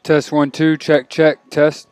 Test 1 2. Check check. Test.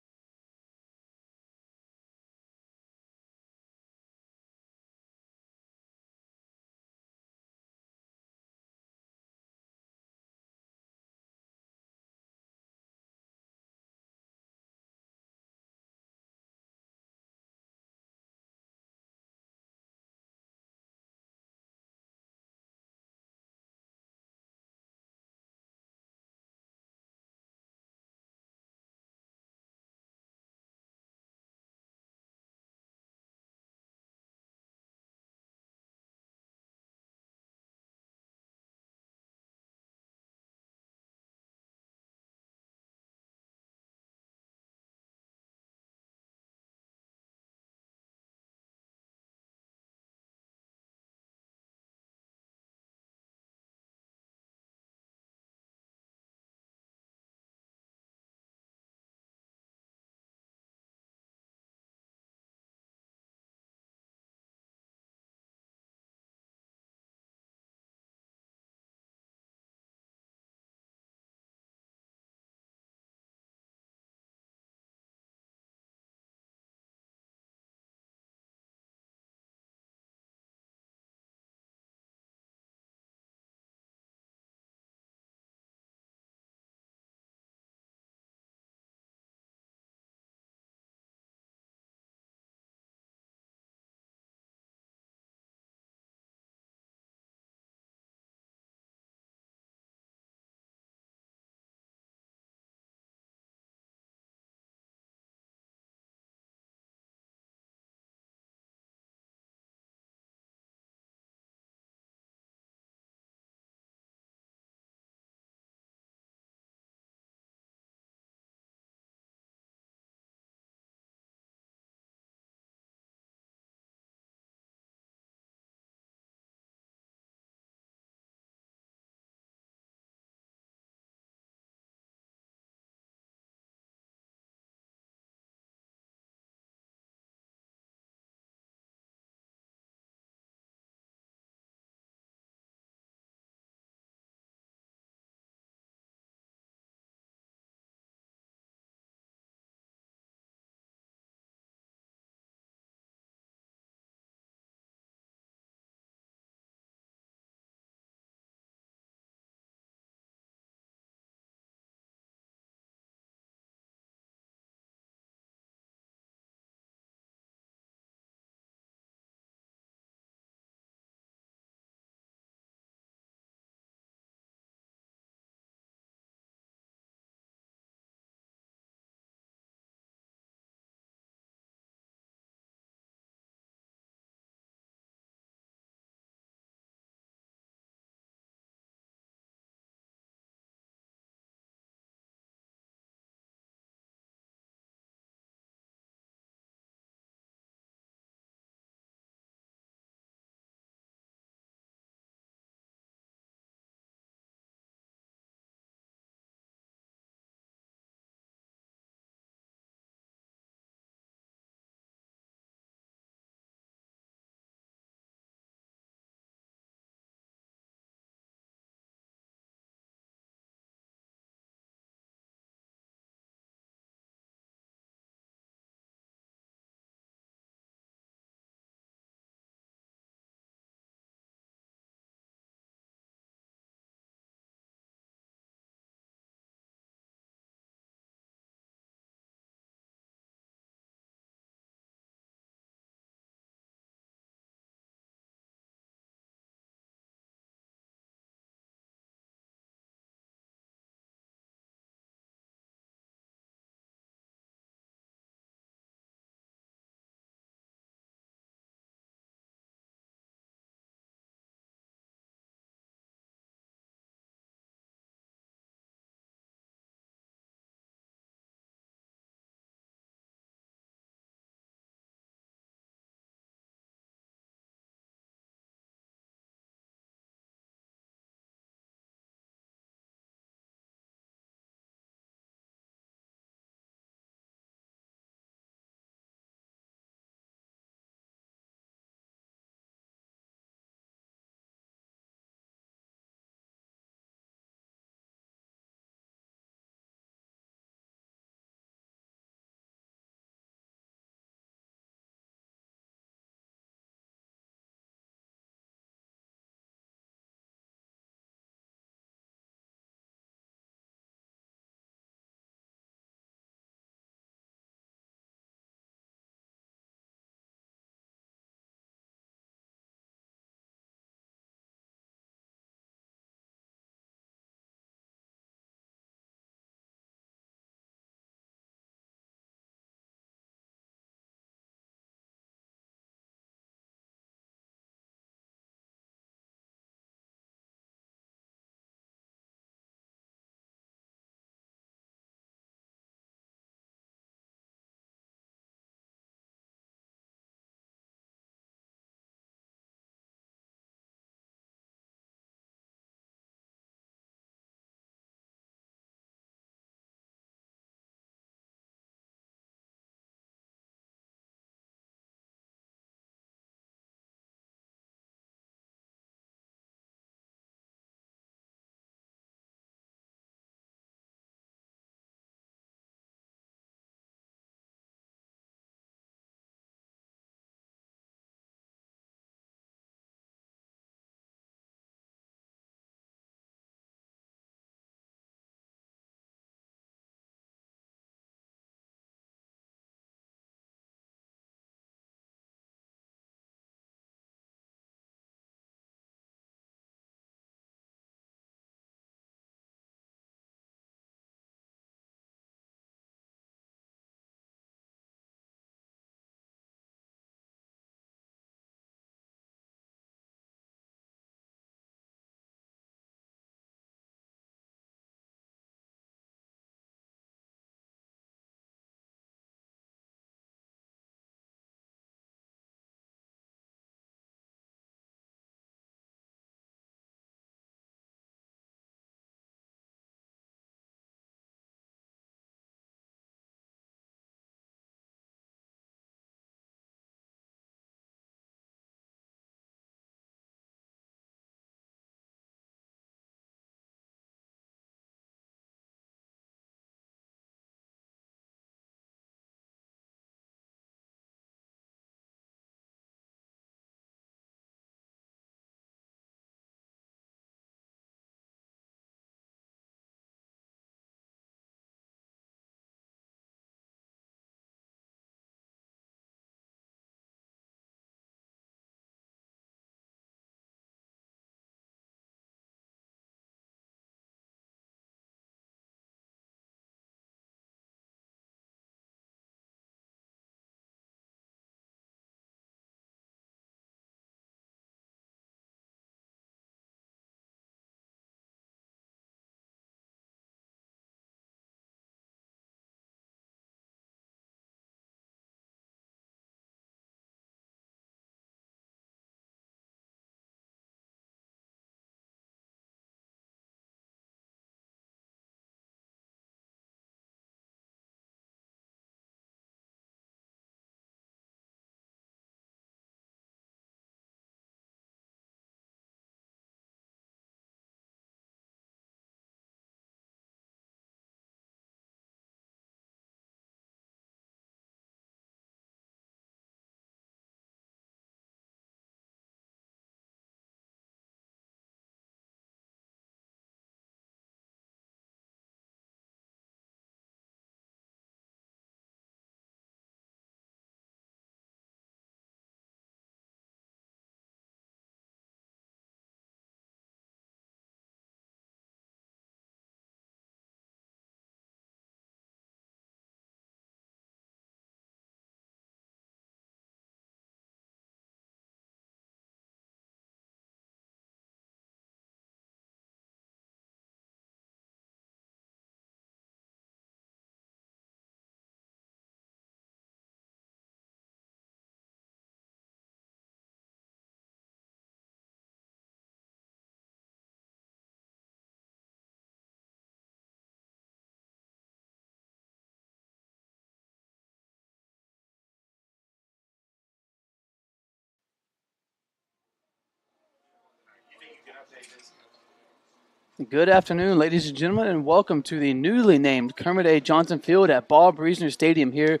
Good afternoon, ladies and gentlemen, and welcome to the newly named Kermit A. Johnson Field at Bob Reesner Stadium here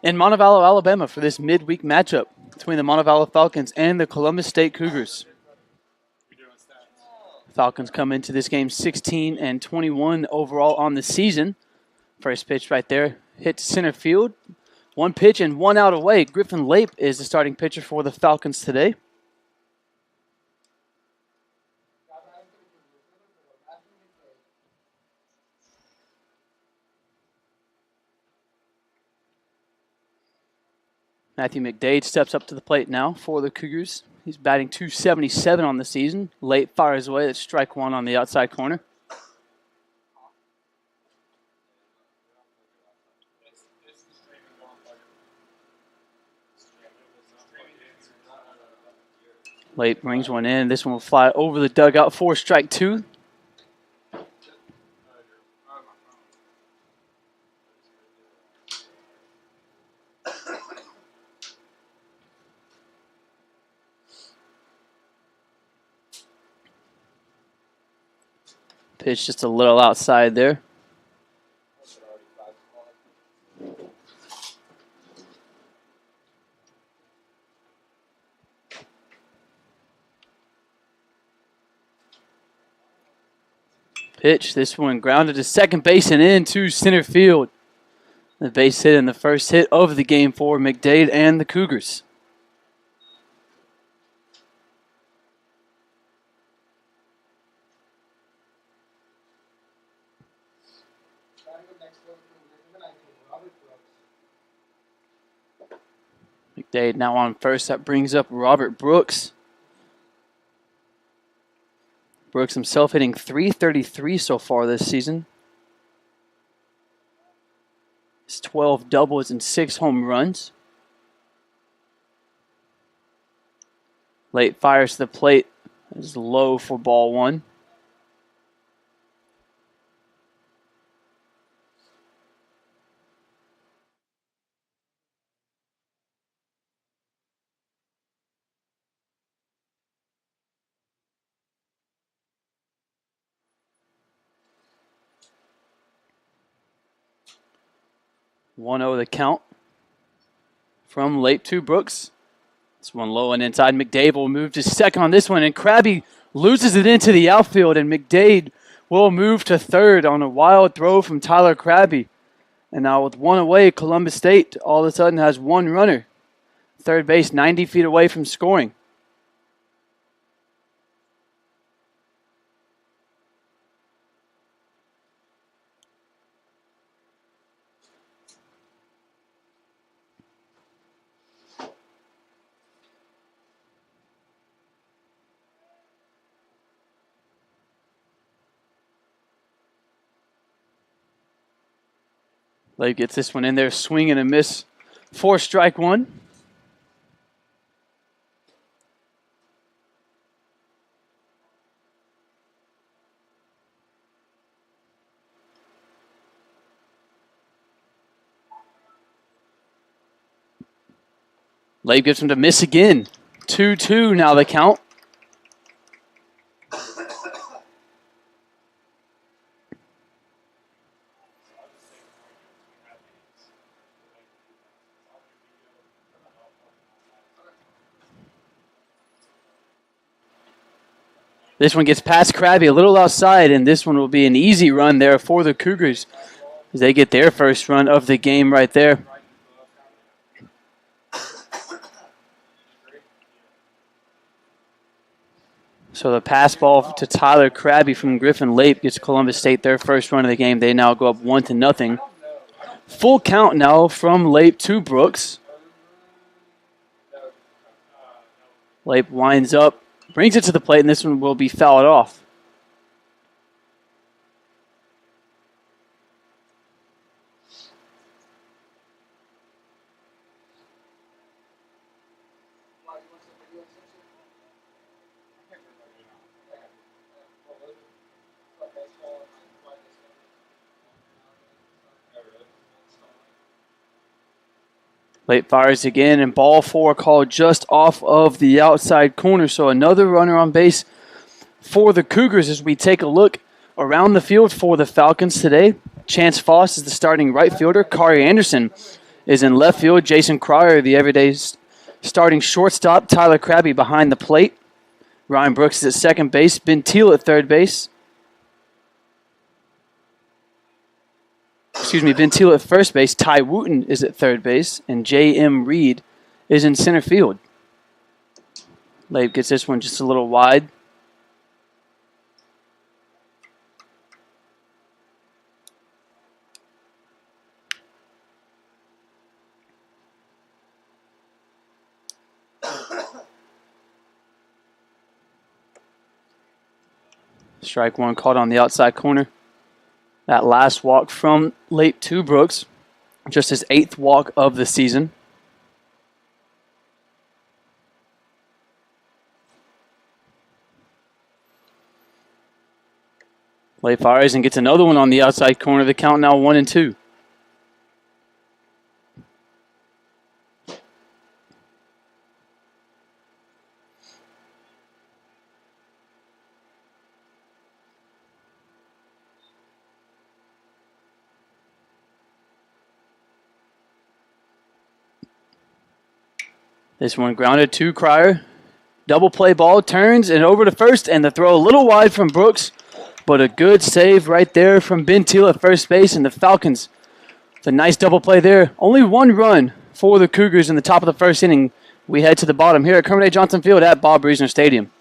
in Montevallo, Alabama for this midweek matchup between the Montevallo Falcons and the Columbus State Cougars. Falcons come into this game 16-21 overall on the season. First pitch right there, hit to center field. One pitch and one out away. Griffin Lape is the starting pitcher for the Falcons today. Matthew McDade steps up to the plate now for the Cougars. He's batting .277 on the season. Lape fires away. That's strike one on the outside corner. Lape brings one in. This one will fly over the dugout for strike two. Pitch just a little outside there. Pitch, this one grounded to second base and into center field. The base hit in the first hit of the game for McDade and the Cougars. McDade now on first. That brings up Robert Brooks. Brooks himself hitting .333 so far this season. It's 12 doubles and 6 home runs. Late fires to the plate. Is low for ball one. .1-0 the count from Lape to Brooks. This one low and inside. McDade will move to second on this one, and Krabby loses it into the outfield, and McDade will move to third on a wild throw from Tyler Krabby. And now with one away, Columbus State all of a sudden has one runner. Third base 90 feet away from scoring. Lape gets this one in there, swing and a miss for strike one. Lape gets him to miss again. 2-2 now the count. This one gets past Krabby, a little outside, and this one will be an easy run there for the Cougars as they get their first run of the game right there. So the pass ball to Tyler Krabby from Griffin Lape gets Columbus State their first run of the game. They now go up 1-0. Full count now from Lape to Brooks. Lape winds up, brings it to the plate, and this one will be fouled off. Lape fires again, and ball four called just off of the outside corner. So another runner on base for the Cougars as we take a look around the field for the Falcons today. Chance Foss is the starting right fielder. Kari Anderson is in left field. Jason Cryer, the everyday starting shortstop. Tyler Krabby behind the plate. Ryan Brooks is at second base. Ben Teal at third base. Ben Teal at first base. Ty Wooten is at third base. And J.M. Reed is in center field. Labe gets this one just a little wide. Strike one caught on the outside corner. That last walk from Lape to Brooks. Just his 8th walk of the season. Lape fires and gets another one on the outside corner. The count now 1-2. This one grounded to Cryer. Double play ball, turns and over to first, and the throw a little wide from Brooks, but a good save right there from Ben Teal at first base, and the Falcons. It's a nice double play there. Only one run for the Cougars in the top of the first inning. We head to the bottom here at Kermit A. Johnson Field at Bob Reesner Stadium.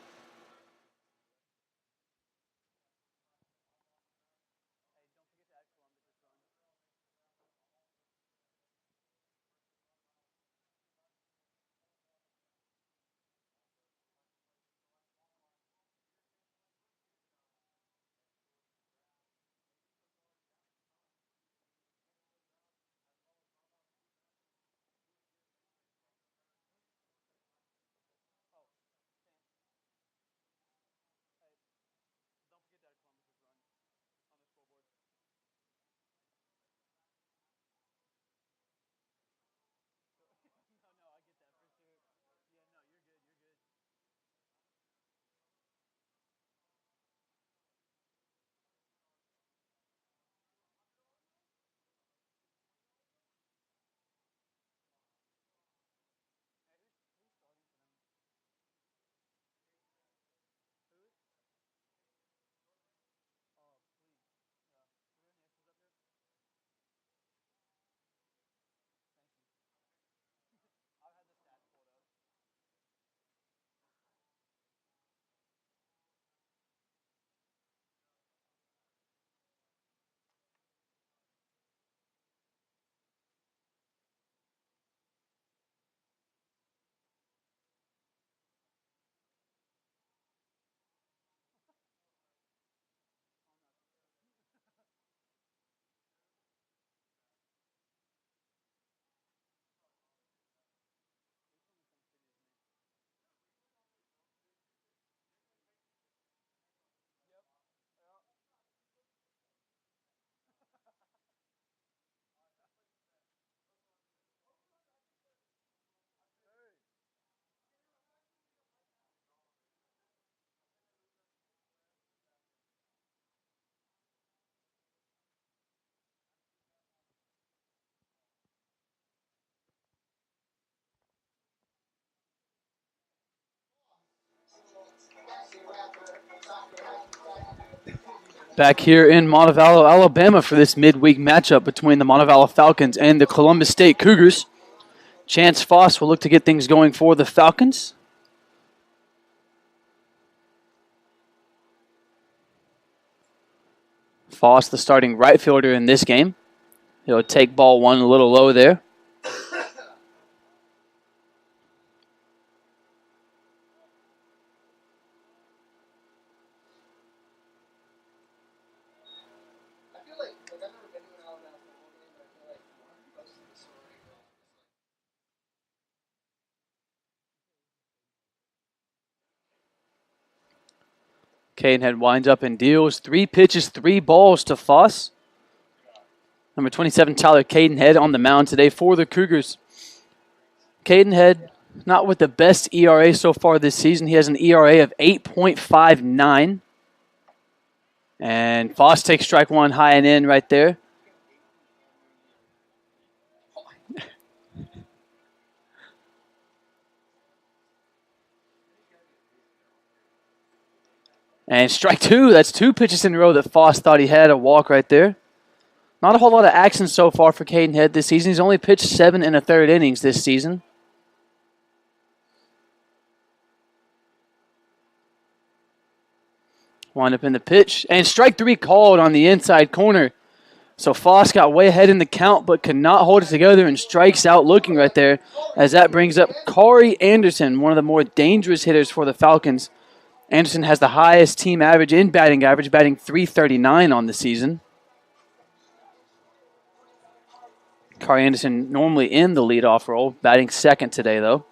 Back here in Montevallo, Alabama for this midweek matchup between the Montevallo Falcons and the Columbus State Cougars. Chance Foss will look to get things going for the Falcons. Foss, the starting right fielder in this game. He'll take ball one a little low there. Cadenhead winds up and deals 3 pitches, 3 balls to Foss. Number 27, Tyler Cadenhead on the mound today for the Cougars. Cadenhead not with the best ERA so far this season. He has an ERA of 8.59. And Foss takes strike one high and in right there. And strike two. That's two pitches in a row that Foss thought he had a walk right there. Not a whole lot of action so far for Caden Head this season. He's only pitched 7 1/3 innings this season. Wind up in the pitch. And strike three called on the inside corner. So Foss got way ahead in the count but could not hold it together and strikes out looking right there, as that brings up Corey Anderson, one of the more dangerous hitters for the Falcons. Anderson has the highest team average in batting average, batting .339 on the season. Corey Anderson normally in the leadoff role, batting second today though.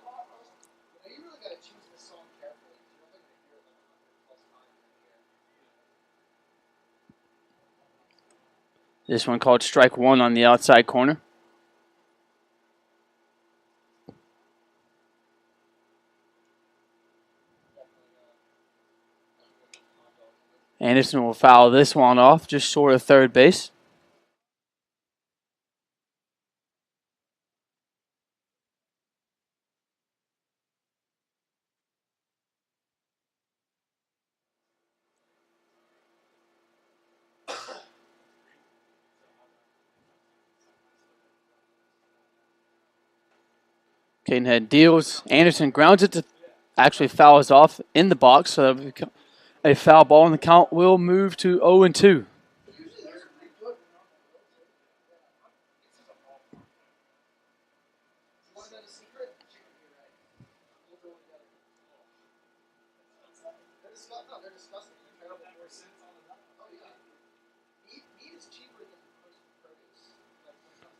This one called strike one on the outside corner. Anderson will foul this one off, just short of third base. Cadenhead deals. Anderson grounds it to actually fouls off in the box, so that'll become a foul ball, and the count will move to 0-2.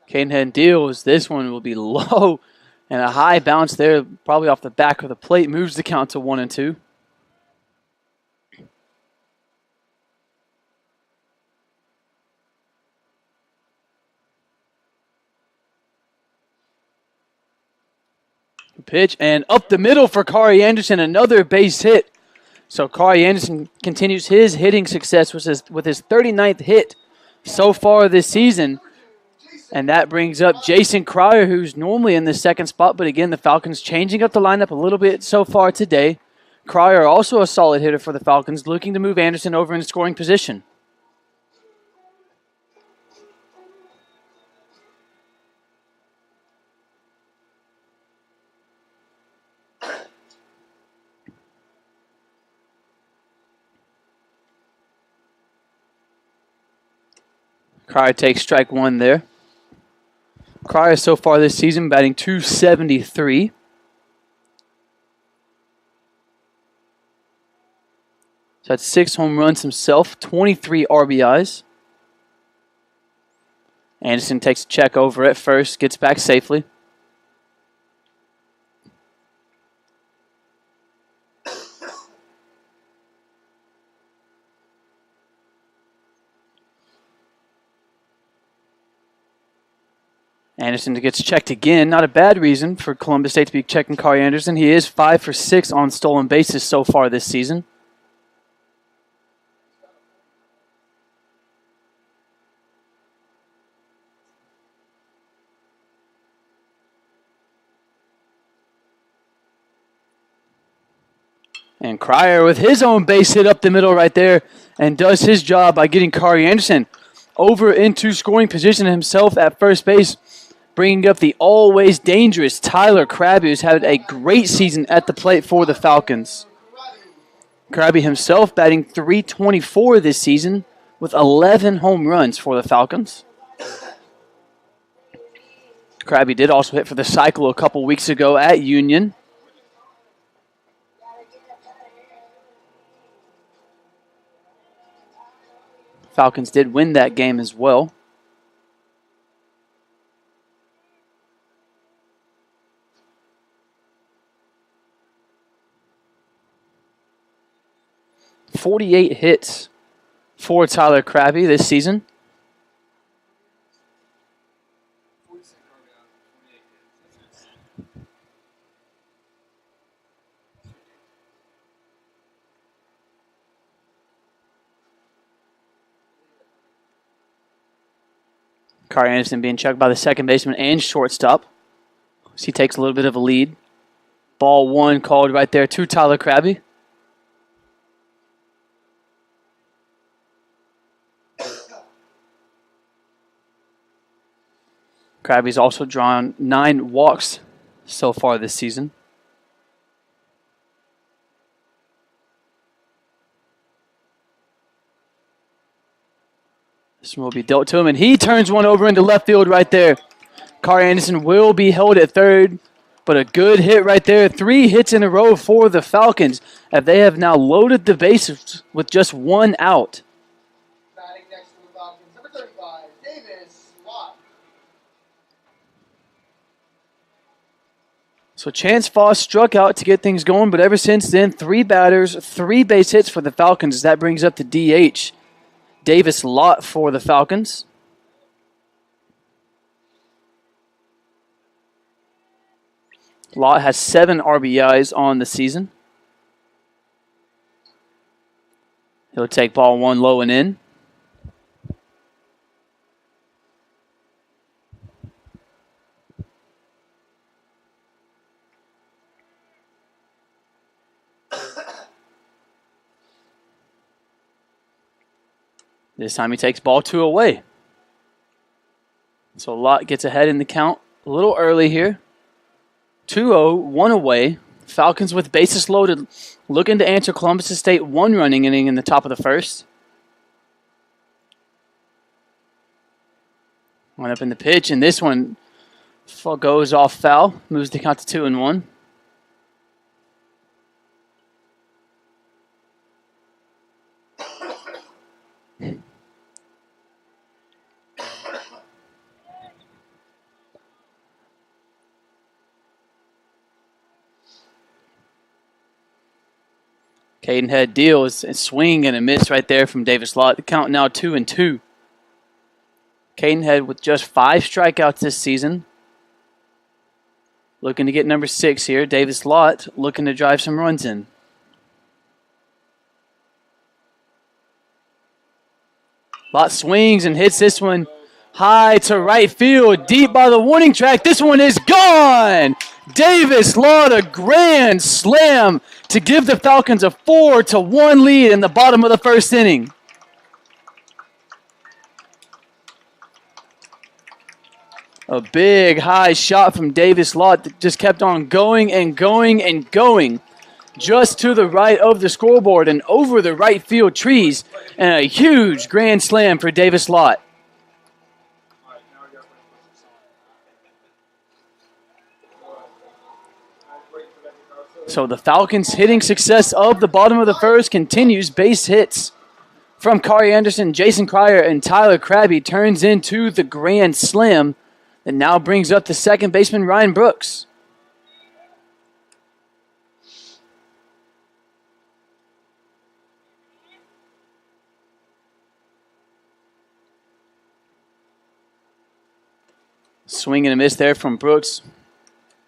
Cadenhead deals. This one will be low, and a high bounce there, probably off the back of the plate, moves the count to 1-2. Pitch, and up the middle for Corey Anderson, another base hit. So Corey Anderson continues his hitting success with his 39th hit so far this season. And that brings up Jason Cryer, who's normally in the second spot. But again, the Falcons changing up the lineup a little bit so far today. Cryer, also a solid hitter for the Falcons, looking to move Anderson over in scoring position. Cryer takes strike one there. Cryer so far this season batting .273. He's had 6 home runs himself, 23 RBIs. Anderson takes a check over at first, gets back safely. Anderson gets checked again. Not a bad reason for Columbus State to be checking Corey Anderson. He is 5 for 6 on stolen bases so far this season. And Cryer with his own base hit up the middle right there, and does his job by getting Corey Anderson over into scoring position himself at first base, bringing up the always dangerous Tyler Krabby, who's had a great season at the plate for the Falcons. Krabby himself batting .324 this season with 11 home runs for the Falcons. Krabby did also hit for the Cycle a couple weeks ago at Union. Falcons did win that game as well. .48 hits for Tyler Krabby this season. Carter Anderson being checked by the second baseman and shortstop. So he takes a little bit of a lead. Ball 1 called right there to Tyler Krabby. Krabby's also drawn 9 walks so far this season. This one will be dealt to him, and he turns one over into left field right there. Carter Anderson will be held at third, but a good hit right there. 3 hits in a row for the Falcons, as they have now loaded the bases with just 1 out. Batting next to the Falcons, number 35, Davis Lott. So Chance Foss struck out to get things going, but ever since then, 3 batters, 3 base hits for the Falcons. That brings up the DH. Davis Lott for the Falcons. Lott has 7 RBIs on the season. He'll take ball 1 low and in. This time he takes ball 2 away. So Lott gets ahead in the count a little early here. 2-0, 1 away. Falcons with bases loaded, looking to answer Columbus State 1-running inning in the top of the first. One up in the pitch, and this one goes off foul. Moves the count to 2-1. Cadenhead deals and swing and a miss right there from Davis Lott. The count now 2-2. Cadenhead with just 5 strikeouts this season. Looking to get number 6 here. Davis Lott looking to drive some runs in. Lott swings and hits this one high to right field, deep by the warning track. This one is gone! Davis Lott, a grand slam to give the Falcons a 4-1 lead in the bottom of the first inning. A big high shot from Davis Lott that just kept on going and going and going. Just to the right of the scoreboard and over the right field trees. And a huge grand slam for Davis Lott. So the Falcons' hitting success of the bottom of the first continues. Base hits from Carter Anderson, Jason Cryer, and Tyler Krabby turns into the grand slam that now brings up the second baseman, Ryan Brooks. Swing and a miss there from Brooks.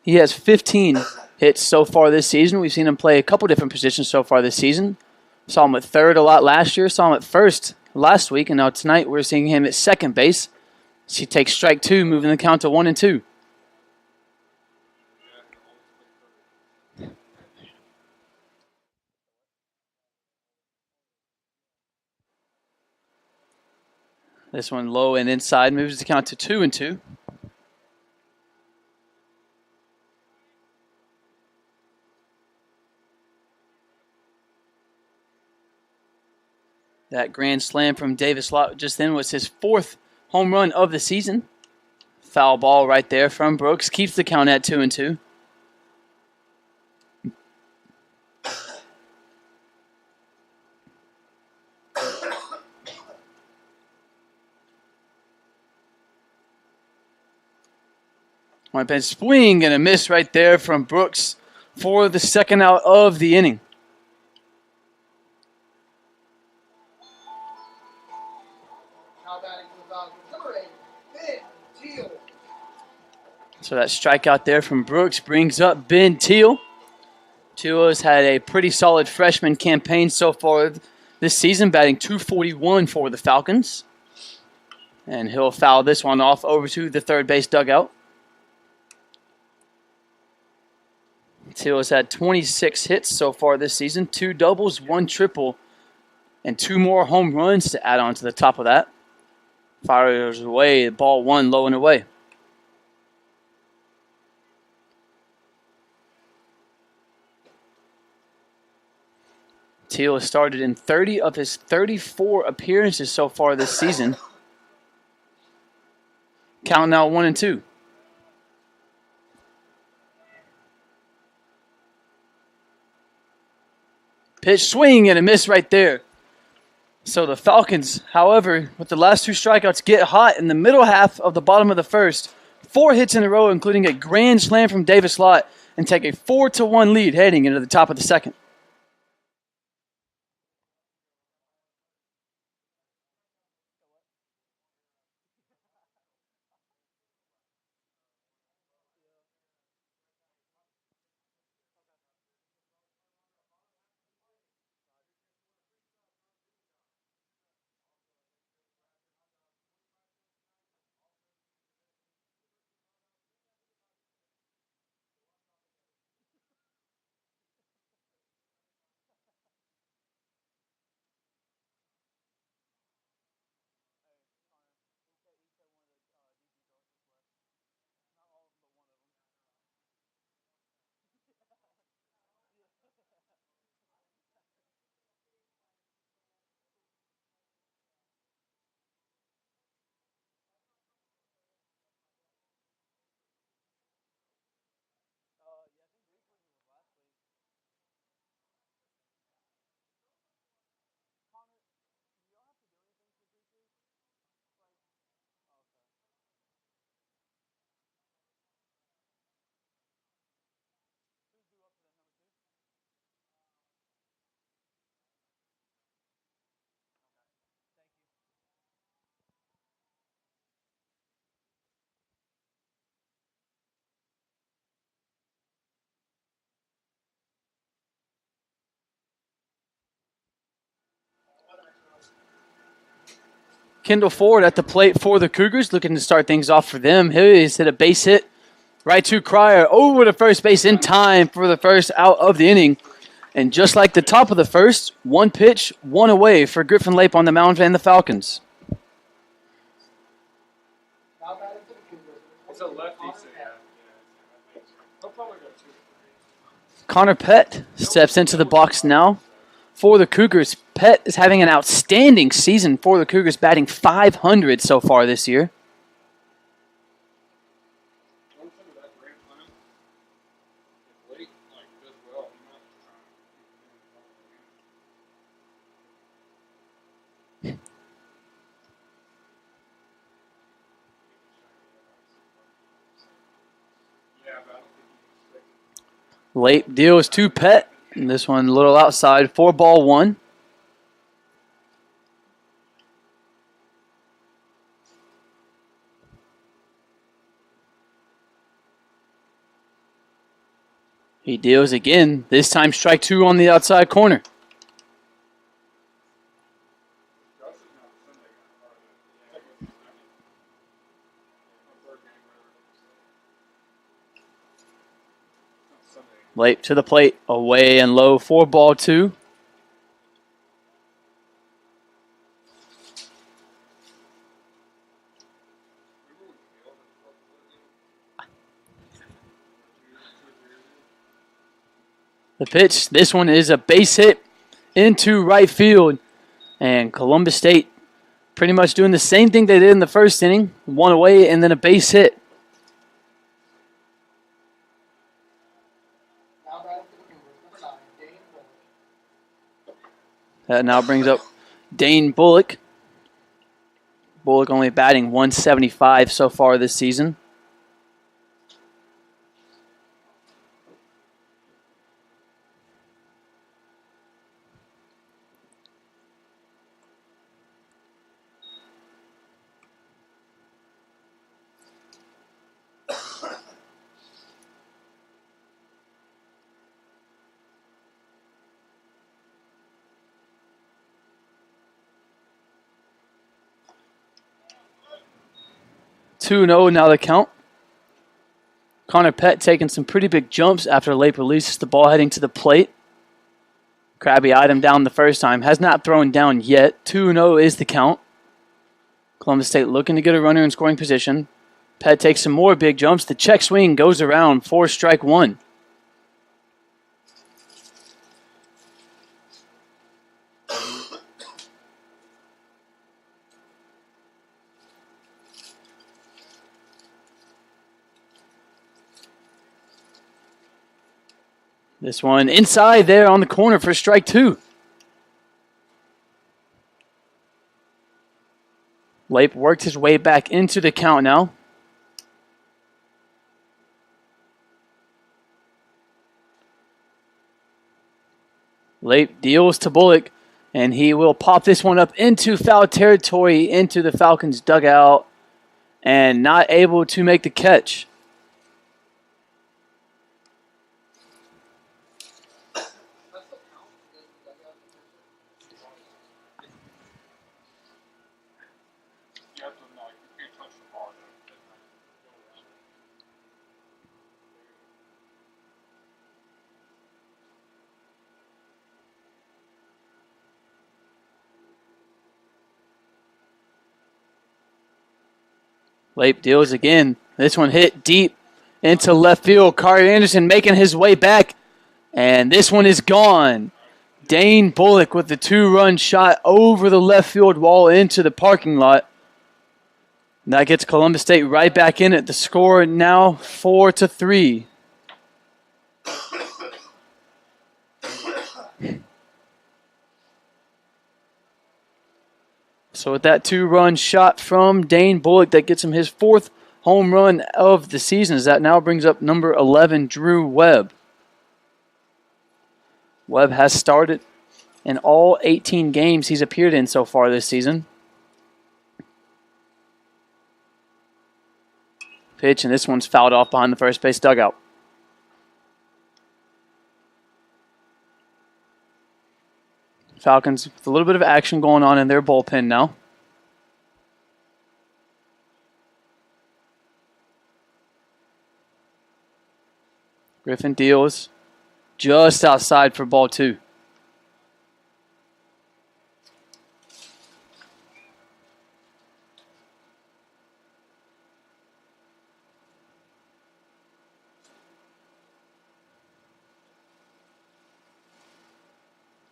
He has 15 hits so far this season. We've seen him play a couple different positions so far this season. Saw him at third a lot last year. Saw him at first last week. And now tonight we're seeing him at second base. He takes strike 2, moving the count to 1-2. This one low and inside moves the count to 2-2. That grand slam from Davis Lott just then was his 4th home run of the season. Foul ball right there from Brooks. Keeps the count at 2-2. One pitch swing and a miss right there from Brooks for the second out of the inning. So that strikeout there from Brooks brings up Ben Teal. Teal has had a pretty solid freshman campaign so far this season, batting .241 for the Falcons. And he'll foul this one off over to the third base dugout. Teal has had 26 hits so far this season, 2 doubles, 1 triple, and 2 more home runs to add on to the top of that. Fires away, ball 1 low and away. Teal has started in 30 of his 34 appearances so far this season. Count now 1-2. Pitch swing and a miss right there. So the Falcons, however, with the last 2 strikeouts, get hot in the middle half of the bottom of the first. 4 hits in a row, including a grand slam from Davis Lott, and take a 4-1 lead heading into the top of the second. Kendall Ford at the plate for the Cougars, looking to start things off for them. He's hit a base hit right to Cryer over to first base in time for the first out of the inning. And just like the top of the first, 1 pitch, 1 away for Griffin Lape on the mound and the Falcons. It's a lefty, so yeah. He'll probably go 2. Connor Pett steps into the box now for the Cougars. Pett is having an outstanding season for the Cougars, batting .500 so far this year. Late deals to Pett. And this one a little outside. 4-1. He deals again. This time strike 2 on the outside corner. Late to the plate, away and low, 4-2. The pitch, this one is a base hit into right field. And Columbus State pretty much doing the same thing they did in the first inning. 1 away and then a base hit. That now brings up Dane Bullock. Bullock only batting .175 so far this season. 2-0 now the count. Connor Pett taking some pretty big jumps after Lape releases the ball heading to the plate. Krabby eyed him down the first time. Has not thrown down yet. 2-0 is the count. Columbus State looking to get a runner in scoring position. Pett takes some more big jumps. The check swing goes around for strike one. This one inside there on the corner for strike two. Lape worked his way back into the count now. Lape deals to Bullock, and he will pop this one up into foul territory, into the Falcons' dugout, and not able to make the catch. Lape deals again. This one hit deep into left field. Kari Anderson making his way back. And this one is gone. Dane Bullock with the 2-run shot over the left field wall into the parking lot. And that gets Columbus State right back in it. The score now 4-3. So with that 2-run shot from Dane Bullock, that gets him his 4th home run of the season. As that now brings up number 11, Drew Webb. Webb has started in all 18 games he's appeared in so far this season. Pitch, and this one's fouled off behind the first base dugout. Falcons with a little bit of action going on in their bullpen now. Griffin deals just outside for ball two.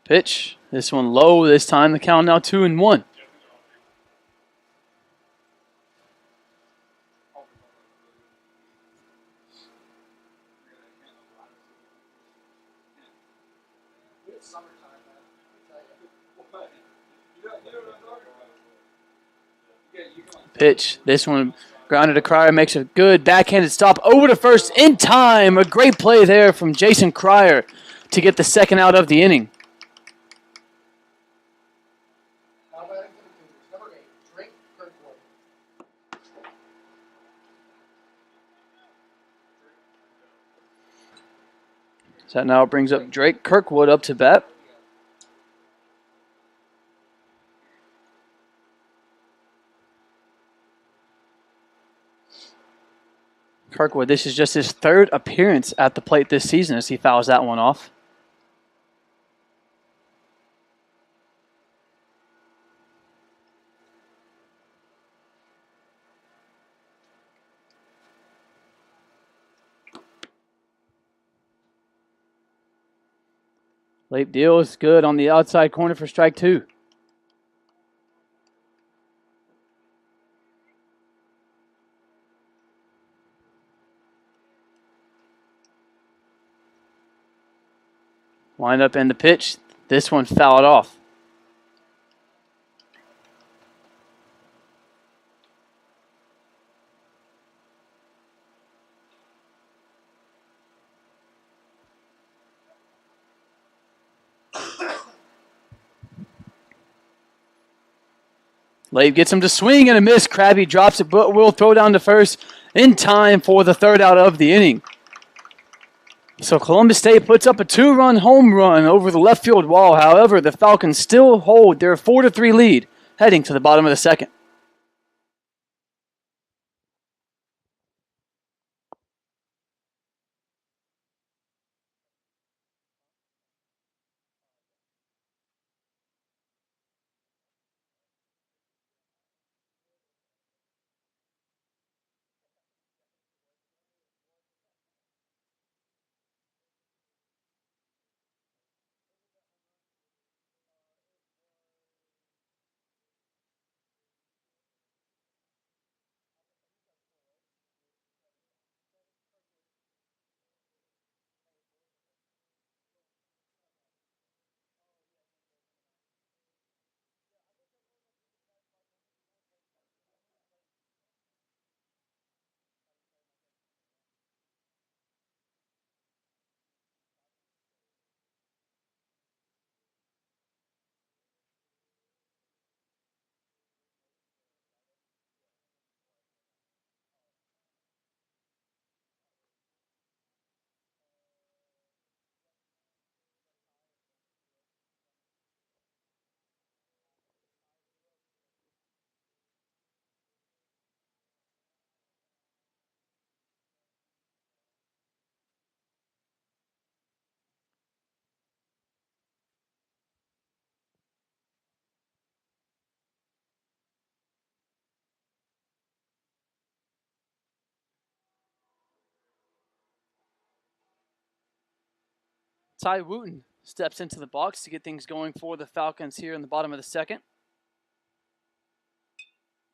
Pitch. This one low this time. The count now 2-1. Pitch. This one grounded to Cryer. Makes a good backhanded stop over to first in time. A great play there from Jason Cryer to get the second out of the inning. So that now brings up Drake Kirkwood up to bat. Kirkwood, this is just his 3rd appearance at the plate this season as he fouls that one off. Late deal is good on the outside corner for strike two. Wind up in the pitch. This one fouled off. Lave gets him to swing and a miss. Krabby drops it, but will throw down to first in time for the 3rd out of the inning. So Columbus State puts up a 2-run home run over the left field wall. However, the Falcons still hold their 4-3 lead heading to the bottom of the 2nd. Ty Wooten steps into the box to get things going for the Falcons here in the bottom of the second.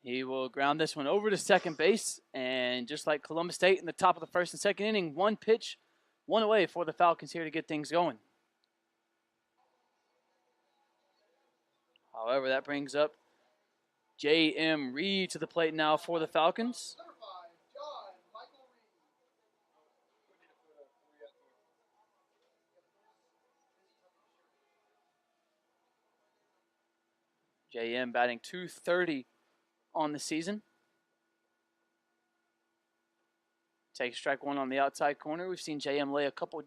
He will ground this one over to second base, and just like Columbus State in the top of the first and second inning, one pitch, one away for the Falcons here to get things going. However, that brings up J.M. Reed to the plate now for the Falcons. Number 5, John Michael Reed. J.M. batting .230 on the season. Takes strike one on the outside corner. We've seen J.M. lay a couple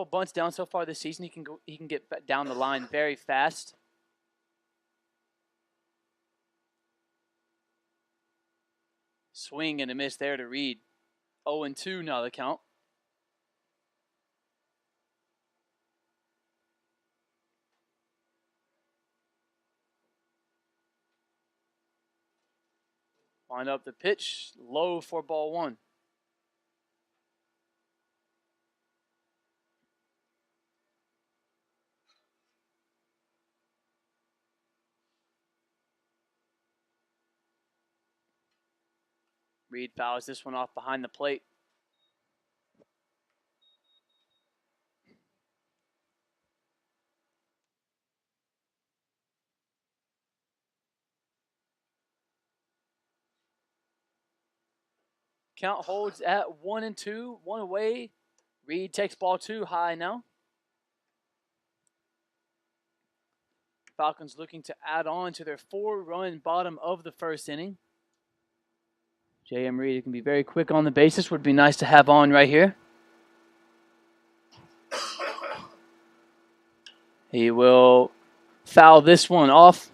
bunts down so far this season. He can get down the line very fast. Swing and a miss there to Reed. 0-2 now the count. Wind up the pitch, low for ball one. Reed fouls this one off behind the plate. Count holds at 1-2, one away. Reed takes ball two high now. Falcons looking to add on to their 4-run bottom of the first inning. J.M. Reed can be very quick on the bases. Would be nice to have on right here. He will foul this one off.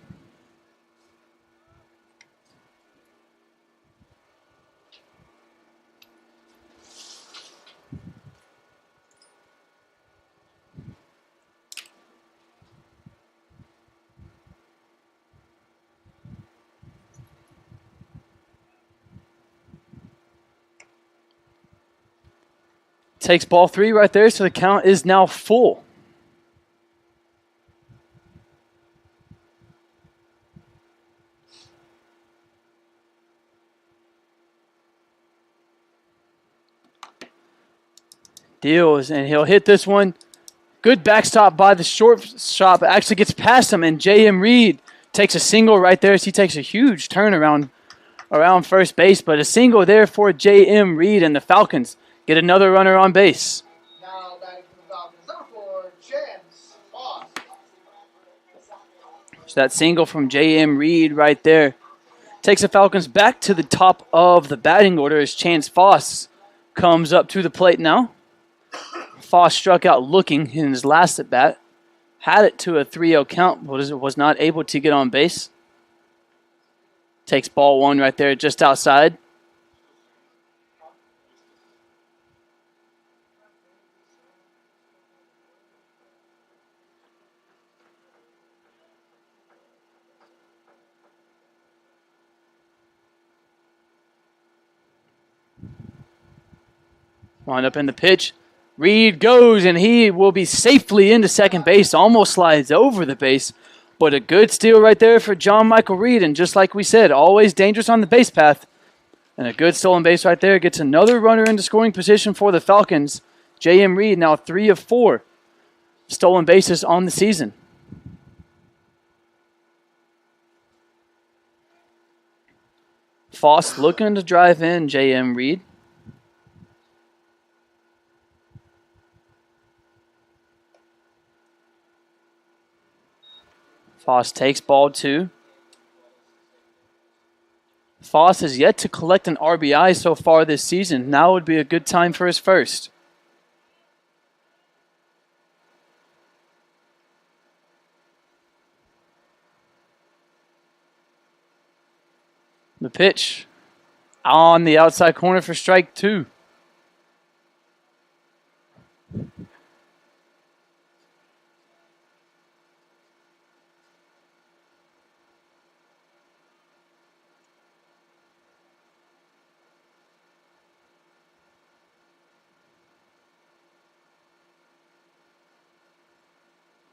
Takes ball three right there, so the count is now full. Deals, and he'll hit this one. Good backstop by the shortstop. Actually gets past him, and J.M. Reed takes a single right there as he takes a huge turnaround around first base. But a single there for J.M. Reed, and the Falcons get another runner on base. Now batting for the Falcons, number 4, Chance Foss. So that single from J.M. Reed right there takes the Falcons back to the top of the batting order as Chance Foss comes up to the plate now. Foss struck out looking in his last at bat. Had it to a 3-0 count, but was not able to get on base. Takes ball one right there just outside. Wind up in the pitch. Reed goes, and he will be safely into second base. Almost slides over the base. But a good steal right there for John Michael Reed. And just like we said, always dangerous on the base path. And a good stolen base right there. Gets another runner into scoring position for the Falcons. J.M. Reed now 3 of 4 stolen bases on the season. Foss looking to drive in J.M. Reed. Foss takes ball two. Foss has yet to collect an RBI so far this season. Now would be a good time for his first. The pitch on the outside corner for strike two.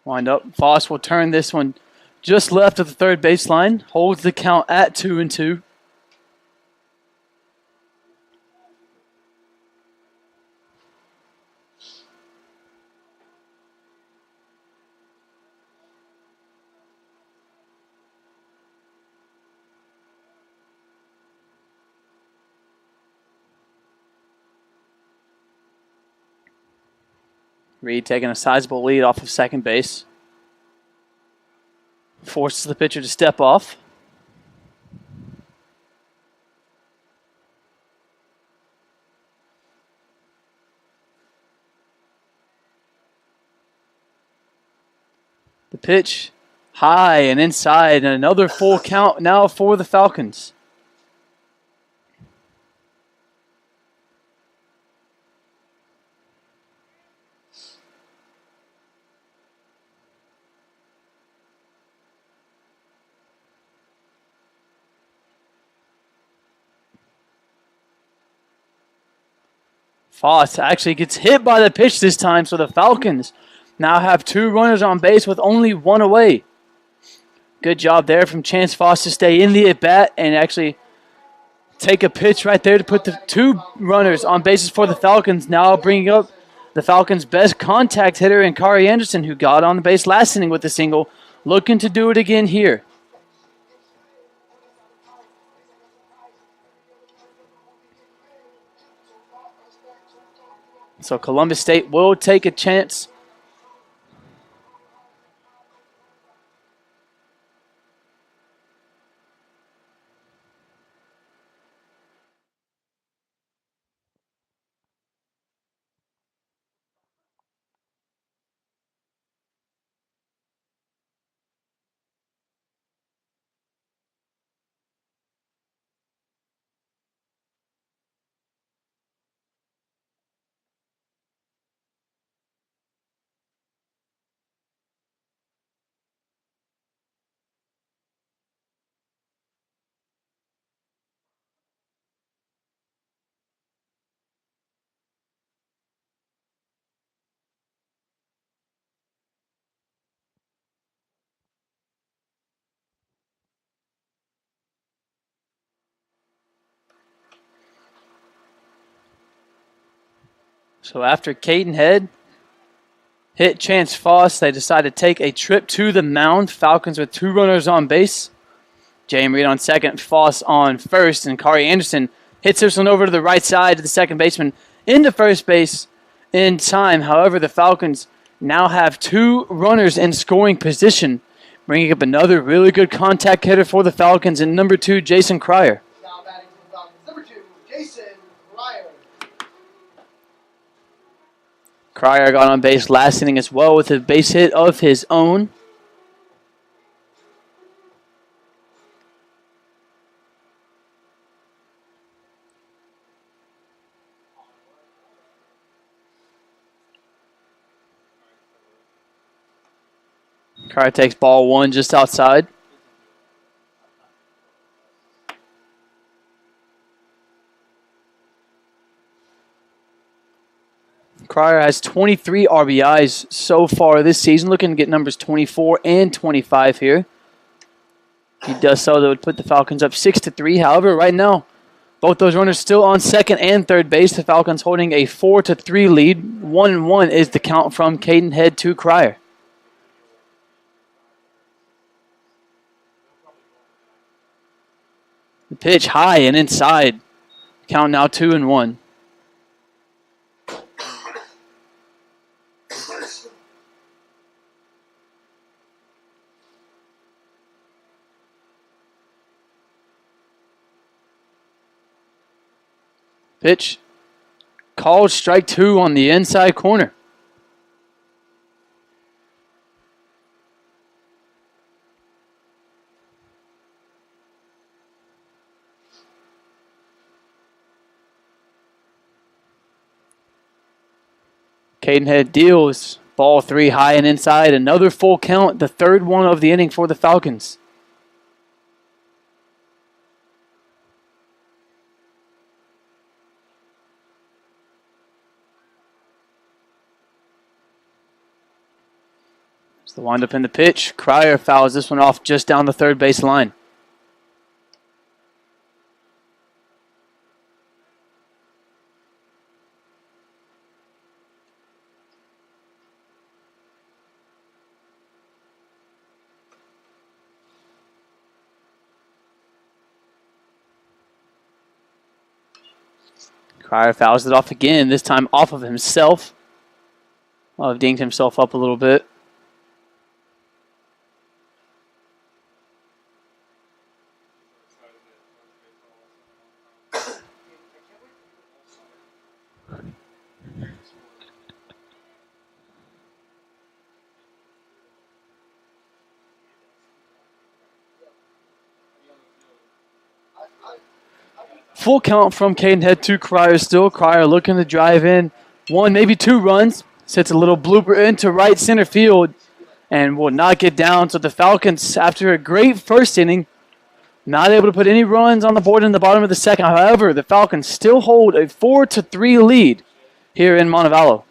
Wind up. Foss will turn this one just left of the third baseline. Holds the count at 2-2. Reed taking a sizable lead off of second base. Forces the pitcher to step off. The pitch high and inside, and another full count now for the Falcons. Foss actually gets hit by the pitch this time, so the Falcons now have 2 runners on base with only 1 away. Good job there from Chance Foss to stay in the at-bat and actually take a pitch right there to put the 2 runners on bases for the Falcons. Now bringing up the Falcons' best contact hitter in Kari Anderson, who got on the base last inning with a single, looking to do it again here. So Columbus State will take a chance. So after Cadenhead hit Chance Foss, they decided to take a trip to the mound. Falcons with 2 runners on base. James Reed on second, Foss on first, and Kari Anderson hits this one over to the right side to the second baseman into first base in time. However, the Falcons now have 2 runners in scoring position, bringing up another really good contact hitter for the Falcons in number 2, Jason Cryer. Now batting for the Falcons, number 2, Jason Cryer. Cryer got on base last inning as well with a base hit of his own. Cryer takes ball 1 just outside. Cryer has 23 RBIs so far this season, looking to get numbers 24 and 25 here. He does so, that would put the Falcons up 6-3. However, right now, both those runners still on second and third base. The Falcons holding a 4-3 lead. 1-1 is the count from Cadenhead to Cryer. The pitch high and inside. Count now 2-1. Pitch called strike 2 on the inside corner. Cadenhead deals ball 3 high and inside. Another full count, the 3rd one of the inning for the Falcons. So wind up in the pitch. Cryer fouls this one off just down the third base line. Cryer fouls it off again, this time off of himself. Well, dinged himself up a little bit. Full count from Cadenhead to Cryer still. Cryer looking to drive in 1, maybe 2 runs. Sets a little blooper into right center field and will not get down. So the Falcons, after a great first inning, not able to put any runs on the board in the bottom of the second. However, the Falcons still hold a 4-3 lead here in Montevallo.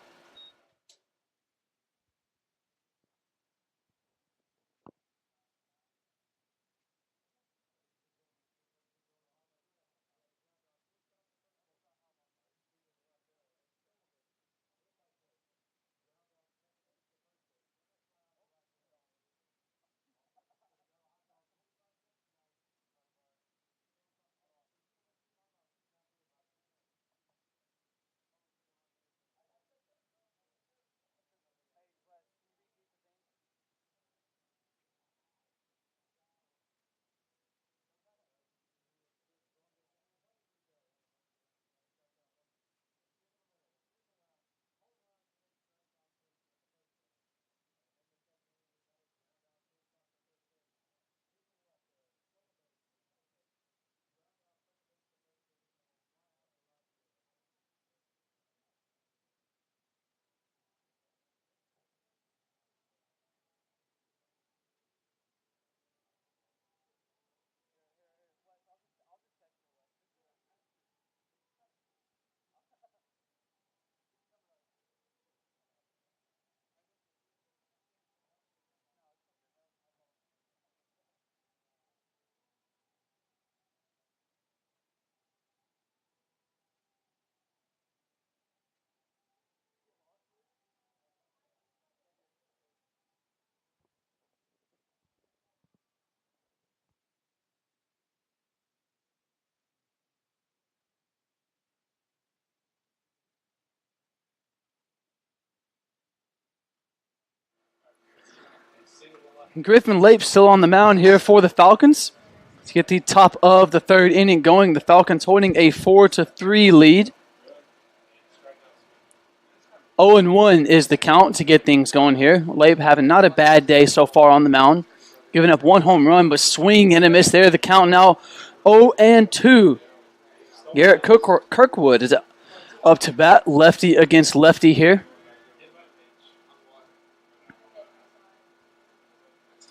Griffin Lape still on the mound here for the Falcons. To get the top of the third inning going, the Falcons holding a 4-3 lead. 0-1 is the count to get things going here. Lape having not a bad day so far on the mound. Giving up 1 home run, but swing and a miss there. The count now 0-2. Garrett Kirkwood is up to bat. Lefty against lefty here.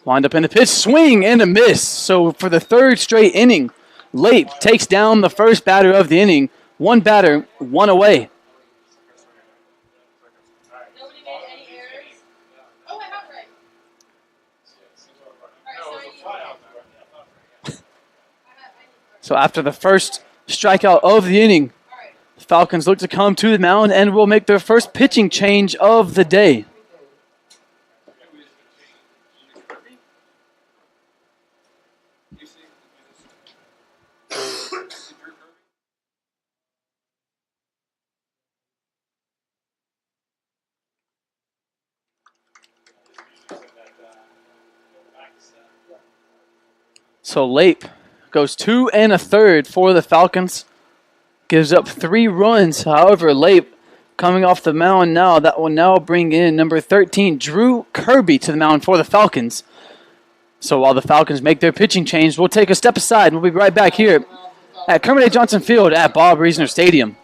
Wind up in the pitch, swing and a miss. So for the third straight inning, Lape takes down the first batter of the inning. 1 batter, 1 away. Nobody made any errors? Oh, I have right. So after the first strikeout of the inning, the Falcons look to come to the mound and will make their first pitching change of the day. So Lape goes 2 1/3 for the Falcons. Gives up 3 runs. However, Lape coming off the mound now. That will now bring in number 13, Drew Kirby, to the mound for the Falcons. So while the Falcons make their pitching change, we'll take a step aside and we'll be right back here at Kermit A. Johnson Field at Bob Reesner Stadium.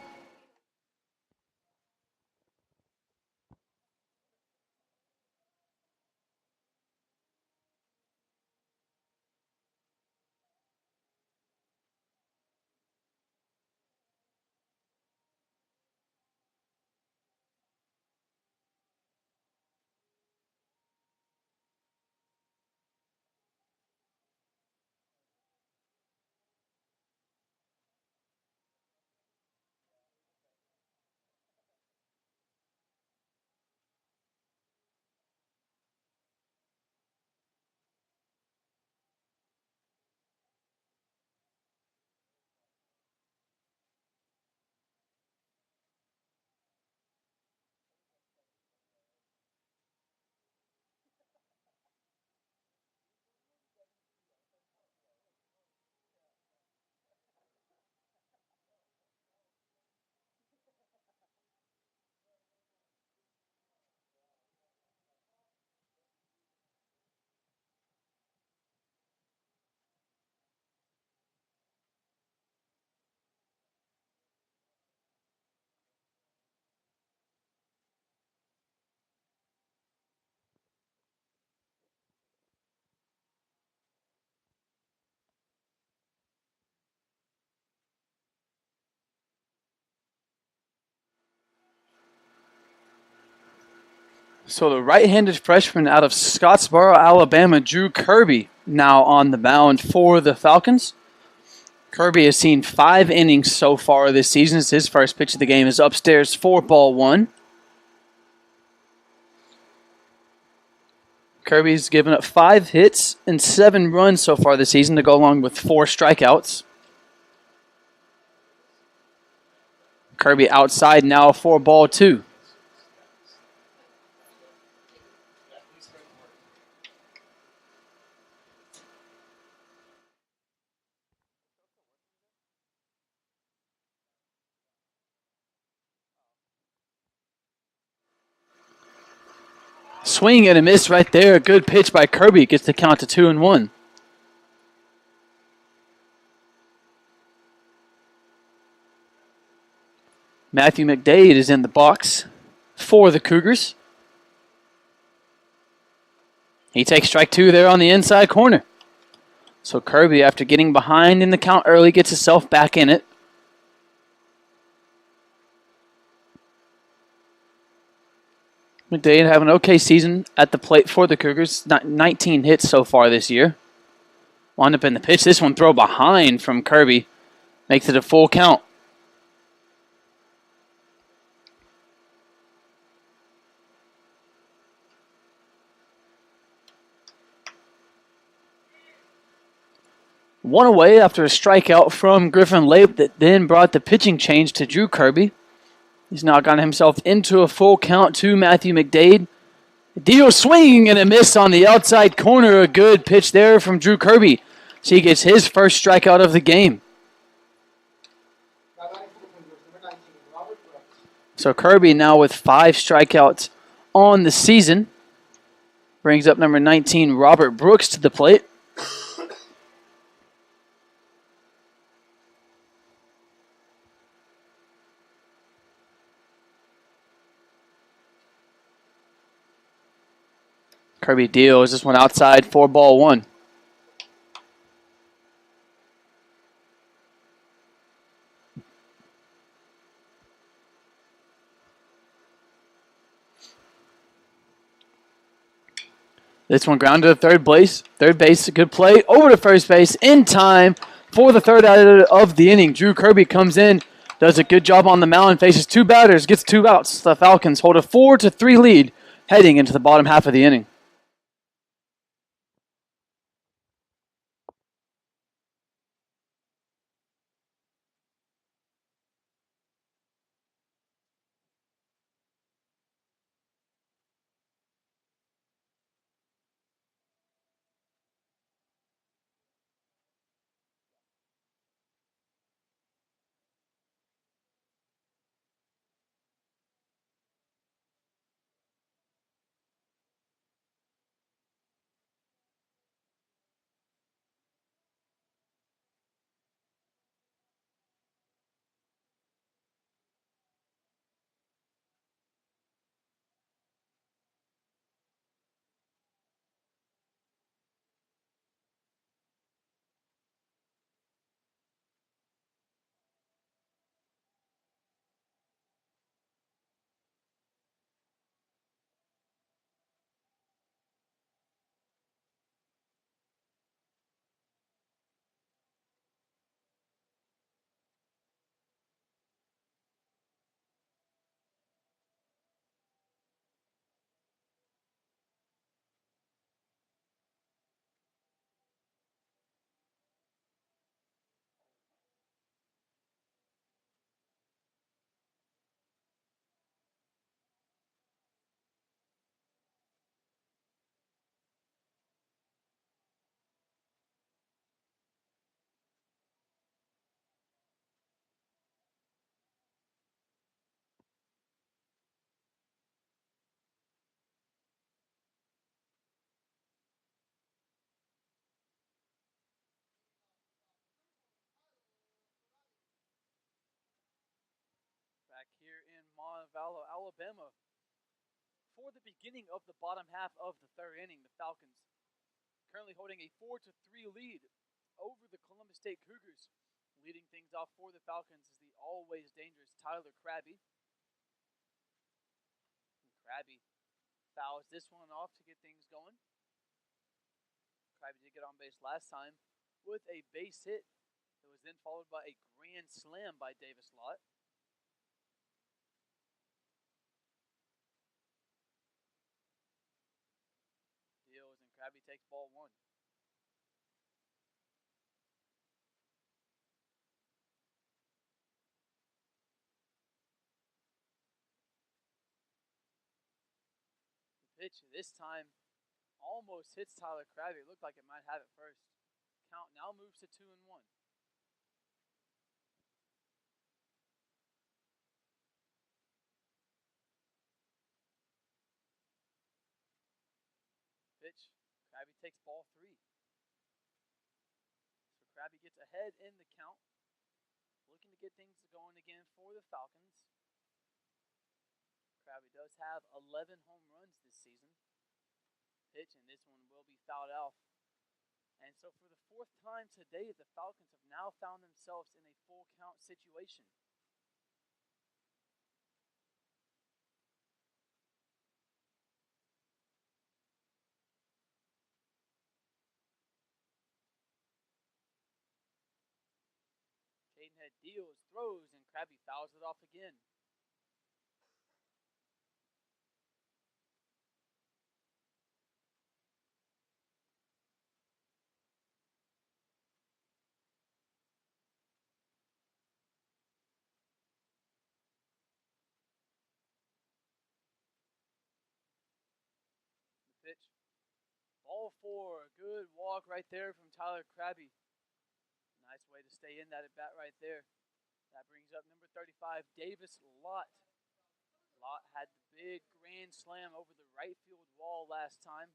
So the right-handed freshman out of Scottsboro, Alabama, Drew Kirby, now on the mound for the Falcons. Kirby has seen 5 innings so far this season. His first pitch of the game is upstairs for ball 1. Kirby's given up 5 hits and 7 runs so far this season to go along with 4 strikeouts. Kirby outside now for ball 2. Swing and a miss right there. A good pitch by Kirby. Gets the count to 2-1. Matthew McDade is in the box for the Cougars. He takes strike 2 there on the inside corner. So Kirby, after getting behind in the count early, gets himself back in it. McDade having an okay season at the plate for the Cougars. 19 hits so far this year. Wound up in the pitch. This one throw behind from Kirby. Makes it a full count. One away after a strikeout from Griffin Lape that then brought the pitching change to Drew Kirby. He's now gotten himself into a full count to Matthew McDade. Deal swing and a miss on the outside corner. A good pitch there from Drew Kirby. So he gets his first strikeout of the game. So Kirby now with 5 strikeouts on the season. Brings up number 19, Robert Brooks, to the plate. Kirby deals this one outside for ball 1. This one grounded to third base. Third base, a good play. Over to first base in time for the third out of the inning. Drew Kirby comes in, does a good job on the mound, faces 2 batters, gets 2 outs. The Falcons hold a 4-3 lead heading into the bottom half of the inning. Back here in Montevallo, Alabama, for the beginning of the bottom half of the third inning, the Falcons currently holding a 4-3 lead over the Columbus State Cougars. Leading things off for the Falcons is the always dangerous Tyler Krabby. Krabby fouls this one off to get things going. Krabby did get on base last time with a base hit that was then followed by a grand slam by Davis Lott. Deals and Krabby takes ball one. The pitch this time almost hits Tyler Krabby. It looked like it might have it first. Count now moves to 2-1. Pitch. Krabby takes ball three. So Krabby gets ahead in the count. Looking to get things going again for the Falcons. Krabby does have 11 home runs this season. Pitch, and this one will be fouled off. And so for the fourth time today, the Falcons have now found themselves in a full count situation. Cadenhead deals, throws, and Krabby fouls it off again. The pitch. Ball four. Good walk right there from Tyler Krabby. Nice way to stay in that at bat right there. That brings up number 35, Davis Lott. Lott had the big grand slam over the right field wall last time.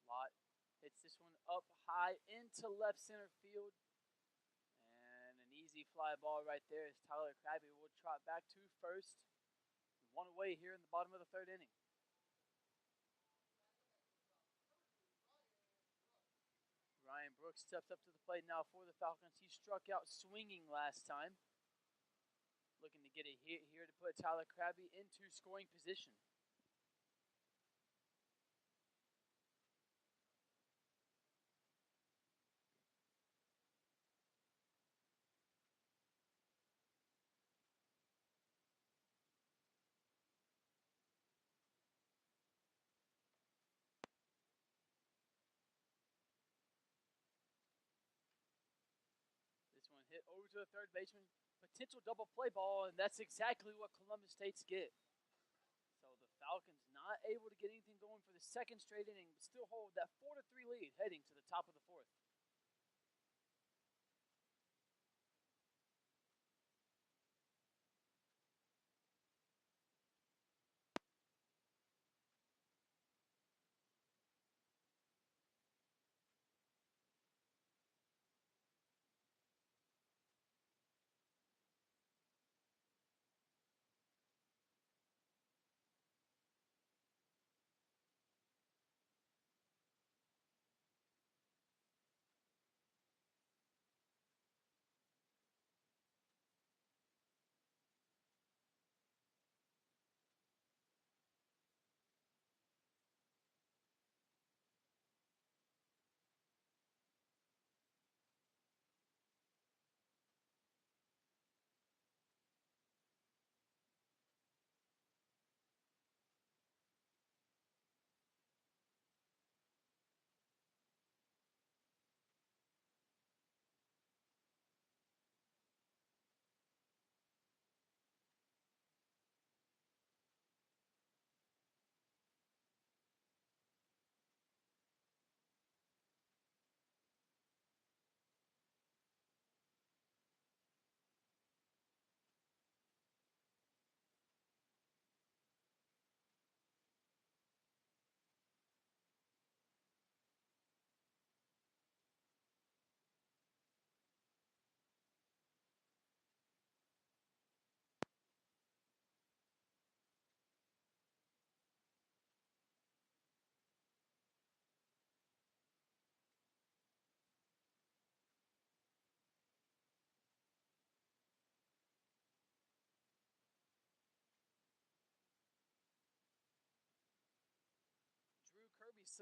Lott hits this one up high into left center field. And an easy fly ball right there as Tyler Krabby will trot back to first. One away here in the bottom of the third inning. Ryan Brooks steps up to the plate now for the Falcons. He struck out swinging last time. Looking to get a hit here to put Tyler Krabby into scoring position. This one hit over to the third baseman. Potential double play ball, and that's exactly what Columbus State's get. So the Falcons not able to get anything going for the second straight inning, but still hold that 4-3 lead heading to the top of the fourth.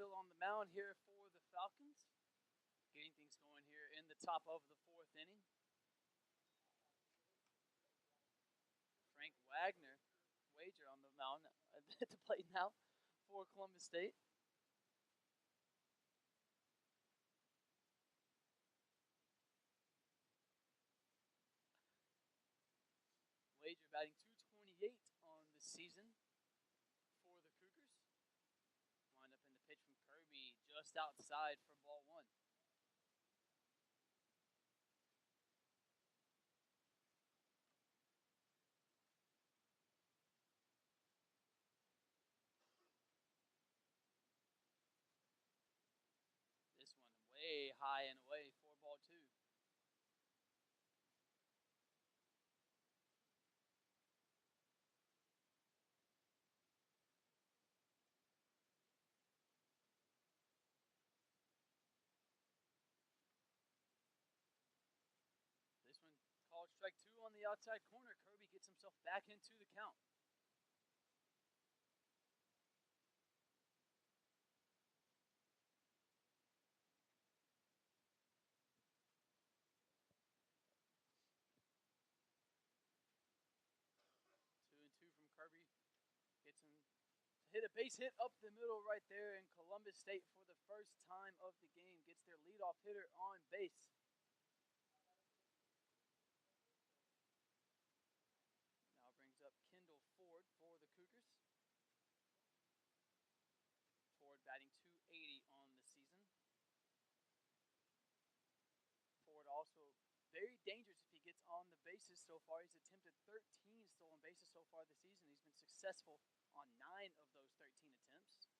still on the mound here for the Falcons. Getting things going here in the top of the fourth inning. Frank Wager on the mound at the plate now for Columbus State. Wager batting .228 on the season for the Cougars. Wind up in the pitch from Kirby just outside for ball one. This one way high and away for ball two. This one called strike two on the outside corner. Kirby gets himself back into the count. Two and two from Kirby. Gets him to hit a base hit up the middle right there, and Columbus State for the first time of the game gets their leadoff hitter on base. Now brings up Kendall Ford for the Cougars. Ford batting .280 on the season. Ford also very dangerous if he gets on the bases so far. He's attempted 13 stolen bases so far this season. He's been successful on 9 of those 13 attempts.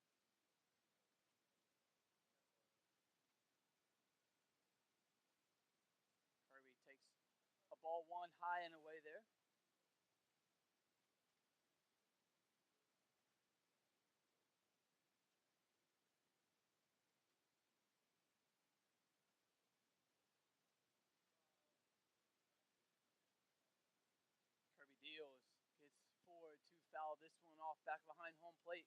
Kirby takes a ball one high and away there. Kirby deals, gets Ford to foul this one off back behind home plate.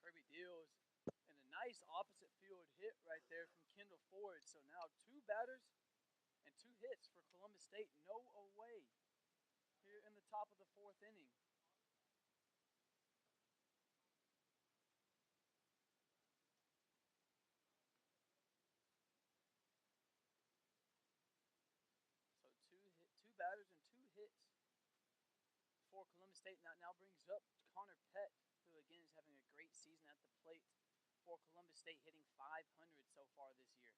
Kirby deals, and a nice opposite field hit right there from Kendall Ford. So now 2 batters and 2 hits for Columbus State. No away here in the top of the fourth inning. So 2 batters and 2 hits for Columbus State. And that now brings up Connor Pett, who again is having a great season at the plate for Columbus State, hitting .500 so far this year.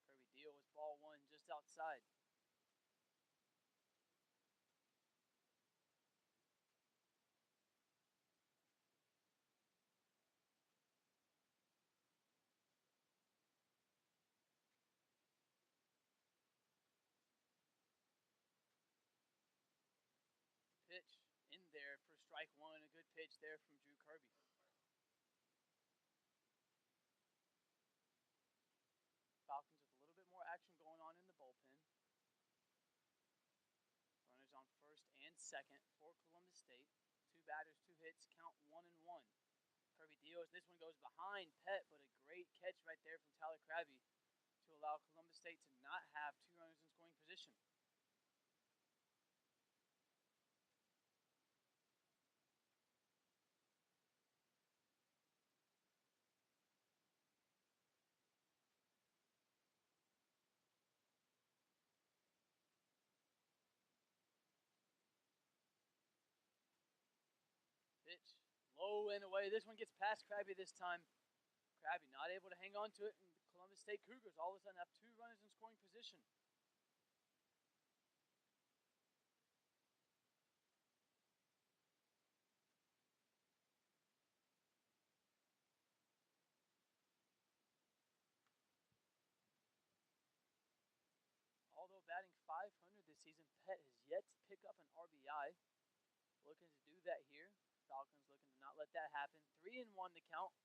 Kirby deals ball one just outside. Pitch in there for strike one. A good pitch there from Drew Kirby. Falcons with a little bit more action going on in the bullpen. Runners on first and second for Columbus State. 2 batters, 2 hits, count 1-1. Kirby deals. This one goes behind Pett, but a great catch right there from Tyler Krabby to allow Columbus State to not have 2 runners in scoring position. Pitch low and away. This one gets past Krabby this time. Krabby not able to hang on to it, and the Columbus State Cougars all of a sudden have 2 runners in scoring position. Although batting season. Pett has yet to pick up an RBI. Looking to do that here. Falcons looking to not let that happen. 3-1 to count.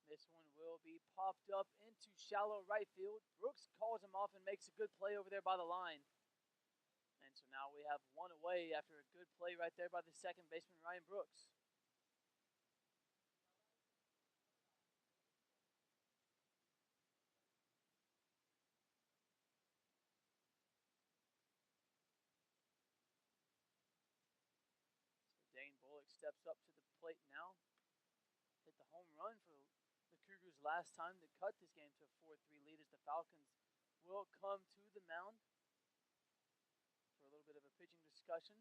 This one will be popped up into shallow right field. Brooks calls him off and makes a good play over there by the line. And so now we have one away after a good play right there by the second baseman, Ryan Brooks. So Dane Bullock steps up to the plate now. Hit the home run for the Cougars last time to cut this game to a 4-3 lead as the Falcons will come to the mound for a little bit of a pitching discussion.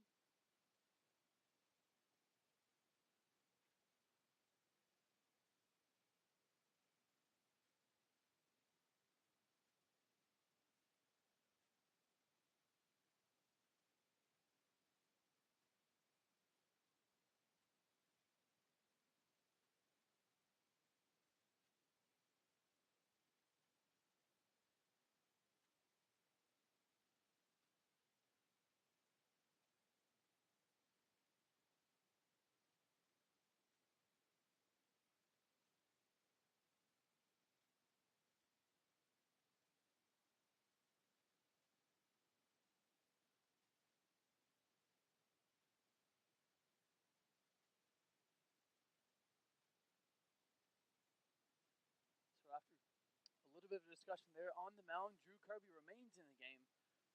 So after a little bit of a discussion there on the mound, Drew Kirby remains in the game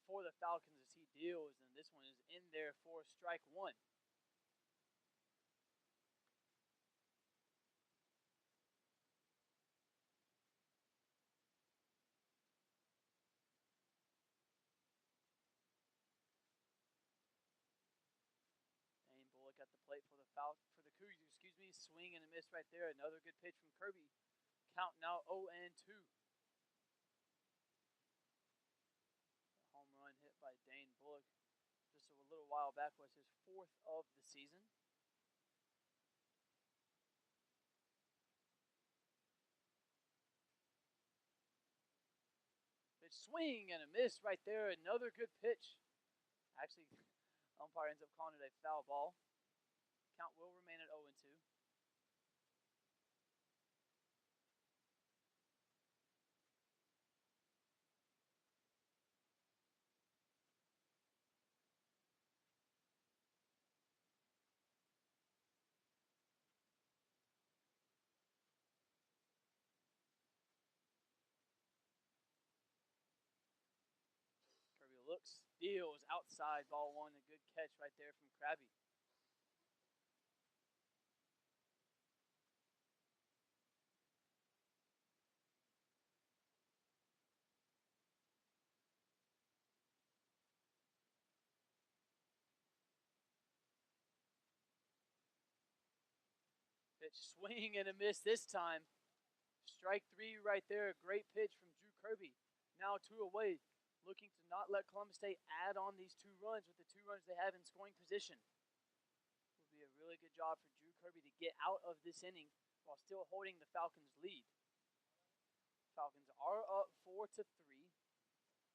for the Falcons as he deals, and this one is in there for strike one. Dane Bullock at the plate for the Cougars, swing and a miss right there. Another good pitch from Kirby. Count now 0-2. Home run hit by Dane Bullock just a little while back was his fourth of the season. Pitch swing and a miss right there. Another good pitch. Actually, umpire ends up calling it a foul ball. Count will remain at 0-2. Kirby looks, deals outside, ball one. A good catch right there from Krabby. Pitch swing and a miss this time. Strike three right there. A great pitch from Drew Kirby. Now 2 away. Looking to not let Columbus State add on these 2 runs with the 2 runs they have in scoring position. It will be a really good job for Drew Kirby to get out of this inning while still holding the Falcons' lead. Falcons are up 4-3.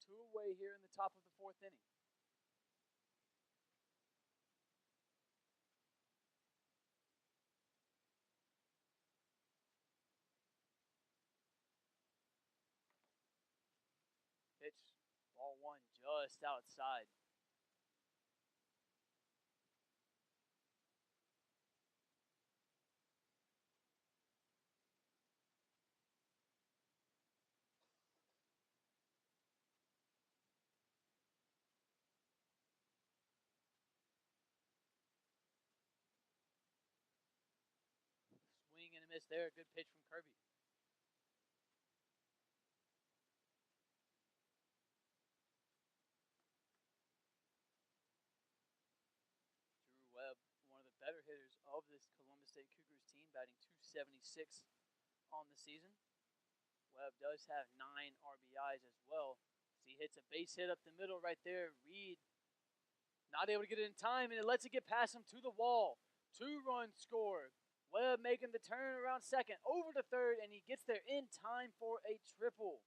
2 away here in the top of the 4th inning. Pitch, ball one just outside. Swing and a miss there. Good pitch from Kirby. Drew Webb, one of the better hitters of this Columbus State Cougars team, batting .276 on the season. Webb does have 9 RBIs as well. So he hits a base hit up the middle right there. Reed not able to get it in time, and it lets it get past him to the wall. 2-run score. Webb making the turn around second, over to third, and he gets there in time for a triple.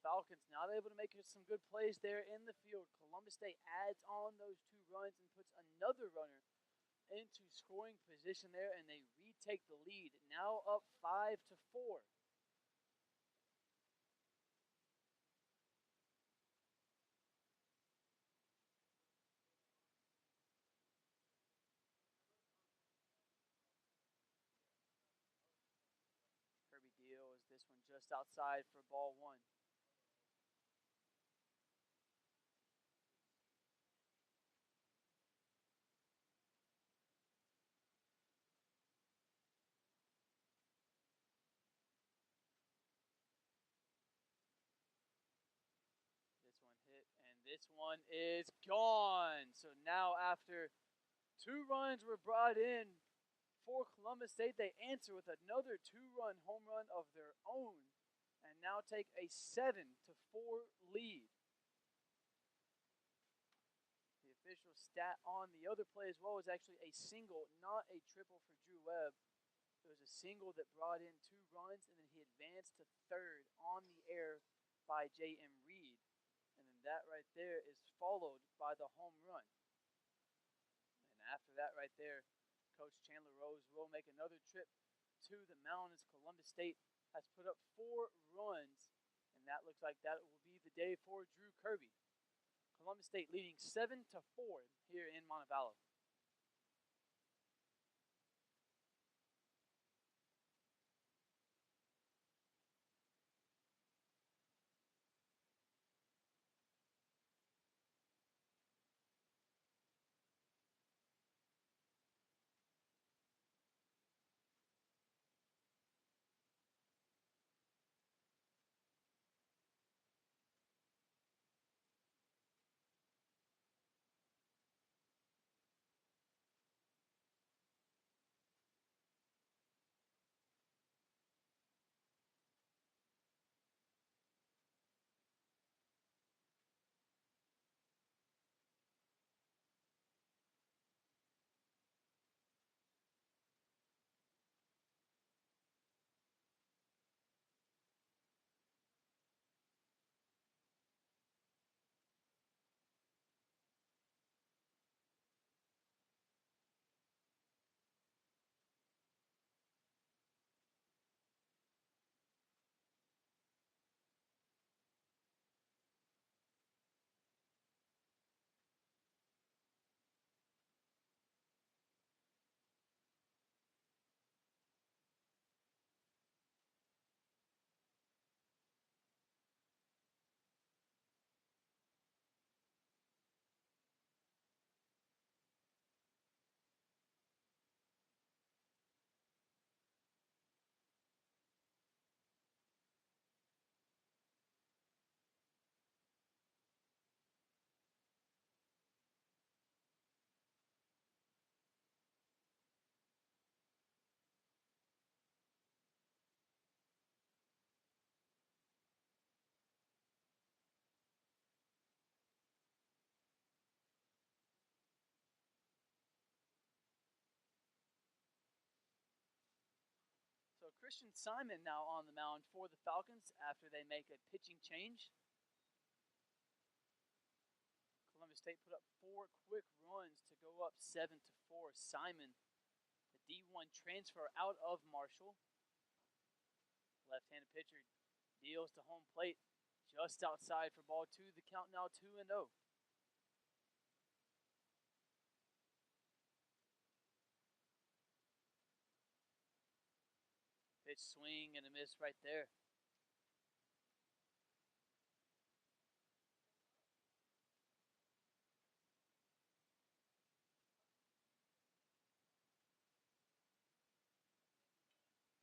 Falcons not able to make some good plays there in the field. Columbus State adds on those 2 runs and puts another runner into scoring position there, and they retake the lead. Now up 5-4. Kirby deals this one just outside for ball 1. This one hit, and this one is gone. So now after 2 runs were brought in for Columbus State, they answer with another 2-run home run of their own and now take a 7-4 lead. The official stat on the other play as well was actually a single, not a triple for Drew Webb. It was a single that brought in 2 runs, and then he advanced to third on the air by J.M. Reed. And then that right there is followed by the home run. And after that right there, Coach Chandler Rose will make another trip to the mound as Columbus State has put up 4 runs. And that looks like that will be the day for Drew Kirby. Columbus State leading 7-4 here in Montevallo. So Christian Simon now on the mound for the Falcons after they make a pitching change. Columbus State put up 4 quick runs to go up 7-4. Simon, the D1 transfer out of Marshall. Left-handed pitcher deals to home plate just outside for ball 2. The count now 2-0. Pitch swing and a miss right there.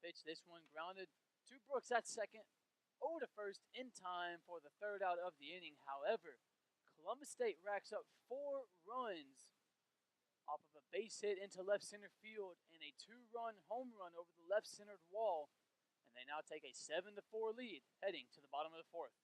Pitch, this one grounded to Brooks at second. 0 to first in time for the 3rd out of the inning. However, Columbus State racks up 4 runs off of a base hit into left center field and a 2-run home run over the left-centered wall. And they now take a 7-4 lead heading to the bottom of the 4th.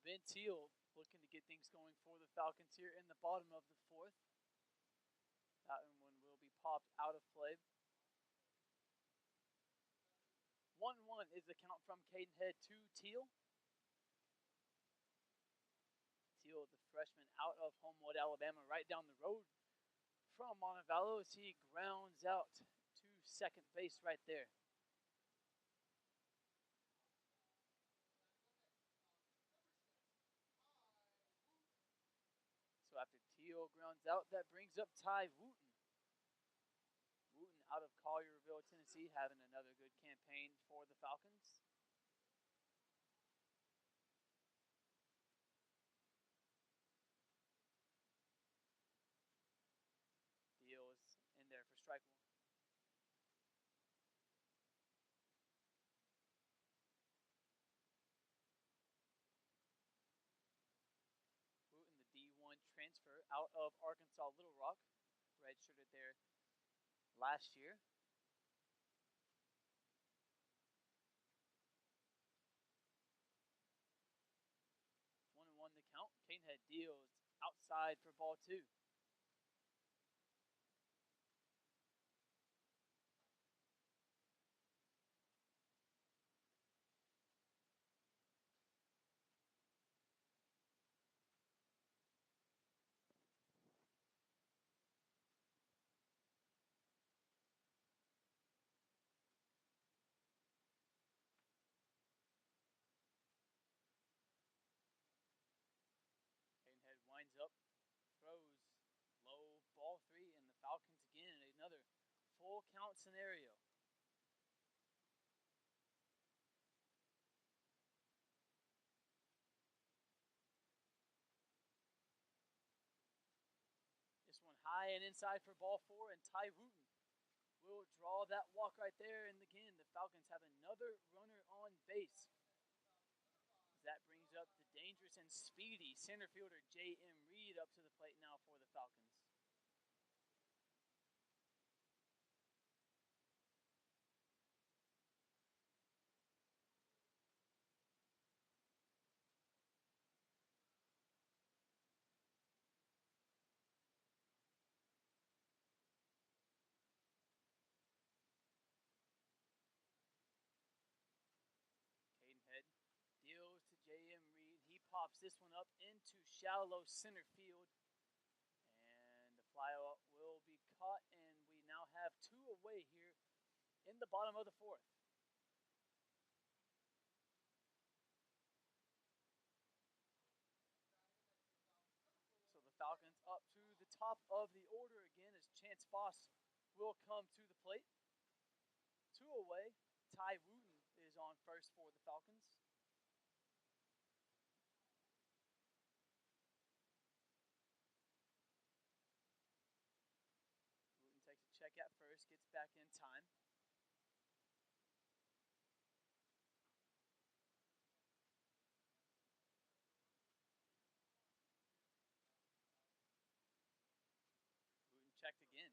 Ben Teal looking to get things going for the Falcons here in the bottom of the fourth. That one will be popped out of play. 1-1 is the count from Cadenhead to Teal. Teal, the freshman out of Homewood, Alabama, right down the road from Montevallo as he grounds out to second base right there. So after Teal grounds out, that brings up Ty Wooten. Wooten out of Collierville, Tennessee, having another good campaign for the Falcons. Deal is in there for strike one. Wooten, the D1 transfer out of Arkansas Little Rock, redshirted there last year. One and one the count. Cadenhead deals outside for ball two. Cadenhead winds up, throws low, ball three, and the Falcons again in another full count scenario. This one high and inside for ball four, and Ty Wooten will draw that walk right there. And again, the Falcons have another runner on base. That brings up the dangerous and speedy center fielder J.M. Reed up to the plate now for the Falcons. Cadenhead deals to J.M. Reed. He pops this one up into shallow center field. And the flyout will be caught, and we now have two away here in the bottom of the fourth. So the Falcons up to the top of the order again as Chance Foss will come to the plate. Two away. Ty Wooten is on first for the Falcons. Wooten takes a check at first, gets back in time. Wooten checked again.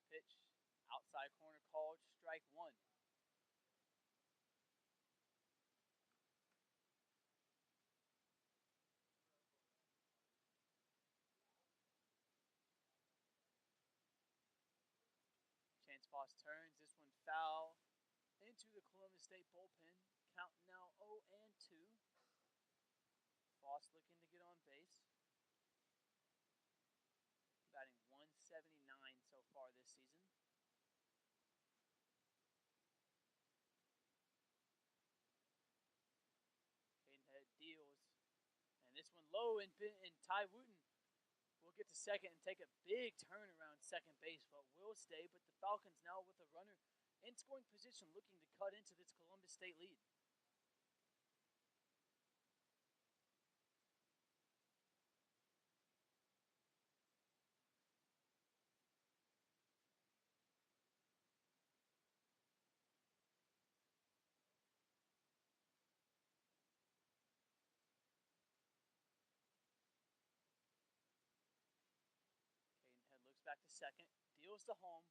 Pitch, outside corner called, strike one. Chance Foss turns this one foul into the Columbus State bullpen. Count now 0-2. Foss looking to get on base. Batting 179 so far this season. Cadenhead deals. And this one low, and Ty Wooten will get to second and take a big turn around second base, but will stay. But the Falcons now with a runner in scoring position looking to cut into this Columbus State lead. back to second, deals to home.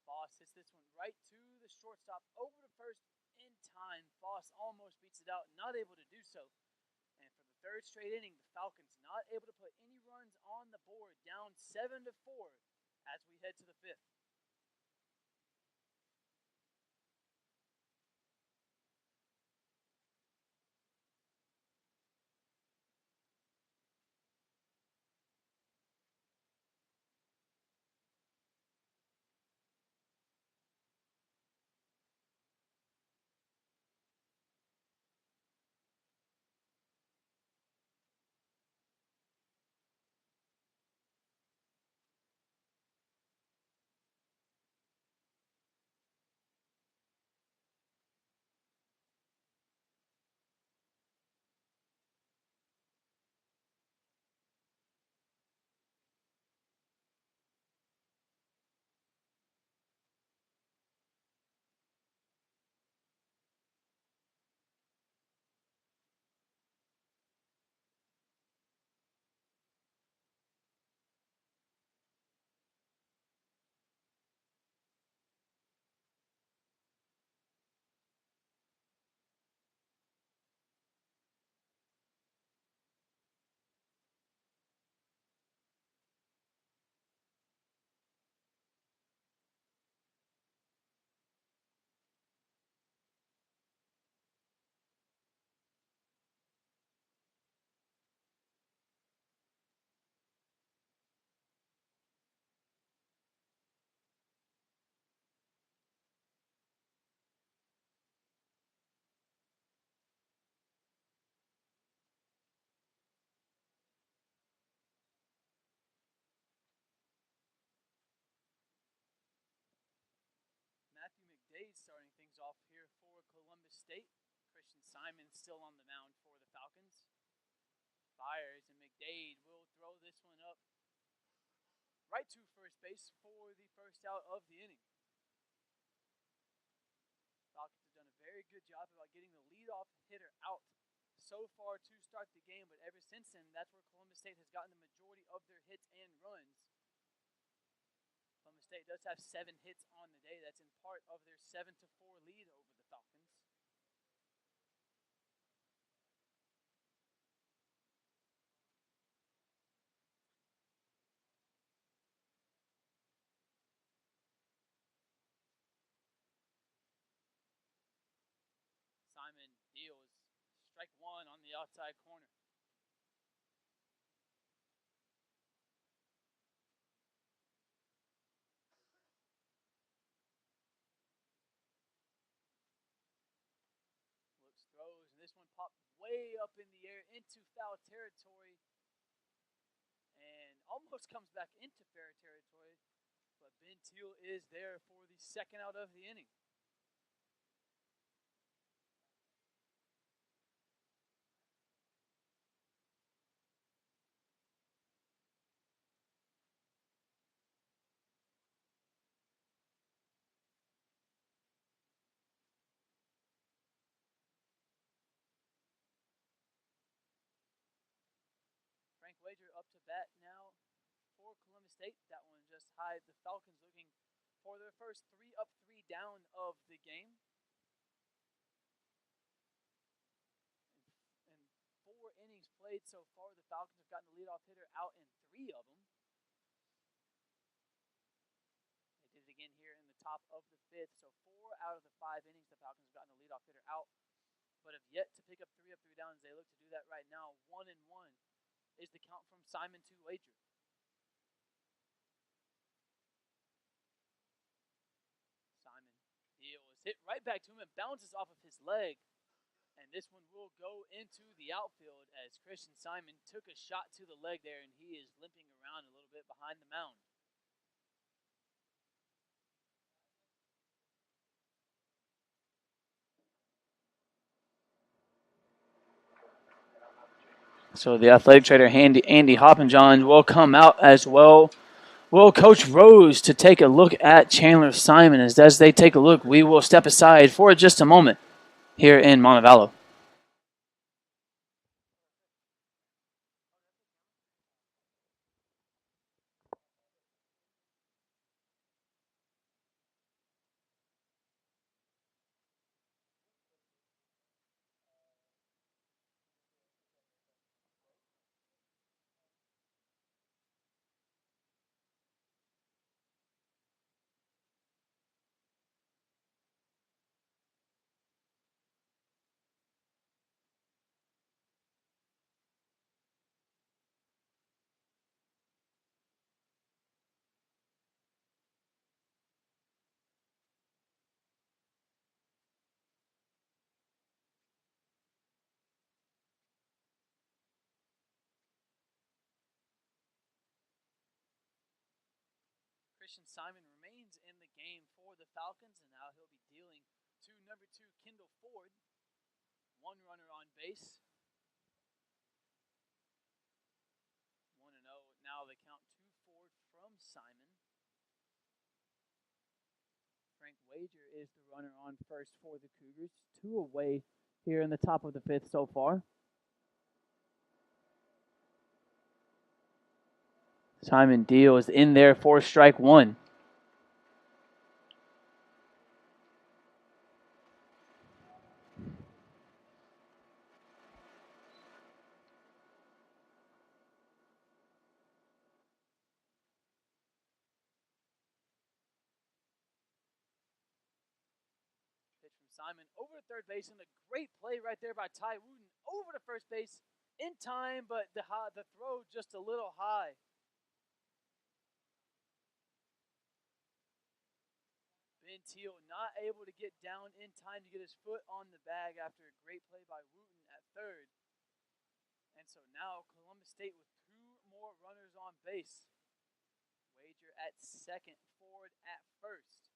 Foss hits this one right to the shortstop, over to first in time. Foss almost beats it out, not able to do so. And for the third straight inning, the Falcons not able to put any runs on the board, down 7-4 as we head to the fifth. Matthew McDade starting things off here for Columbus State. Christian Simon still on the mound for the Falcons. Fires, and McDade will throw this one up right to first base for the first out of the inning. Falcons have done a very good job about getting the leadoff hitter out so far to start the game, but ever since then, that's where Columbus State has gotten the majority of their hits and runs. Columbus State does have 7 hits on the day. That's in part of their 7-4 lead over the Falcons. Simon deals strike one on the outside corner. Looks, throws, and this one popped way up in the air into foul territory and almost comes back into fair territory. But Ben Teal is there for the second out of the inning. Frank Wager up to bat now for Columbus State. That one just high. The Falcons looking for their first 3 up, 3 down of the game. In 4 innings played so far, the Falcons have gotten the leadoff hitter out in 3 of them. They did it again here in the top of the 5th. So 4 out of the 5 innings, the Falcons have gotten the leadoff hitter out, but have yet to pick up 3 up, 3 downs. They look to do that right now. 1-1 is the count from Simon to Wager. Simon deals, hit right back to him and bounces off of his leg. And this one will go into the outfield as Christian Simon took a shot to the leg there, and he is limping around a little bit behind the mound. So the athletic trainer Andy Hoppenjohn will come out as well. Will Coach Rose to take a look at Chandler Simon. As they take a look, we will step aside for just a moment here in Montevallo. Christian Simon remains in the game for the Falcons, and now he'll be dealing to number 2, Kendall Ford. One runner on base. 1-0. Now the count to Ford from Simon. Frank Wager is the runner on first for the Cougars. 2 away here in the top of the 5th so far. Simon deals in there for strike 1. Pitch from Simon over to third base, and a great play right there by Ty Wooten over to first base in time, but the throw just a little high. Ben Teal not able to get down in time to get his foot on the bag after a great play by Wooten at third. And so now Columbus State with 2 more runners on base. Wager at second, Ford at first.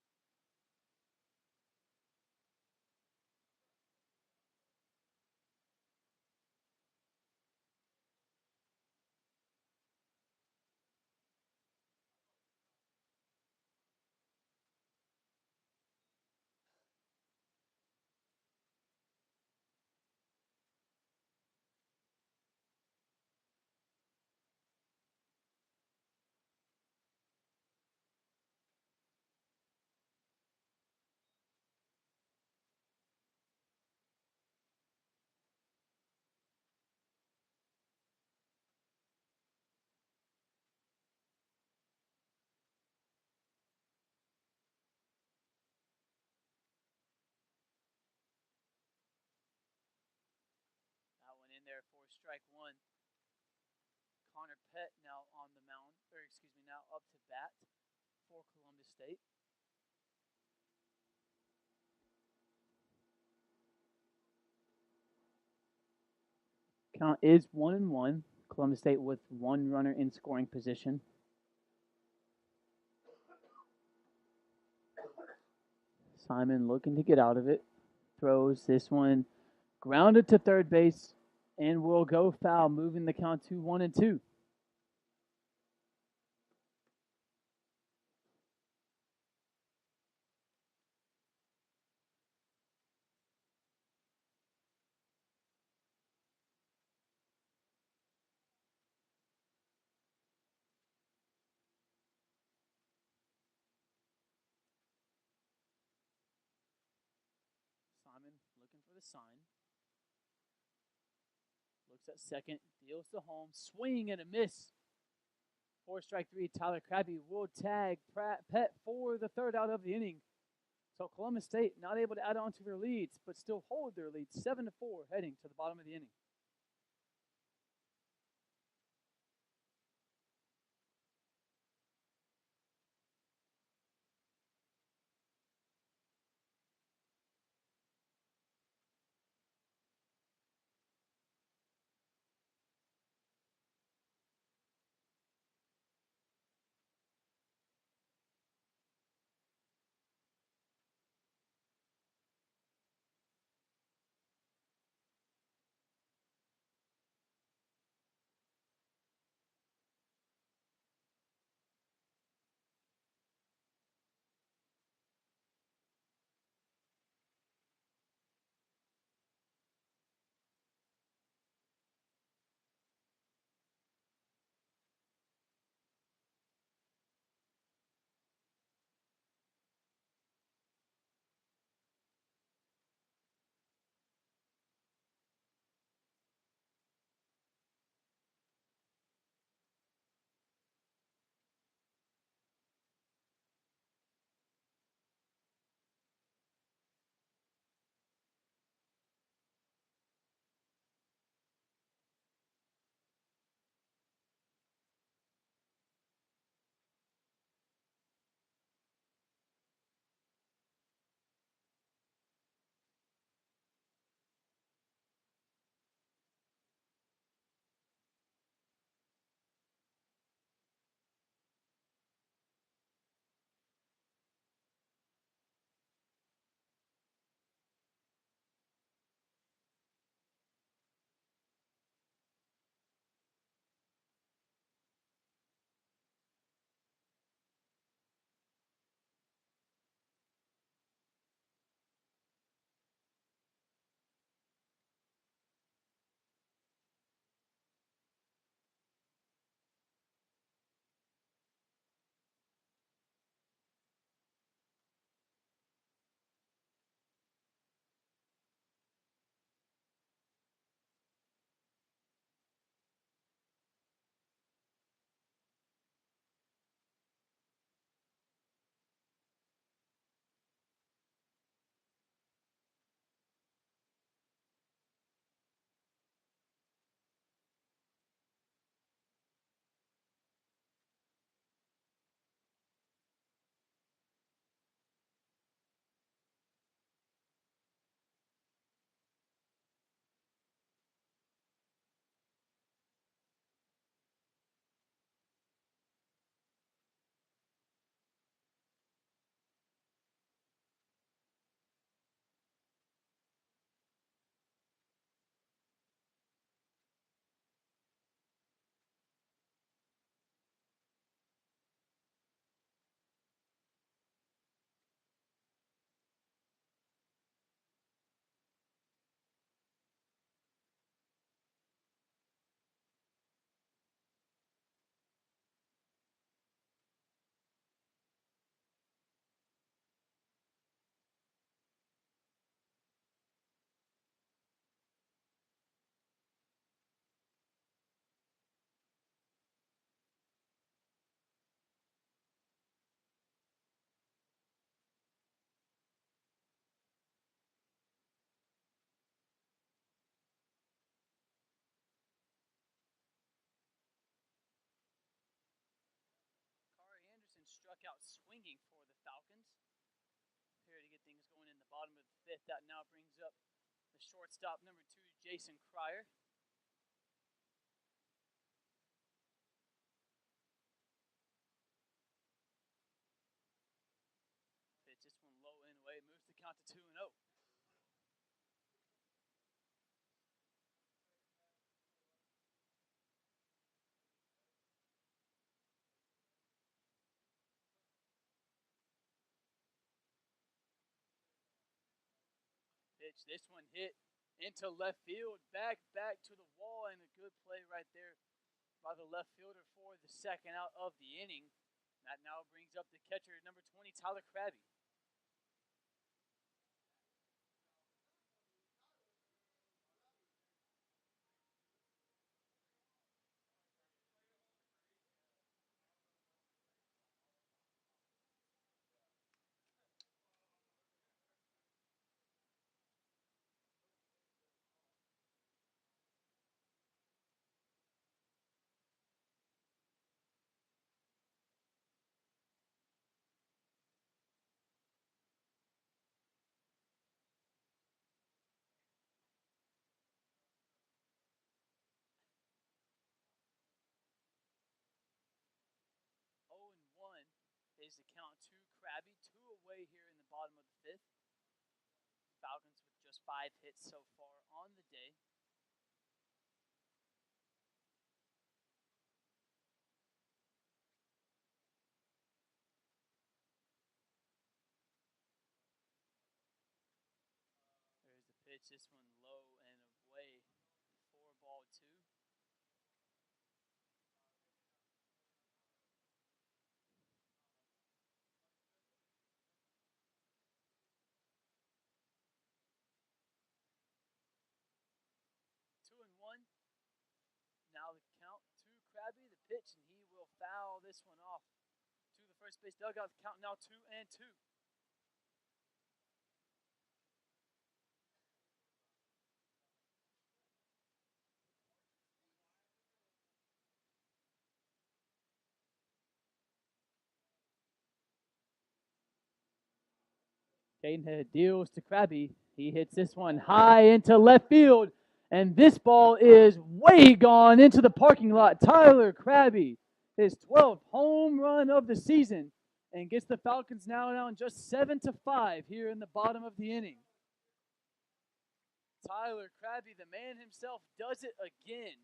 That one in there for strike 1. Connor Pett now on the mound, now up to bat for Columbus State. Count is 1-1. Columbus State with 1 runner in scoring position. Simon looking to get out of it. Throws this one grounded to third base and will go foul, moving the count to 1-2. Simon looking for the sign. Looks at second, deals to home, swing and a miss. For strike 3, Tyler Krabby will tag Pett for the 3rd out of the inning. So Columbus State not able to add on to their leads, but still hold their lead 7-4 heading to the bottom of the inning. struck out swinging for the Falcons. Here to get things going in the bottom of the fifth. That now brings up the shortstop, number 2, Jason Cryer. Pitch this one low and away, moves the count to 2-0. Pitch this one hit into left field, back to the wall, and a good play right there by the left fielder for the second out of the inning. That now brings up the catcher, number 20, Tyler Krabby. Is the count to Krabby, 2 away here in the bottom of the fifth. Falcons with just 5 hits so far on the day. There's the pitch, this one low and away, 4-2. 2-1. Now the count to Krabby, the pitch, and he will foul this one off to the first base dugout. The count now 2-2. Cadenhead deals to Krabby. He hits this one high into left field, and this ball is way gone into the parking lot. Tyler Krabby, his 12th home run of the season, and gets the Falcons now down just 7-5 here in the bottom of the inning. Tyler Krabby, the man himself, does it again.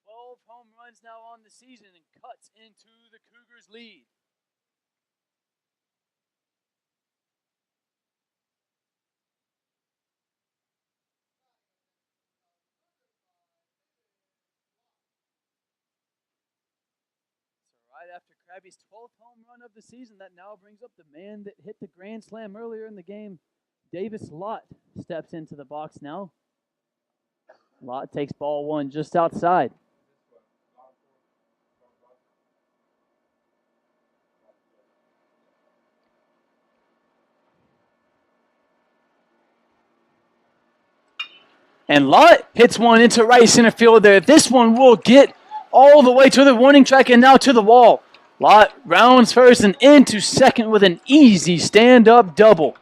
12 home runs now on the season and cuts into the Cougars' lead. Right after Krabby's 12th home run of the season, that now brings up the man that hit the grand slam earlier in the game. Davis Lott steps into the box now. Lott takes ball 1 just outside. And Lott hits one into right center field there. This one will get all the way to the warning track and now to the wall. Lott rounds first and into second with an easy stand-up double.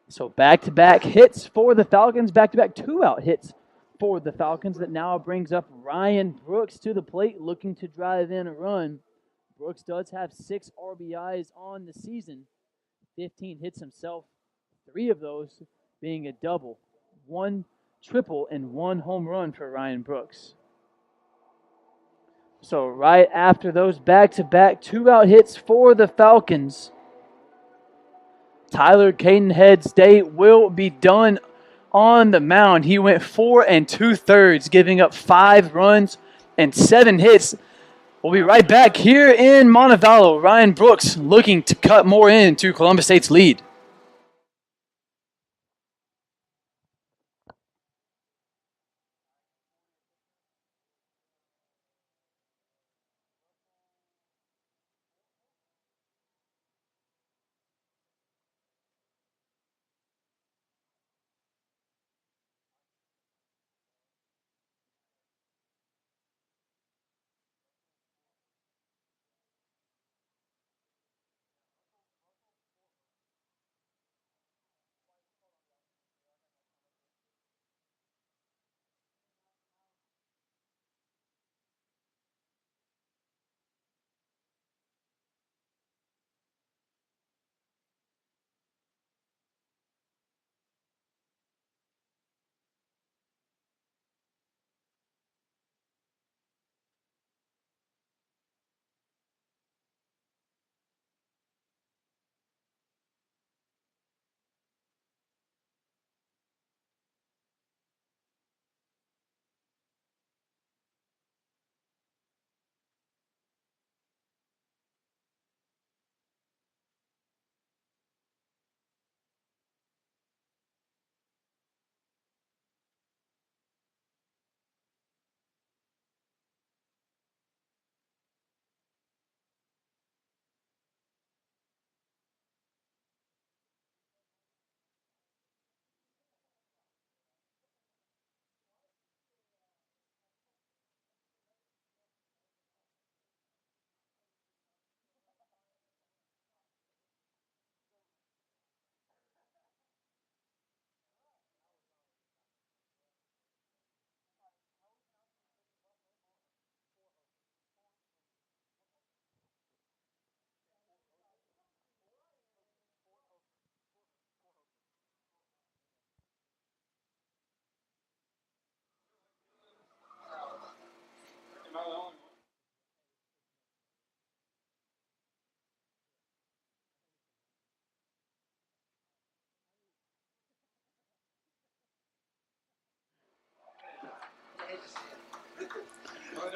So back-to-back hits for the Falcons, back-to-back 2-out hits for the Falcons. That now brings up Ryan Brooks to the plate, looking to drive in a run. Brooks does have 6 RBIs on the season, 15 hits himself, 3 of those being a double, 1 triple, and 1 home run for Ryan Brooks. So right after those back-to-back 2-out hits for the Falcons, Tyler Cadenhead's day will be done on the mound. He went 4 2/3, giving up 5 runs and 7 hits. We'll be right back here in Montevallo. Ryan Brooks looking to cut more into Columbus State's lead.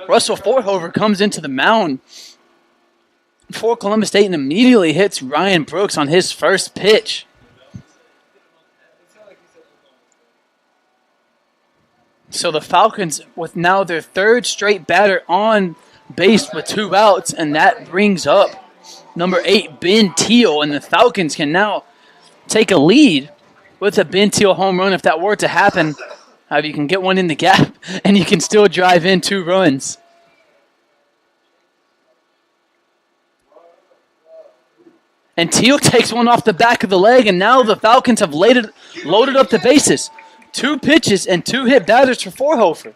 Russell Forthover comes into the mound for Columbus State and immediately hits Ryan Brooks on his first pitch. So the Falcons, with now their third straight batter on base with 2 outs, and that brings up number 8, Ben Teal, and the Falcons can now take a lead with a Ben Teal home run. If that were to happen, you can get one in the gap, and you can still drive in 2 runs. And Teal takes one off the back of the leg, and now the Falcons have loaded up the bases. 2 pitches and 2 hit batters for Forhofer.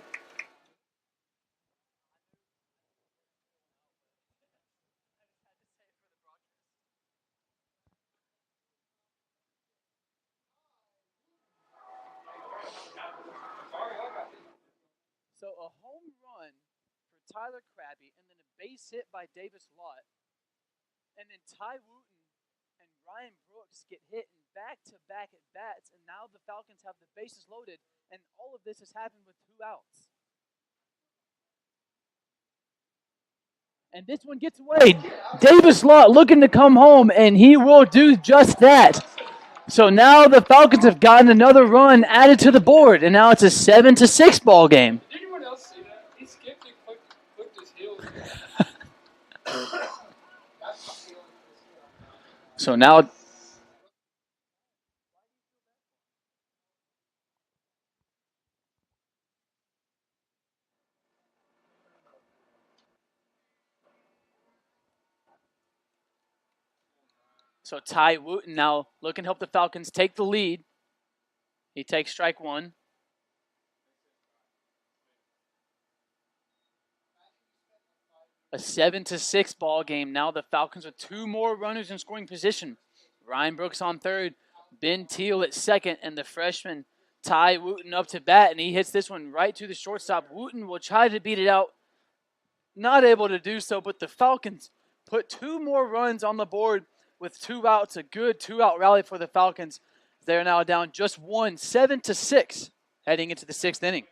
So a home run for Tyler Krabby, and then a base hit by Davis Lott. And then Ty Wooten and Ryan Brooks get hit in back-to-back at bats, and now the Falcons have the bases loaded, and all of this has happened with 2 outs. And this one gets away. Davis Lott looking to come home, and he will do just that. So now the Falcons have gotten another run added to the board, and now it's a 7-6 ball game. Did anyone else see that? He skipped and clicked his heels. So now Ty Wooten now looking to help the Falcons take the lead. He takes strike 1. A 7-6 ball game. Now the Falcons with 2 more runners in scoring position. Ryan Brooks on third, Ben Teal at second, and the freshman Ty Wooten up to bat, and he hits this one right to the shortstop. Wooten will try to beat it out. Not able to do so, but the Falcons put 2 more runs on the board with 2 outs. A good 2-out rally for the Falcons. They're now down just 1, 7-6, heading into the 6th inning.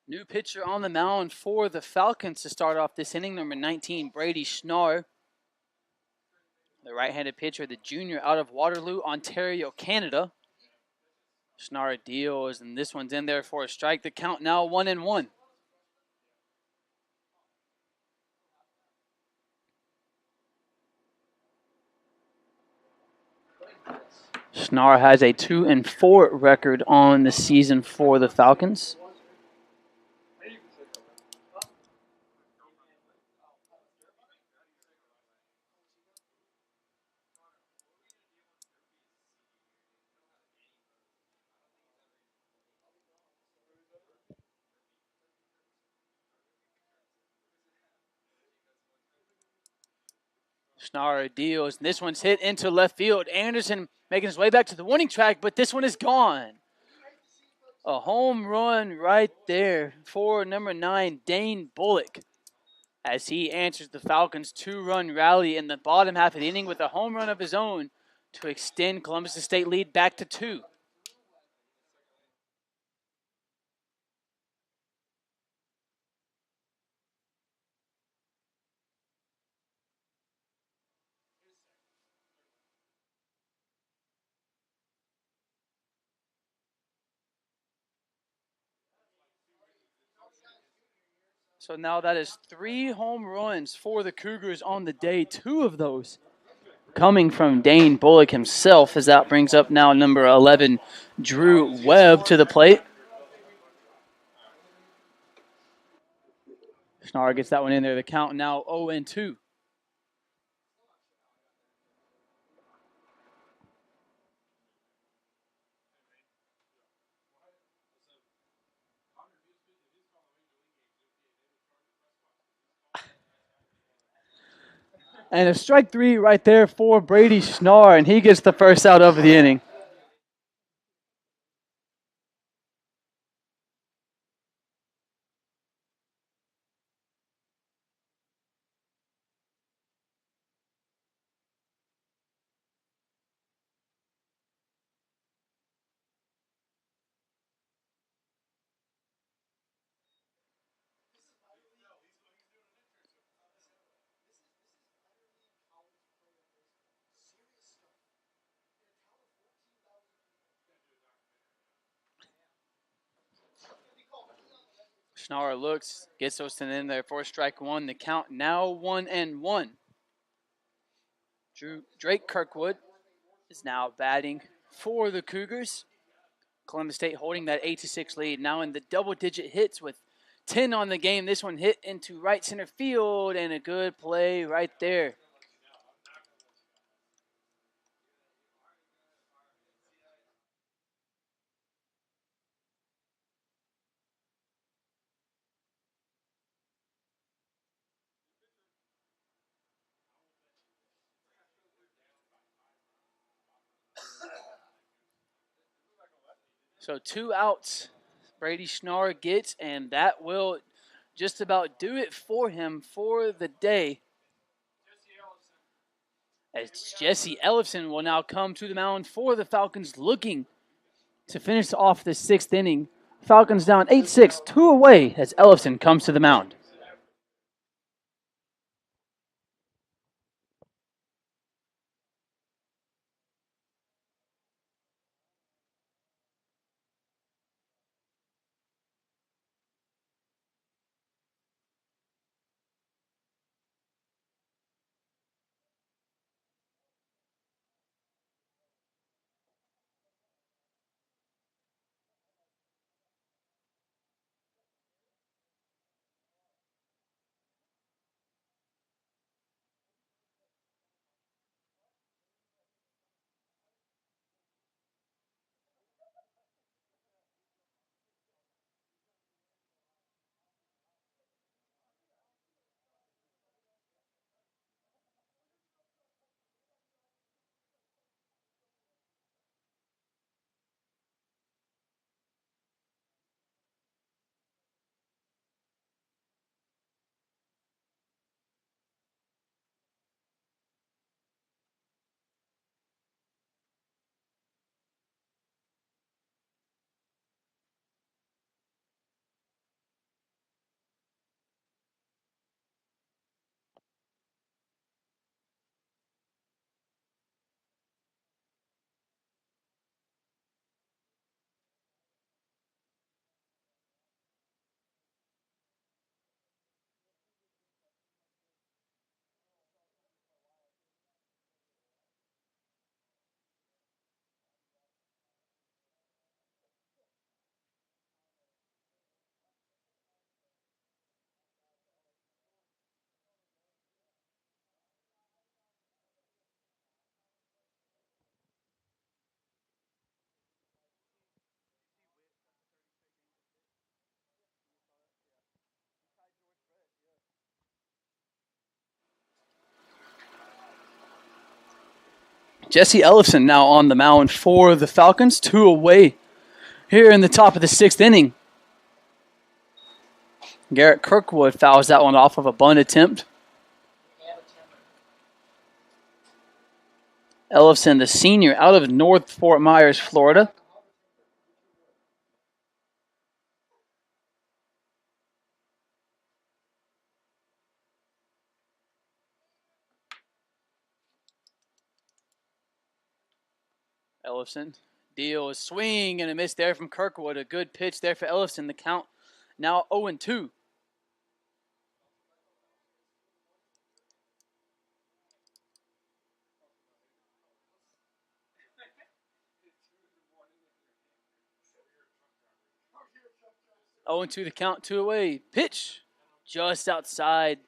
New pitcher on the mound for the Falcons to start off this inning, number 19, Brady Schnarr. The right-handed pitcher, the junior out of Waterloo, Ontario, Canada. Schnarr deals, and this one's in there for a strike. The count now 1-1. Schnarr has a 2-4 record on the season for the Falcons. Schnarr deals, and this one's hit into left field. Anderson making his way back to the warning track, but this one is gone. A home run right there for number 9, Dane Bullock, as he answers the Falcons' 2-run rally in the bottom half of the inning with a home run of his own to extend Columbus' State lead back to 2. So now that is 3 home runs for the Cougars on the day. 2 of those coming from Dane Bullock himself, as that brings up now number 11, Drew Webb, to the plate. Schnarr gets that one in there. The count now 0-2. And a strike 3 right there for Brady Schnarr, and he gets the first out of the inning. Schnarr looks, gets Ostin in there for strike 1. The count now 1-1. Drake Kirkwood is now batting for the Cougars. Columbus State holding that 8-6 lead, now in the double-digit hits with 10 on the game. This one hit into right center field, and a good play right there. So 2 outs Brady Schnarr gets, and that will just about do it for him for the day. As Jesse Ellison will now come to the mound for the Falcons, looking to finish off the 6th inning. Falcons down 8-6, 2 away as Ellison comes to the mound. Jesse Ellison now on the mound for the Falcons. 2 away here in the top of the 6th inning. Garrett Kirkwood fouls that one off of a bunt attempt. Ellison, the senior, out of North Fort Myers, Florida. Ellison deal a swing and a miss there from Kirkwood. A good pitch there for Ellison. The count now 0-2. Oh, 2 the count, 2 away. Pitch just outside.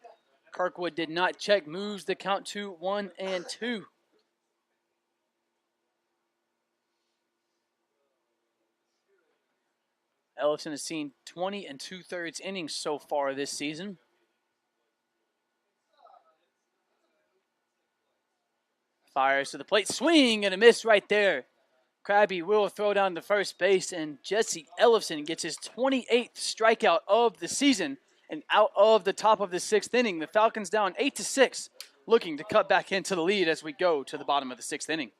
Kirkwood did not check. Moves the count to 1-2. Ellison has seen 20 2/3 innings so far this season. Fires to the plate. Swing and a miss right there. Krabby will throw down to first base, and Jesse Ellison gets his 28th strikeout of the season and out of the top of the 6th inning. The Falcons down 8-6, looking to cut back into the lead as we go to the bottom of the 6th inning.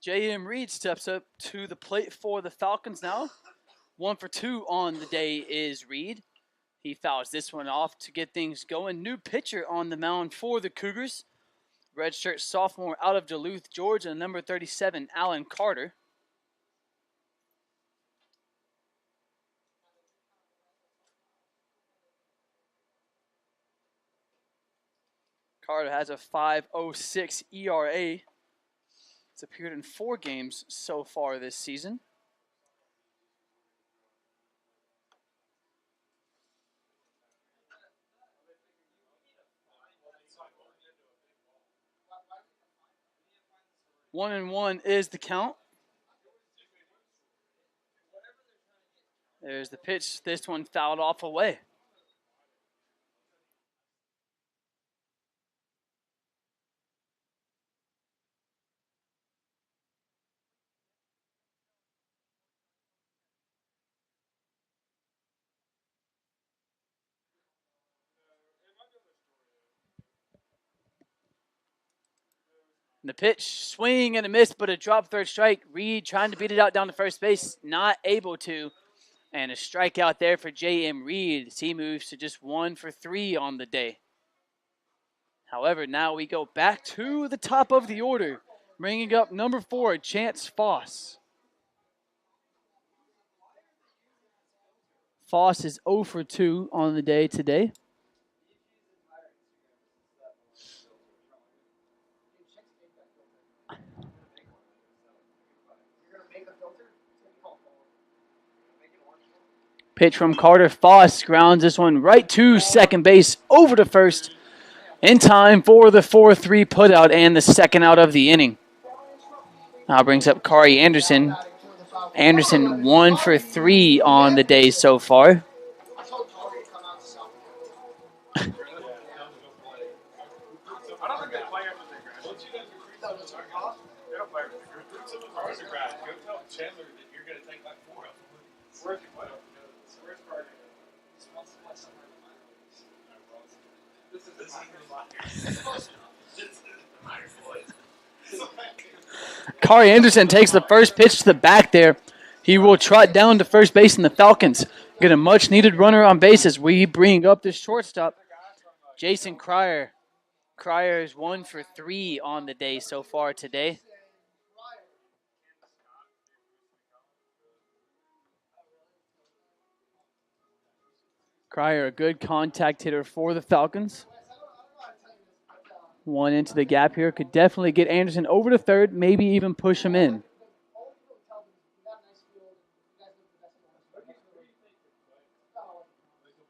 J.M. Reed steps up to the plate for the Falcons now. 1 for 2 on the day is Reed. He fouls this one off to get things going. New pitcher on the mound for the Cougars. Redshirt sophomore out of Duluth, Georgia, number 37, Alan Carter. Carter has a 5.06 ERA. It's appeared in 4 games so far this season. 1-1 is the count. There's the pitch. This one fouled off away. The pitch, swing and a miss, but a drop third strike. Reed trying to beat it out down to first base, not able to. And a strikeout there for J.M. Reed. He moves to just 1 for 3 on the day. However, now we go back to the top of the order, bringing up number 4, Chance Foss. Foss is 0 for 2 on the day today. Pitch from Carter. Foss grounds this one right to second base, over to first, in time for the 4-3 putout and the second out of the inning. Now brings up Kari Anderson. Anderson 1 for 3 on the day so far. Kari Anderson takes the first pitch to the back there. He will trot down to first base, and the Falcons get a much-needed runner on base as we bring up the shortstop, Jason Cryer. Cryer is 1 for 3 on the day so far today. Cryer, a good contact hitter for the Falcons. One into the gap here. Could definitely get Anderson over to third, maybe even push him in.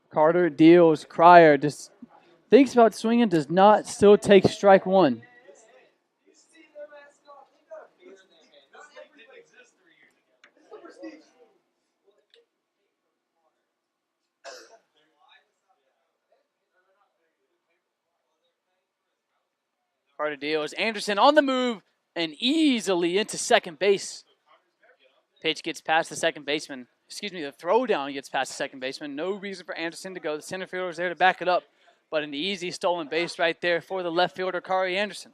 Carter deals. Cryer just thinks about swinging, does not, still take strike one. Carter deals. Anderson on the move and easily into second base. Pitch gets past the second baseman. The throwdown gets past the second baseman. No reason for Anderson to go. The center fielder is there to back it up, but an easy stolen base right there for the left fielder, Kari Anderson.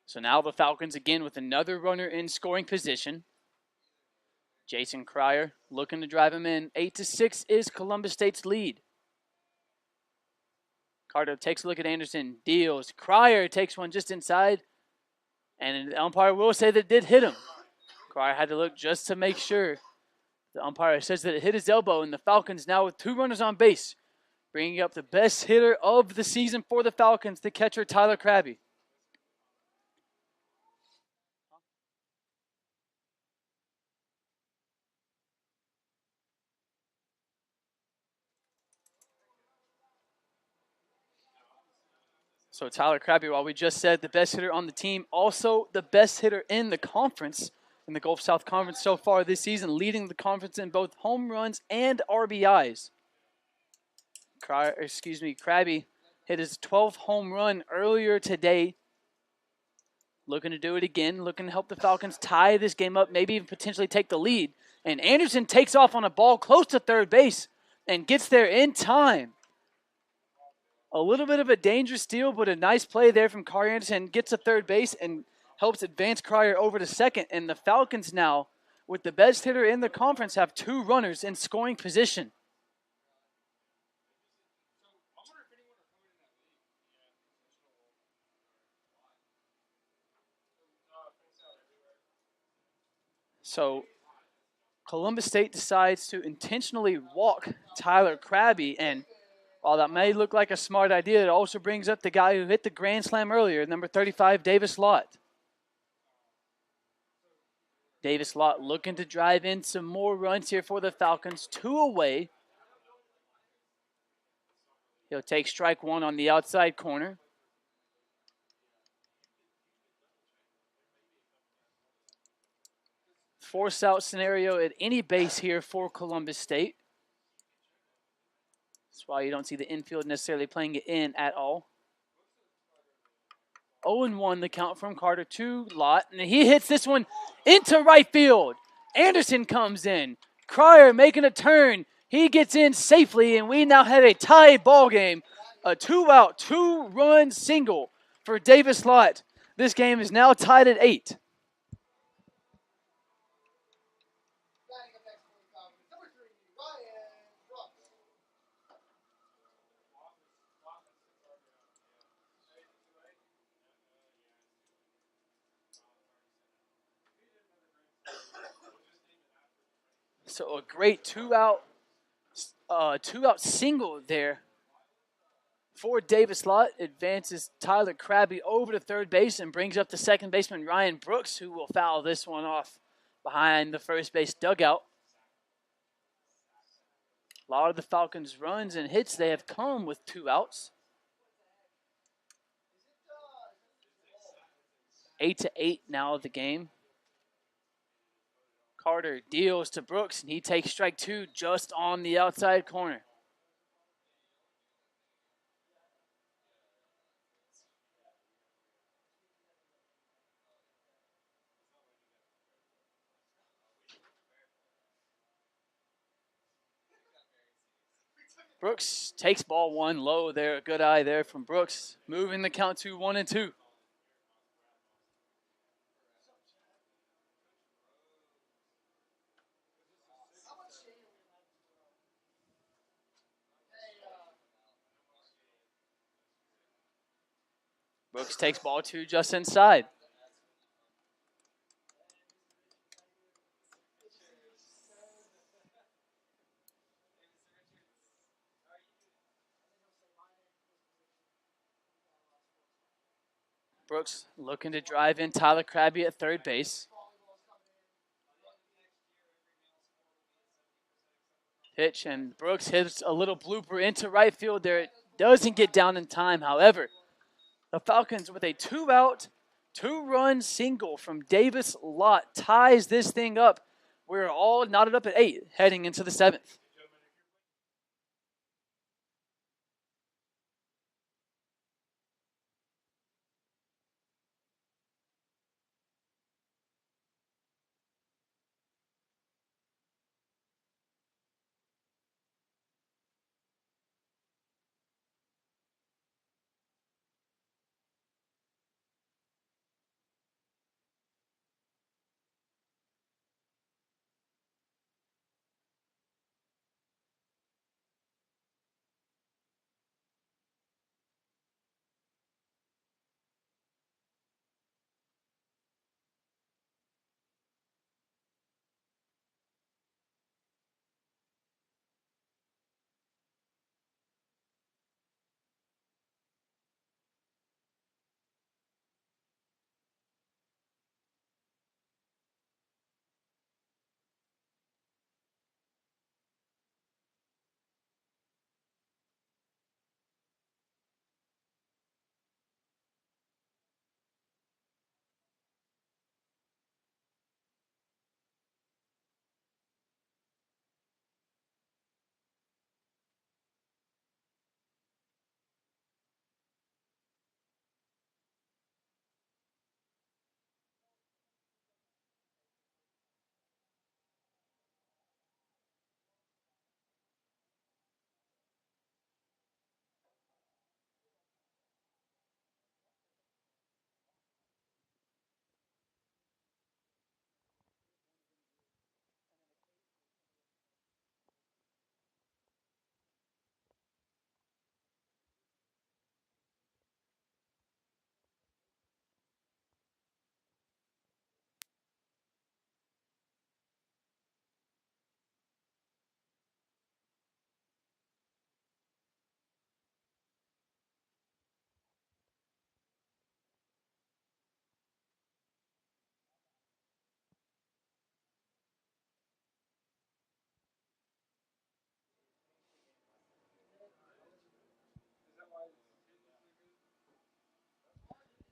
So now the Falcons again with another runner in scoring position. Jason Cryer looking to drive him in. 8-6 is Columbus State's lead. Carter takes a look at Anderson, deals. Cryer takes one just inside, and the umpire will say that it did hit him. Cryer had to look just to make sure. The umpire says that it hit his elbow, and the Falcons now with 2 runners on base, bringing up the best hitter of the season for the Falcons, the catcher Tyler Krabby. So Tyler Krabby, while we just said the best hitter on the team, also the best hitter in the conference, in the Gulf South Conference so far this season, leading the conference in both home runs and RBIs. Krabby hit his 12th home run earlier today. Looking to do it again, looking to help the Falcons tie this game up, maybe even potentially take the lead. And Anderson takes off on a ball close to third base and gets there in time. A little bit of a dangerous steal, but a nice play there from Kari Anderson. Gets to third base and helps advance Cryer over to second. And the Falcons now, with the best hitter in the conference, have 2 runners in scoring position. So Columbus State decides to intentionally walk Tyler Krabby, and while that may look like a smart idea, it also brings up the guy who hit the grand slam earlier, number 35, Davis Lott. Davis Lott looking to drive in some more runs here for the Falcons. 2 away. He'll take strike one on the outside corner. Force out scenario at any base here for Columbus State. That's why you don't see the infield necessarily playing it in at all. 0-1 the count from Carter to Lott, and he hits this one into right field. Anderson comes in. Cryer making a turn. He gets in safely, and we now have a tied ball game. A 2-out, 2-run single for Davis Lott. This game is now tied at 8. Batting up next for the Falcons, number 3, Ryan Brooks. So a great two-out single there for Davis Lott. Advances Tyler Krabby over to third base and brings up the second baseman Ryan Brooks, who will foul this one off behind the first base dugout. A lot of the Falcons' runs and hits, they have come with 2 outs. 8-8 now of the game. Carter deals to Brooks, and he takes strike 2 just on the outside corner. Brooks takes ball 1 low there. A good eye there from Brooks, moving the count to 1-2. Brooks takes ball 2 just inside. Brooks looking to drive in Tyler Krabby at third base. Pitch, and Brooks hits a little blooper into right field there. It doesn't get down in time. However, the Falcons with a 2-out, 2-run single from Davis Lott ties this thing up. We're all knotted up at 8 heading into the 7th.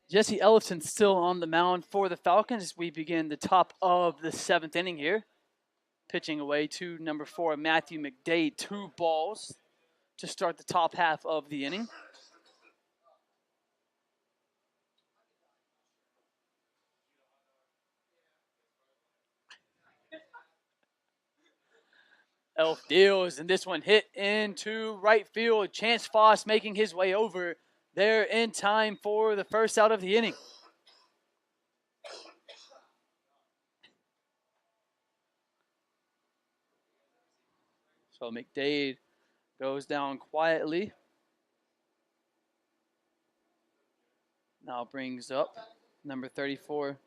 Jesse Ellison still on the mound for the Falcons as we begin the top of the 7th inning here. Pitching away to number 4, Matthew McDade. 2 balls to start the top half of the inning. Elf deals, and this one hit into right field. Chance Foss making his way over there in time for the first out of the inning. So McDade goes down quietly. Now brings up number 34.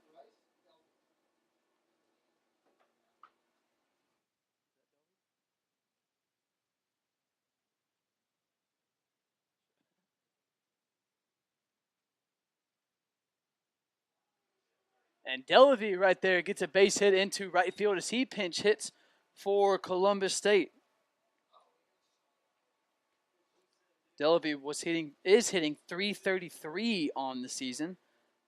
And Delavy right there gets a base hit into right field as he pinch hits for Columbus State. Delavy is hitting .333 on the season.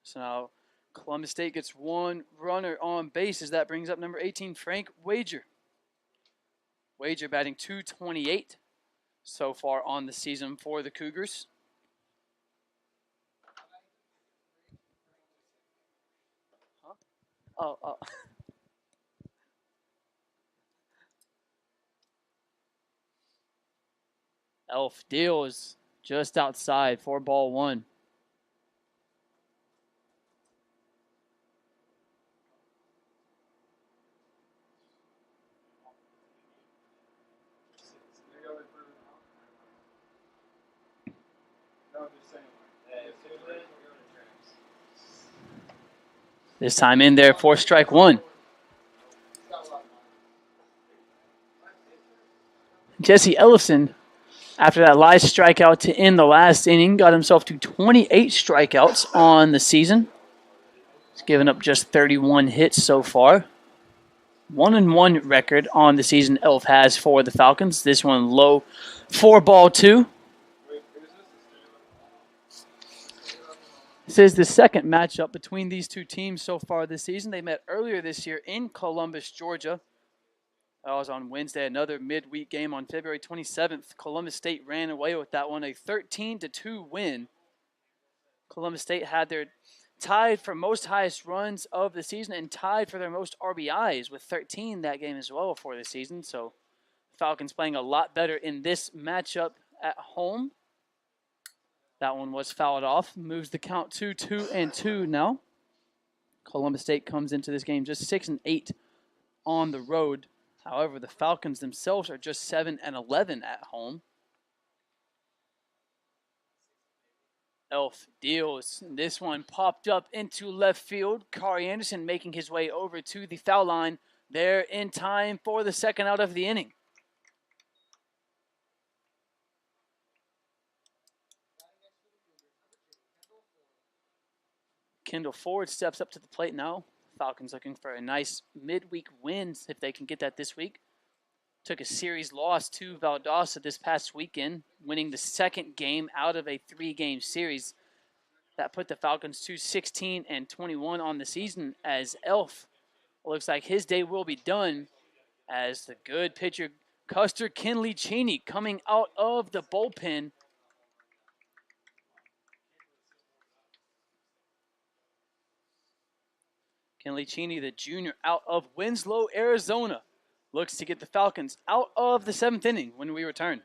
So now Columbus State gets 1 runner on base as that brings up number 18, Frank Wager. Wager batting .228 so far on the season for the Cougars. Huh? Oh. Elf deals just outside for ball 1. This time in there for strike 1. Jesse Ellison, after that last strikeout to end the last inning, got himself to 28 strikeouts on the season. He's given up just 31 hits so far. 1-1 record on the season Elf has for the Falcons. This one low for ball 2. This is the second matchup between these two teams so far this season. They met earlier this year in Columbus, Georgia. That was on Wednesday, another midweek game on February 27th. Columbus State ran away with that one, a 13-2 win. Columbus State had their tied for most highest runs of the season and tied for their most RBIs with 13 that game as well for the season. So Falcons playing a lot better in this matchup at home. That one was fouled off. Moves the count to 2-2 now. Columbus State comes into this game just 6-8 on the road. However, the Falcons themselves are just 7-11 at home. Elf deals. This one popped up into left field. Kari Anderson making his way over to the foul line there in time for the second out of the inning. Kendall Ford steps up to the plate now. Falcons looking for a nice midweek win if they can get that this week. Took a series loss to Valdosta this past weekend, winning the second game out of a 3-game series. That put the Falcons to 16-21 on the season as Elf looks like his day will be done as the good pitcher Custer Kinley Cheney coming out of the bullpen. Kinley Cheney, the junior out of Winslow, Arizona, looks to get the Falcons out of the 7th inning when we return.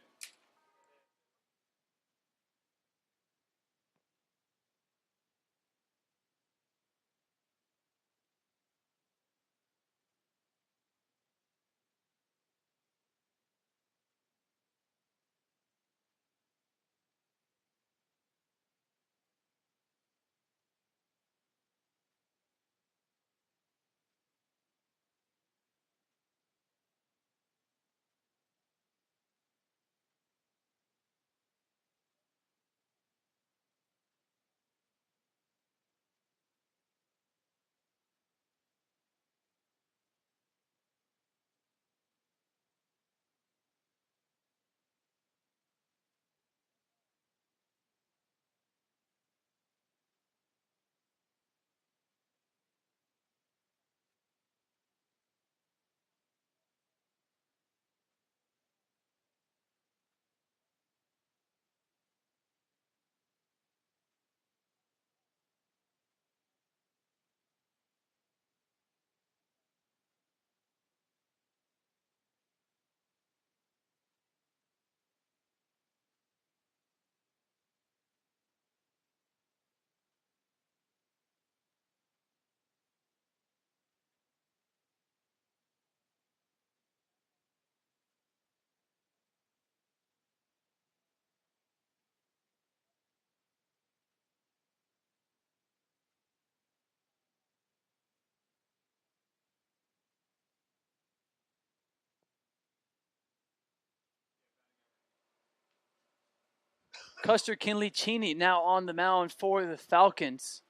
Custer Kinley Cheney now on the mound for the Falcons.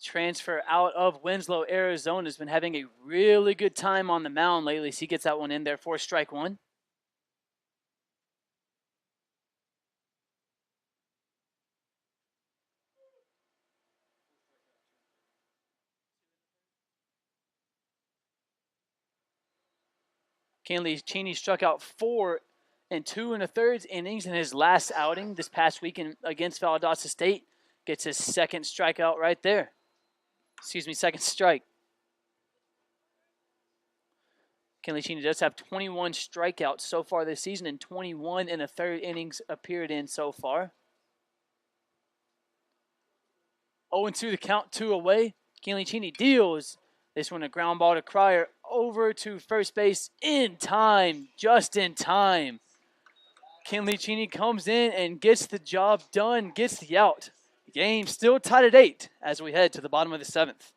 Transfer out of Winslow, Arizona, has been having a really good time on the mound lately. So he gets that one in there for strike one. Kinley Cheney struck out 4 and 2 1/3 innings in his last outing this past weekend against Valdosta State. Gets his second strikeout right there. Second strike. Kinley Cheney does have 21 strikeouts so far this season and 21 1/3 innings appeared in so far. 0-2 the count, 2 away. Kinley Cheney deals this one a ground ball to Cryer over to first base in time, just in time. Kinley Cheney comes in and gets the job done, gets the out. Game still tied at 8 as we head to the bottom of the 7th.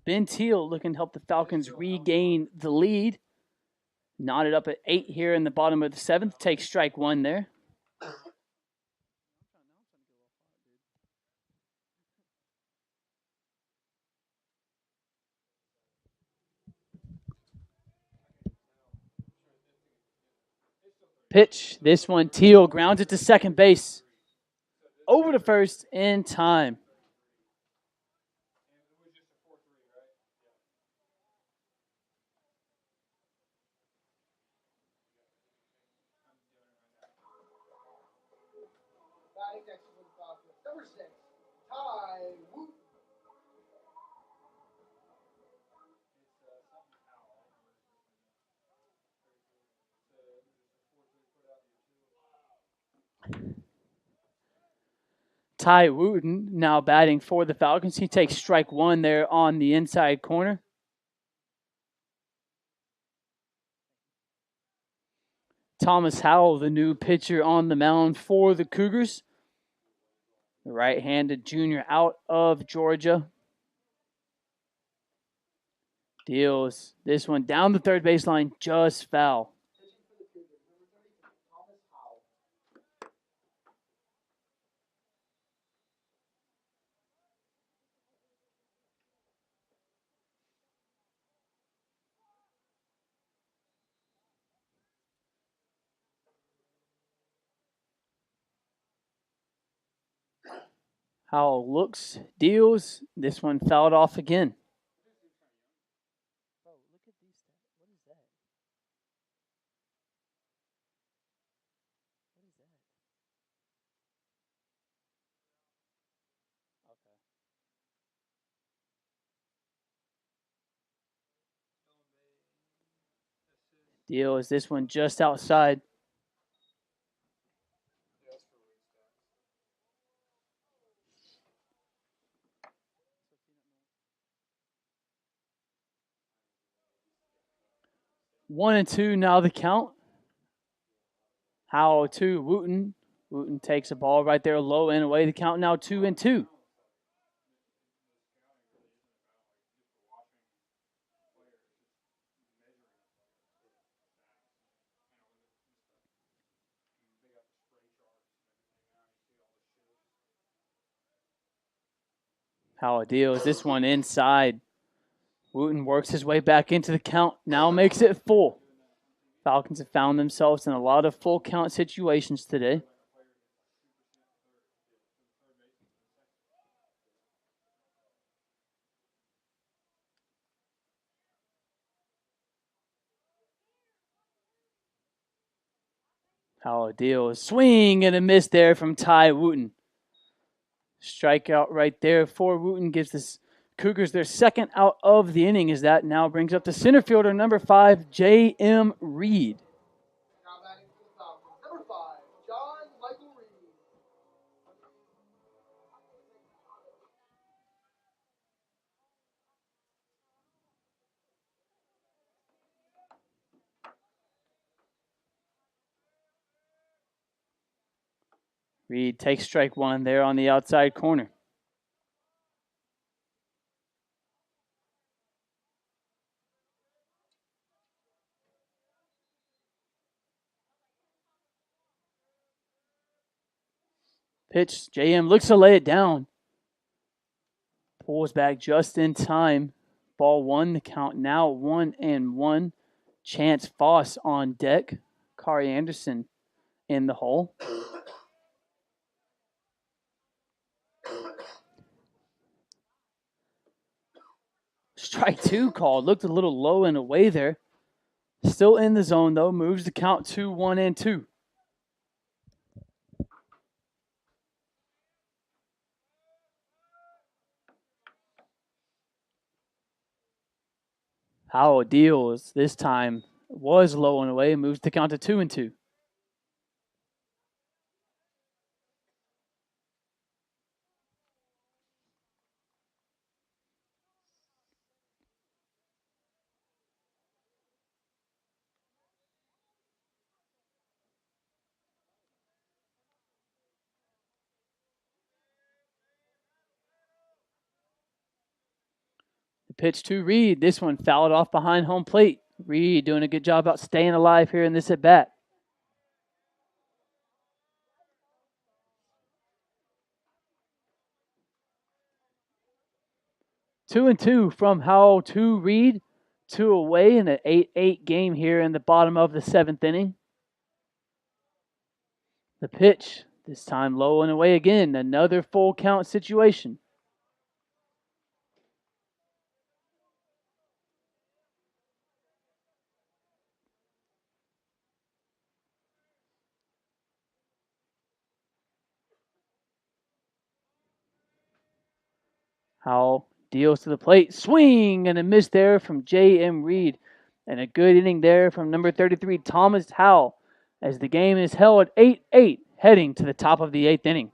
Ben Teal looking to help the Falcons regain the lead. Knotted up at 8 here in the bottom of the 7th. Takes strike one there. Pitch. This one, Teal grounds it to second base. Over to first in time. Batting next to the Falcons. Number 6, Ty Wooten. Ty Wooten now batting for the Falcons. He takes strike one there on the inside corner. Thomas Howell, the new pitcher on the mound for the Cougars. The right-handed junior out of Georgia. Deals this one down the third baseline, just foul. Howell looks, deals. This one fouled off again. Oh, look at these stats. What is that? What is that? Okay. Deals. This one just outside. One and two now the count. Howell to Wooten. Wooten takes a ball right there low and away. The count now 2-2. Howell deals this one inside. Wooten works his way back into the count. Now makes it full. Falcons have found themselves in a lot of full count situations today. Howell deals. Swing and a miss there from Ty Wooten. Strikeout right there for Wooten gives the Cougars their second out of the inning, as that now brings up the center fielder, number 5, J.M. Reed. Now batting for the Falcons. Number 5, John Michael Reed. Reed takes strike one there on the outside corner. Pitch. J.M. looks to lay it down. Pulls back just in time. Ball one, the count now 1-1. Chance Foss on deck. Kari Anderson in the hole. Strike two called. Looked a little low and away there. Still in the zone, though. Moves the count to 1-2. Howell deals this time. Was low and away. Moves the count to 2-2. The pitch to Reed. This one fouled off behind home plate. Reed doing a good job about staying alive here in this at bat. 2-2 from Howell to Reed. 2 away in an 8-8 game here in the bottom of the 7th inning. The pitch, this time low and away again. Another full count situation. Howell deals to the plate. Swing and a miss there from J.M. Reed. And a good inning there from number 33, Thomas Howell, as the game is held 8-8, heading to the top of the 8th inning.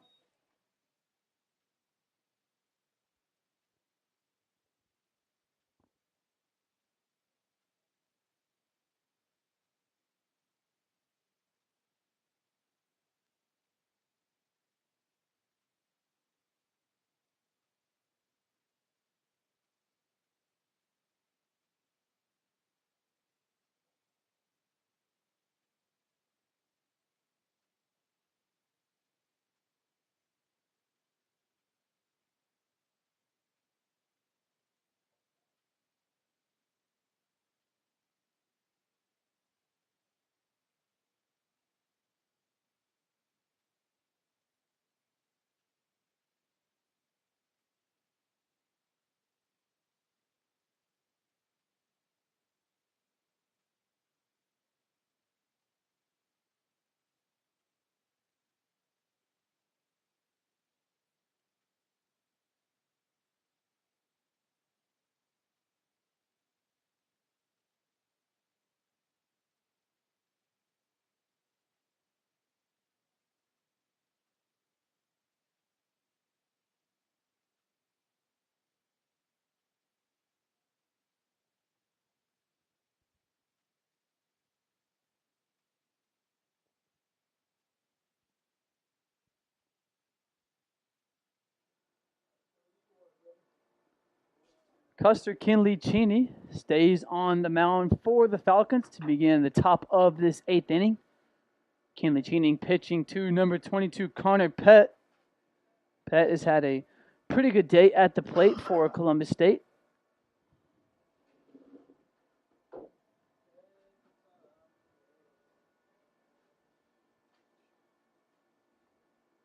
Custer Kinley Cheney stays on the mound for the Falcons to begin the top of this 8th inning. Kinley Cheney pitching to number 22, Connor Pett. Pett has had a pretty good day at the plate for Columbus State.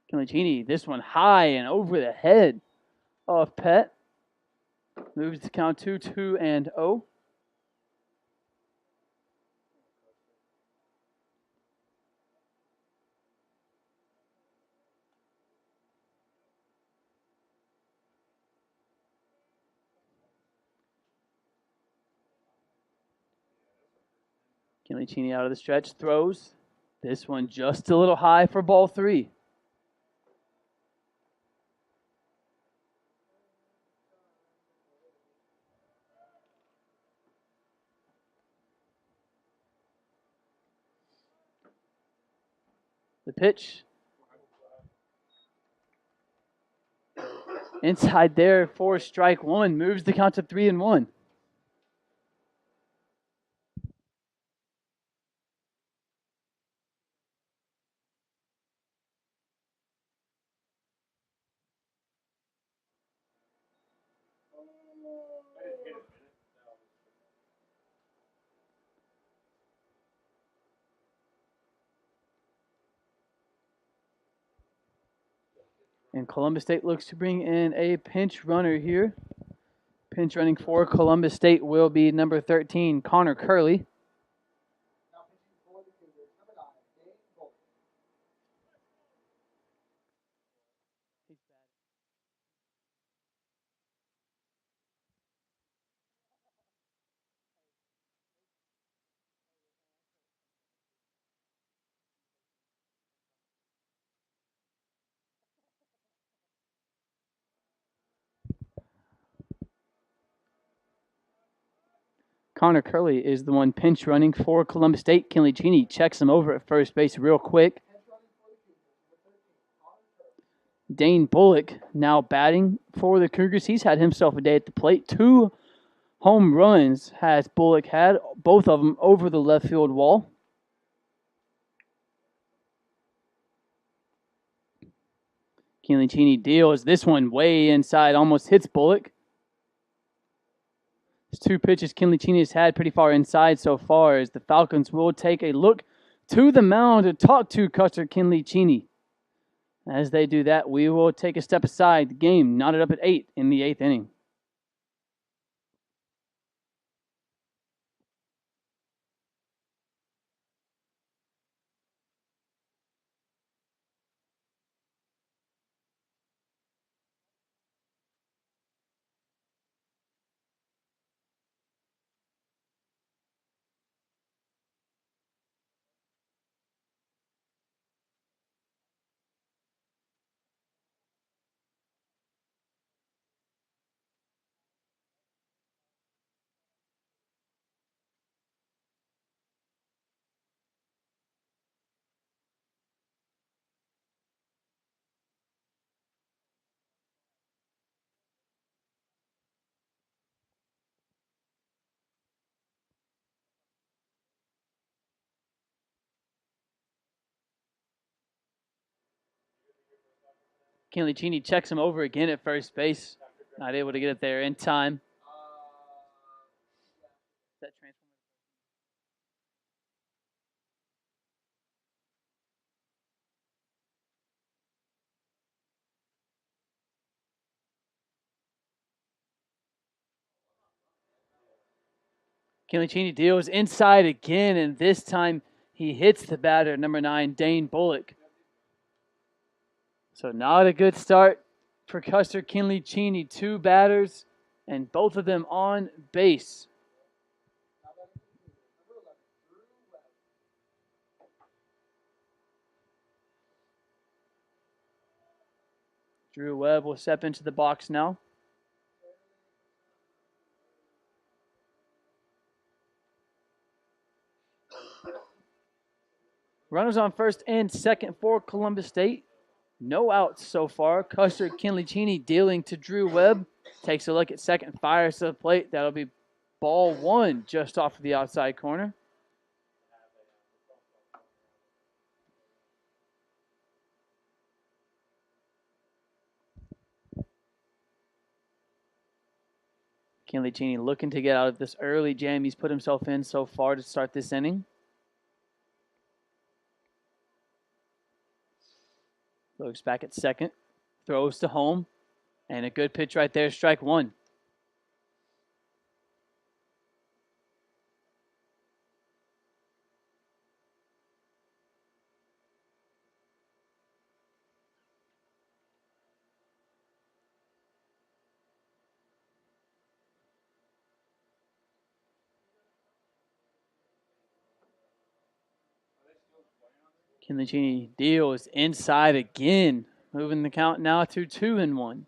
Kinley Cheney, this one high and over the head of Pett. Moves the count to 2-0. Kinley Cheney out of the stretch, throws. This one just a little high for ball 3. The pitch. Inside there for strike 1. Moves the count to 3-1. And Columbus State looks to bring in a pinch runner here. Pinch running for Columbus State will be number 13, Connor Curley. Now pitching for the Cougars, number 9, Dane Bolton. Connor Curley is the one pinch running for Columbus State. Kinley Cheney checks him over at first base real quick. Pinch running for the Cougars, number 13, Connor Curley. Dane Bullock now batting for the Cougars. He's had himself a day at the plate. 2 home runs has Bullock had, both of them over the left field wall. Kinley Cheney deals this one way inside, almost hits Bullock. His 2 pitches Kinley Cheney has had pretty far inside so far, as the Falcons will take a look to the mound to talk to Custer Kinley Cheney. As they do that, we will take a step aside. The game knotted up at 8 in the 8th inning. Kinley Cheney checks him over again at first base. Not able to get it there in time. That transfer. Kinley Cheney deals inside again, and this time he hits the batter, number 9, Dane Bullock. So not a good start for Custer Kinley Cheney. 2 batters, and both of them on base. Now batting for the Cougars, number 11, Drew Webb. Drew Webb will step into the box now. Runners on first and second for Columbus State. No outs so far. Custer Kinley-Cheney dealing to Drew Webb. Takes a look at second, fires to the plate. That'll be ball one just off of the outside corner. Kinley-Cheney looking to get out of this early jam he's put himself in so far to start this inning. Looks back at second. Throws to home. And a good pitch right there, strike one. Kinley-Cheney deals inside again, moving the count now to 2-1.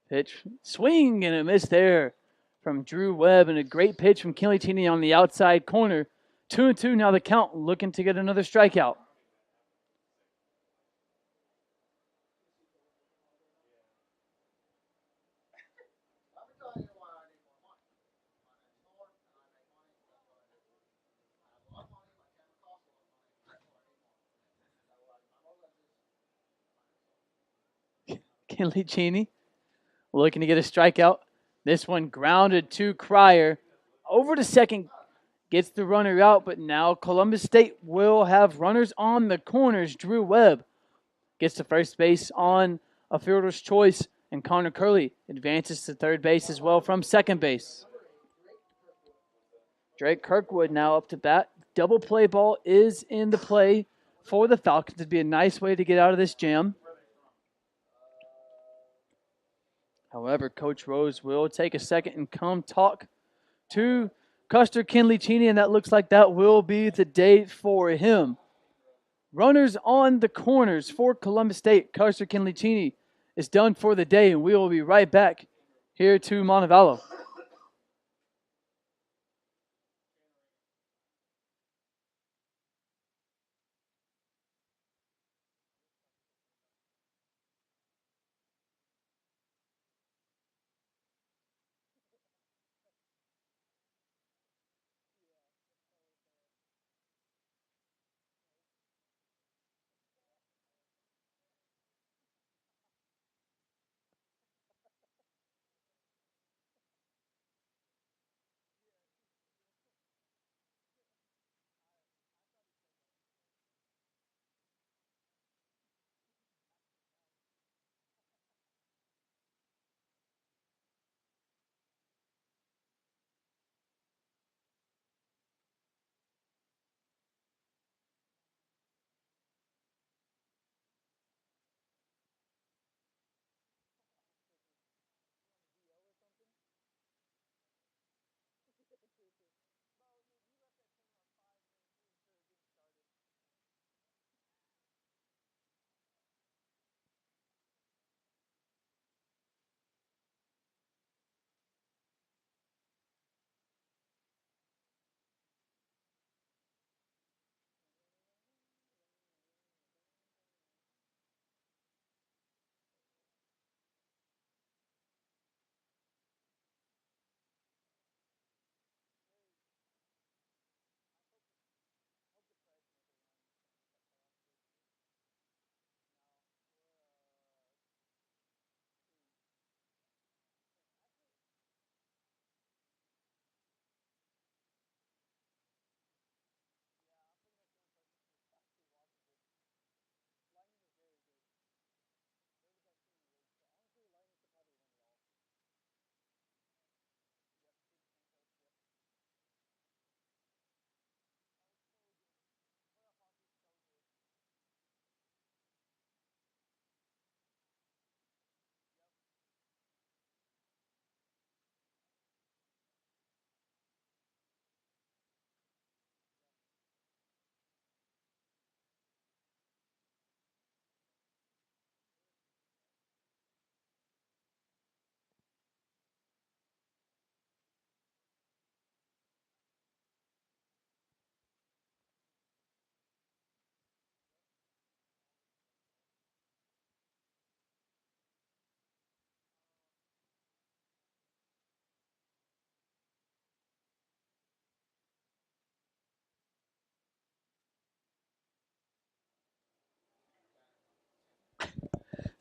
Pitch, swing, and a miss there from Drew Webb, and a great pitch from Kinley-Cheney on the outside corner. 2-2 now the count, looking to get another strikeout. Kinley-Cheney looking to get a strikeout. This one grounded to Cryer. Over to second, gets the runner out, but now Columbus State will have runners on the corners. Drew Webb gets to first base on a fielder's choice, and Connor Curley advances to third base as well from second base. Drake Kirkwood now up to bat. Double play ball is in the play for the Falcons. It'd be a nice way to get out of this jam. However, Coach Rose will take a second and come talk to Custer Kinley-Cheney, and that looks like that will be the day for him. Runners on the corners for Columbus State. Custer Kinley-Cheney is done for the day, and we will be right back here to Montevallo.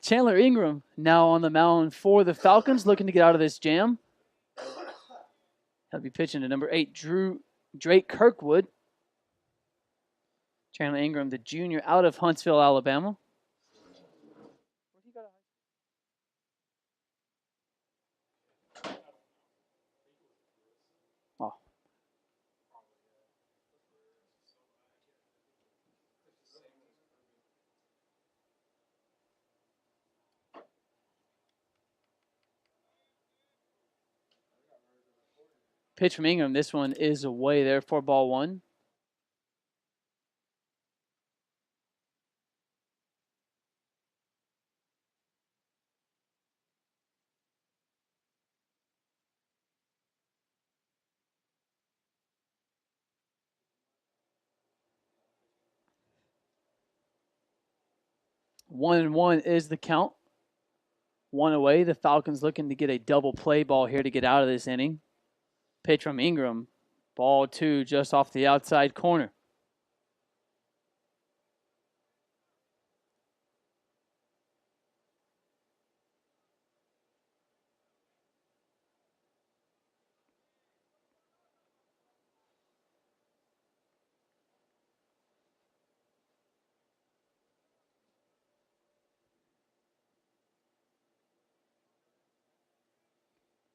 Chandler Ingram now on the mound for the Falcons, looking to get out of this jam. He'll be pitching to number 8, Drake Kirkwood. Chandler Ingram, the junior out of Huntsville, Alabama. Oh. Pitch from Ingram. This one is away there for ball 1. One and one is the count. One away. The Falcons looking to get a double play ball here to get out of this inning. Pitch from Ingram. Ball 2 just off the outside corner.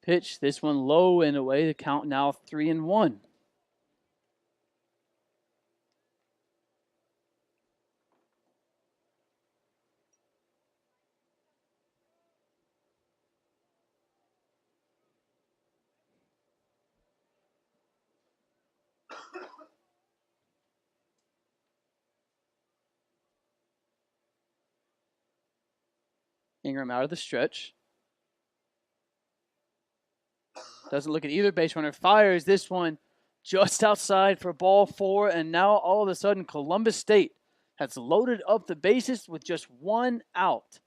Pitch. This one low and away. The count now 3-1. Ingram out of the stretch. Doesn't look at either base runner. Fires this one just outside for ball 4. And now all of a sudden Columbus State has loaded up the bases with just 1 out.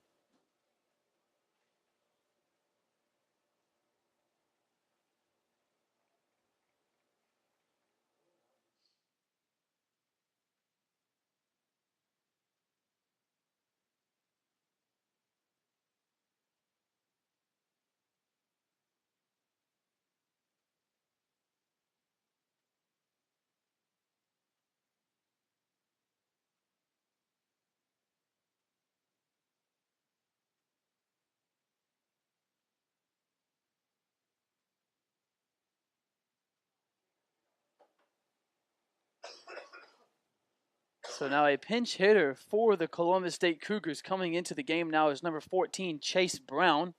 So now a pinch hitter for the Columbus State Cougars coming into the game now is number 14, Chase Brown.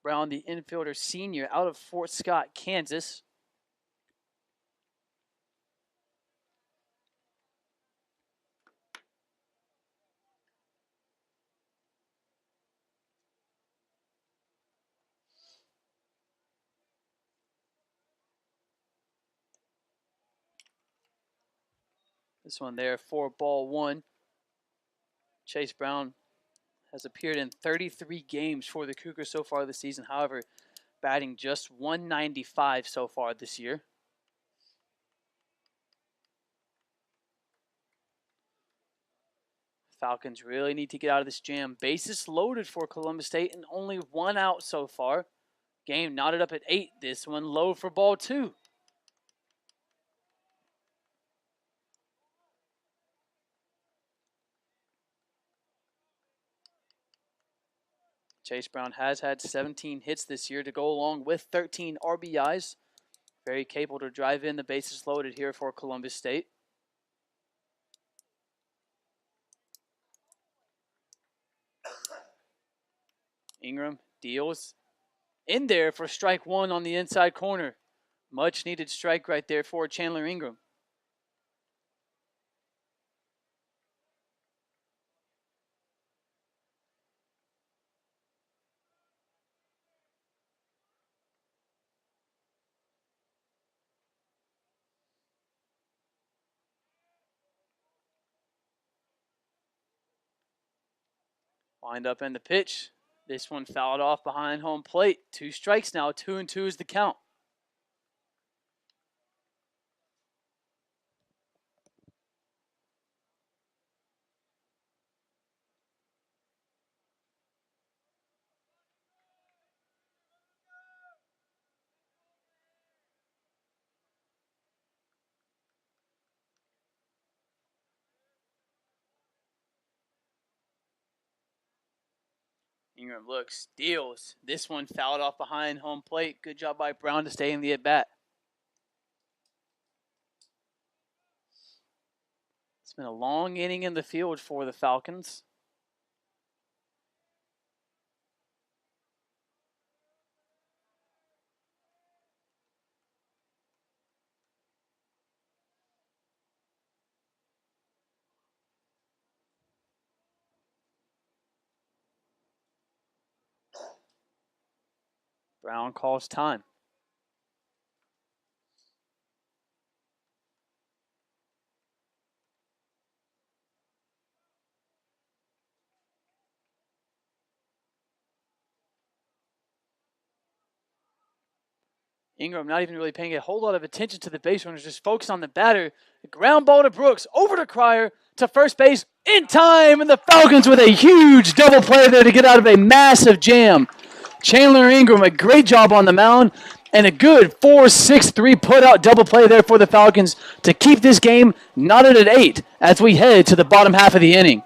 Brown, the infielder senior out of Fort Scott, Kansas. This one there for ball 1. Chase Brown has appeared in 33 games for the Cougars so far this season. However, batting just 195 so far this year. Falcons really need to get out of this jam. Bases loaded for Columbus State and only 1 out so far. Game knotted up at 8. This one low for ball 2. Chase Brown has had 17 hits this year to go along with 13 RBIs. Very capable to drive in the bases loaded here for Columbus State. Ingram deals in there for strike 1 on the inside corner. Much needed strike right there for Chandler Ingram. Wind up in the pitch. This one fouled off behind home plate. 2 strikes now. 2-2 is the count. Ingram looks, deals. This one fouled off behind home plate. Good job by Brown to stay in the at-bat. It's been a long inning in the field for the Falcons. Brown calls time. Ingram not even really paying a whole lot of attention to the base runners, just focused on the batter. The ground ball to Brooks, over to Cryer, to first base, in time, and the Falcons with a huge double play there to get out of a massive jam. Chandler Ingram, a great job on the mound, and a good 4-6-3 put-out double play there for the Falcons to keep this game knotted at 8 as we head to the bottom half of the inning.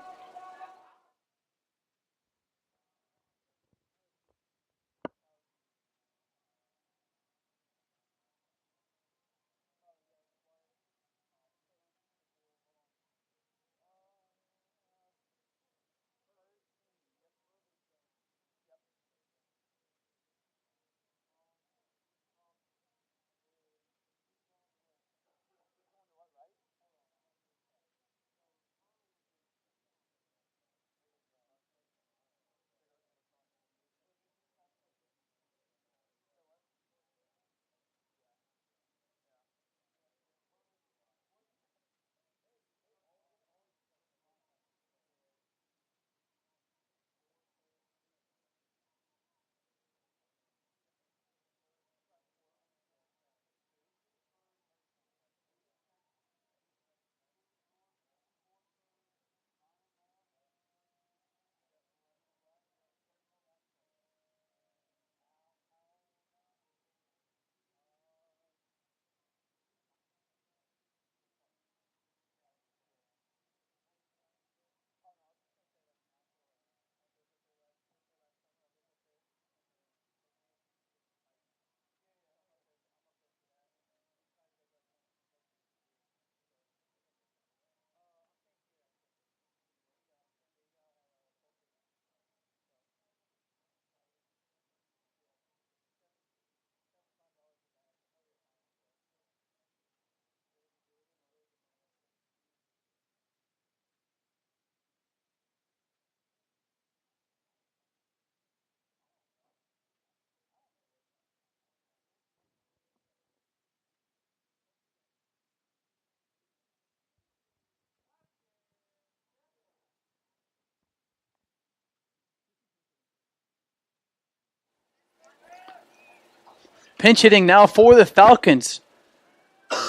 Pinch hitting now for the Falcons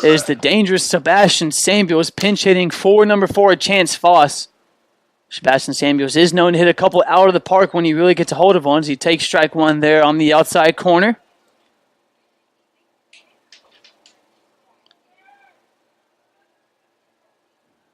is the dangerous Sebastian Samuels, pinch hitting for number 4, Chance Foss. Sebastian Samuels is known to hit a couple out of the park when he really gets a hold of one. So he takes strike one there on the outside corner.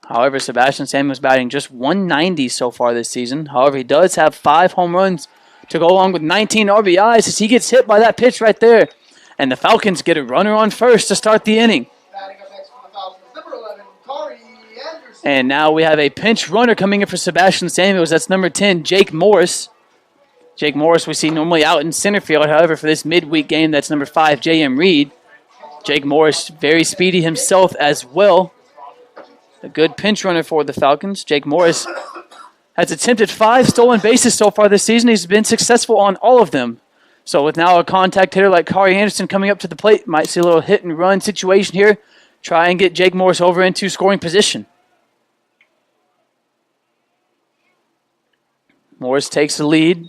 However, Sebastian Samuels batting just 190 so far this season. However, he does have 5 home runs to go along with 19 RBIs as he gets hit by that pitch right there. And the Falcons get a runner on first to start the inning. Batting up next for the Falcons, number 11, Corey Anderson. And now we have a pinch runner coming in for Sebastian Samuels. That's number 10, Jake Morris. Jake Morris we see normally out in center field. However, for this midweek game, that's number 5, J.M. Reed. Jake Morris, very speedy himself as well. A good pinch runner for the Falcons. Jake Morris has attempted 5 stolen bases so far this season. He's been successful on all of them. So with now a contact hitter like Corey Anderson coming up to the plate, might see a little hit and run situation here. Try and get Jake Morris over into scoring position. Morris takes the lead.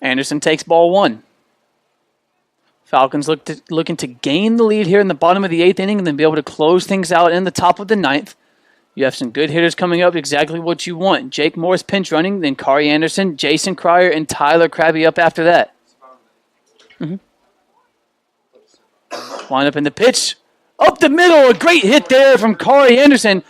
Anderson takes ball 1. Falcons looking to gain the lead here in the bottom of the 8th inning and then be able to close things out in the top of the 9th. You have some good hitters coming up, exactly what you want. Jake Morris pinch running, then Corey Anderson, Jason Cryer, and Tyler Krabby up after that. Line up in the pitch. Up the middle, a great hit there from Corey Anderson.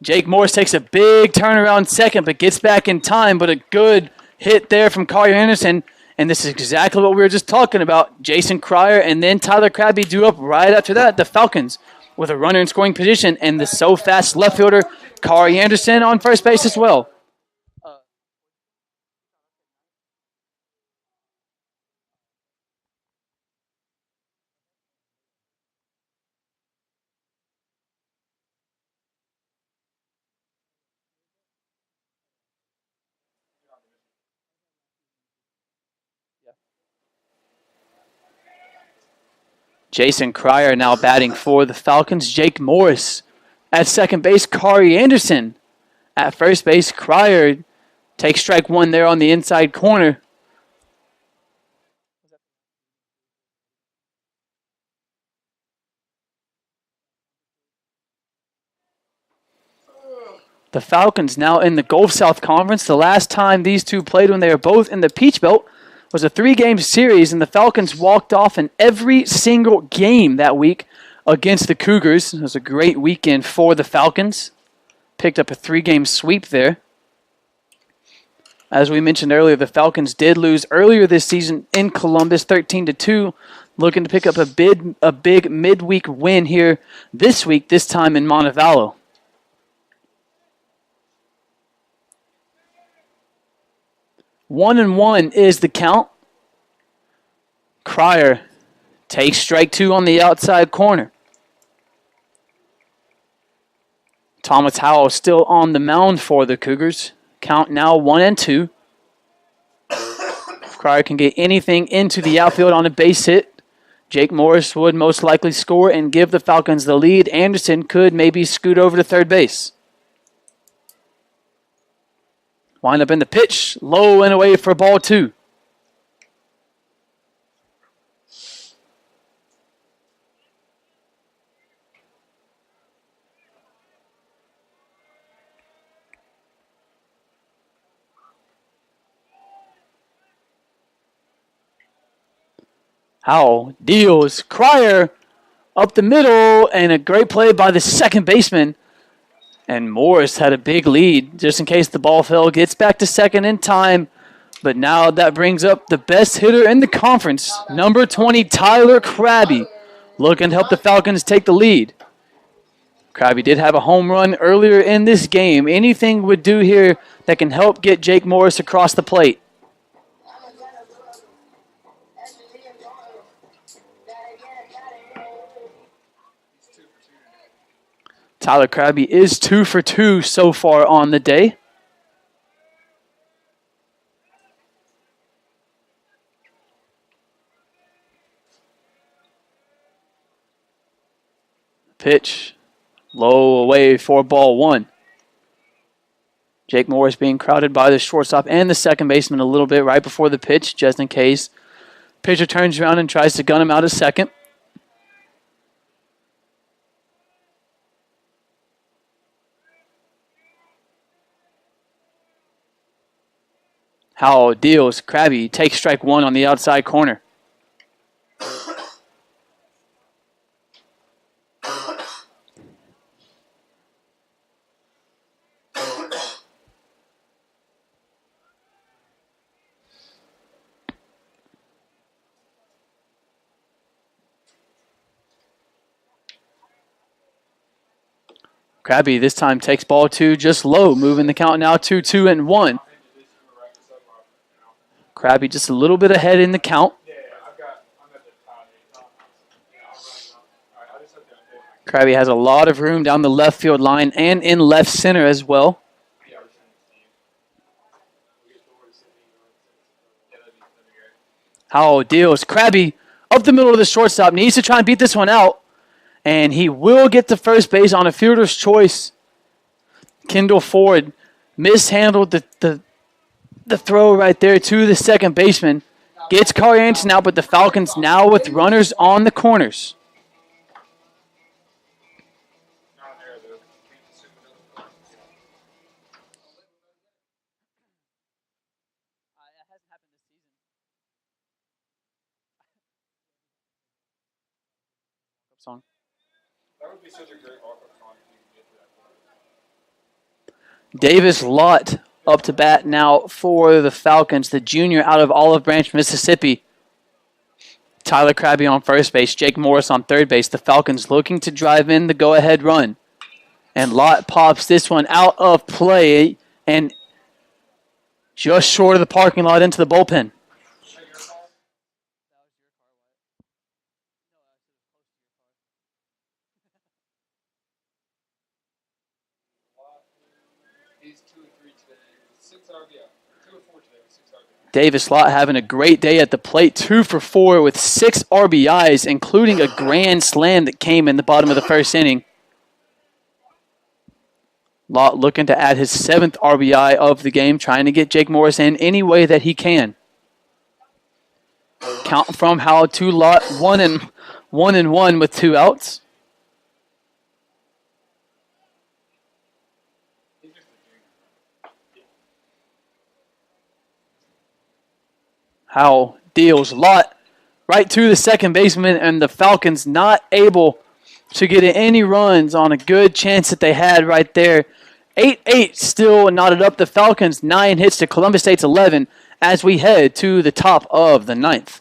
Jake Morris takes a big turnaround second, but gets back in time. But a good hit there from Collier Anderson. And this is exactly what we were just talking about. Jason Cryer and then Tyler Krabby do up right after that. The Falcons with a runner in scoring position. And the so fast left fielder, Collier Anderson, on first base as well. Jason Cryer now batting for the Falcons. Jake Morris at second base. Kari Anderson at first base. Cryer takes strike one there on the inside corner. The Falcons now in the Gulf South Conference. The last time these two played when they were both in the Peach Belt was a 3-game series, and the Falcons walked off in every single game that week against the Cougars. It was a great weekend for the Falcons. Picked up a 3-game sweep there. As we mentioned earlier, the Falcons did lose earlier this season in Columbus, 13-2, looking to pick up a big midweek win here this week, this time in Montevallo. 1-1 is the count. Cryer takes strike two on the outside corner. Thomas Howell still on the mound for the Cougars. Count now 1-2. If Cryer can get anything into the outfield on a base hit, Jake Morris would most likely score and give the Falcons the lead. Anderson could maybe scoot over to third base. Wind up in the pitch, low and away for ball two. Howell deals. Cryer up the middle, and a great play by the second baseman. And Morris had a big lead just in case the ball fell. Gets back to second in time. But now that brings up the best hitter in the conference, number 20, Tyler Krabby, looking to help the Falcons take the lead. Krabby did have a home run earlier in this game. Anything would do here that can help get Jake Morris across the plate. Tyler Krabby is 2 for 2 so far on the day. Pitch low away for ball one. Jake Morris being crowded by the shortstop and the second baseman a little bit right before the pitch, just in case. Pitcher turns around and tries to gun him out of second. Howell deals. Krabby takes strike one on the outside corner. Krabby this time takes ball two just low, moving the count now 2-2-1. Krabby just a little bit ahead in the count. Krabby has a lot of room down the left field line and in left center as well. Howell deals. Krabby up the middle of the shortstop. Needs to try and beat this one out. And he will get to first base on a fielder's choice. Kendall Ford mishandled the throw right there to the second baseman. Gets Kari Anderson out, but the Falcons now with runners on the corners. Song. That would be such a great walk-up song if you could get to that point. Davis Lott up to bat now for the Falcons, the junior out of Olive Branch, Mississippi. Tyler Krabby on first base, Jake Morris on third base. The Falcons looking to drive in the go-ahead run. And Lott pops this one out of play and just short of the parking lot into the bullpen. He's 2 and 3 today. 6 RBI. 2 and 4 today with 6 RBI. Davis Lott having a great day at the plate, 2 for 4 with 6 RBIs, including a grand slam that came in the bottom of the first inning. Lott looking to add his 7th RBI of the game, trying to get Jake Morris in any way that he can. Count from Howell to Lott, 1-1 with 2 outs. Howell deals Lott right to the second baseman, and the Falcons not able to get any runs on a good chance that they had right there. 8-8 still knotted up. The Falcons 9 hits to Columbus State's 11 as we head to the top of the ninth.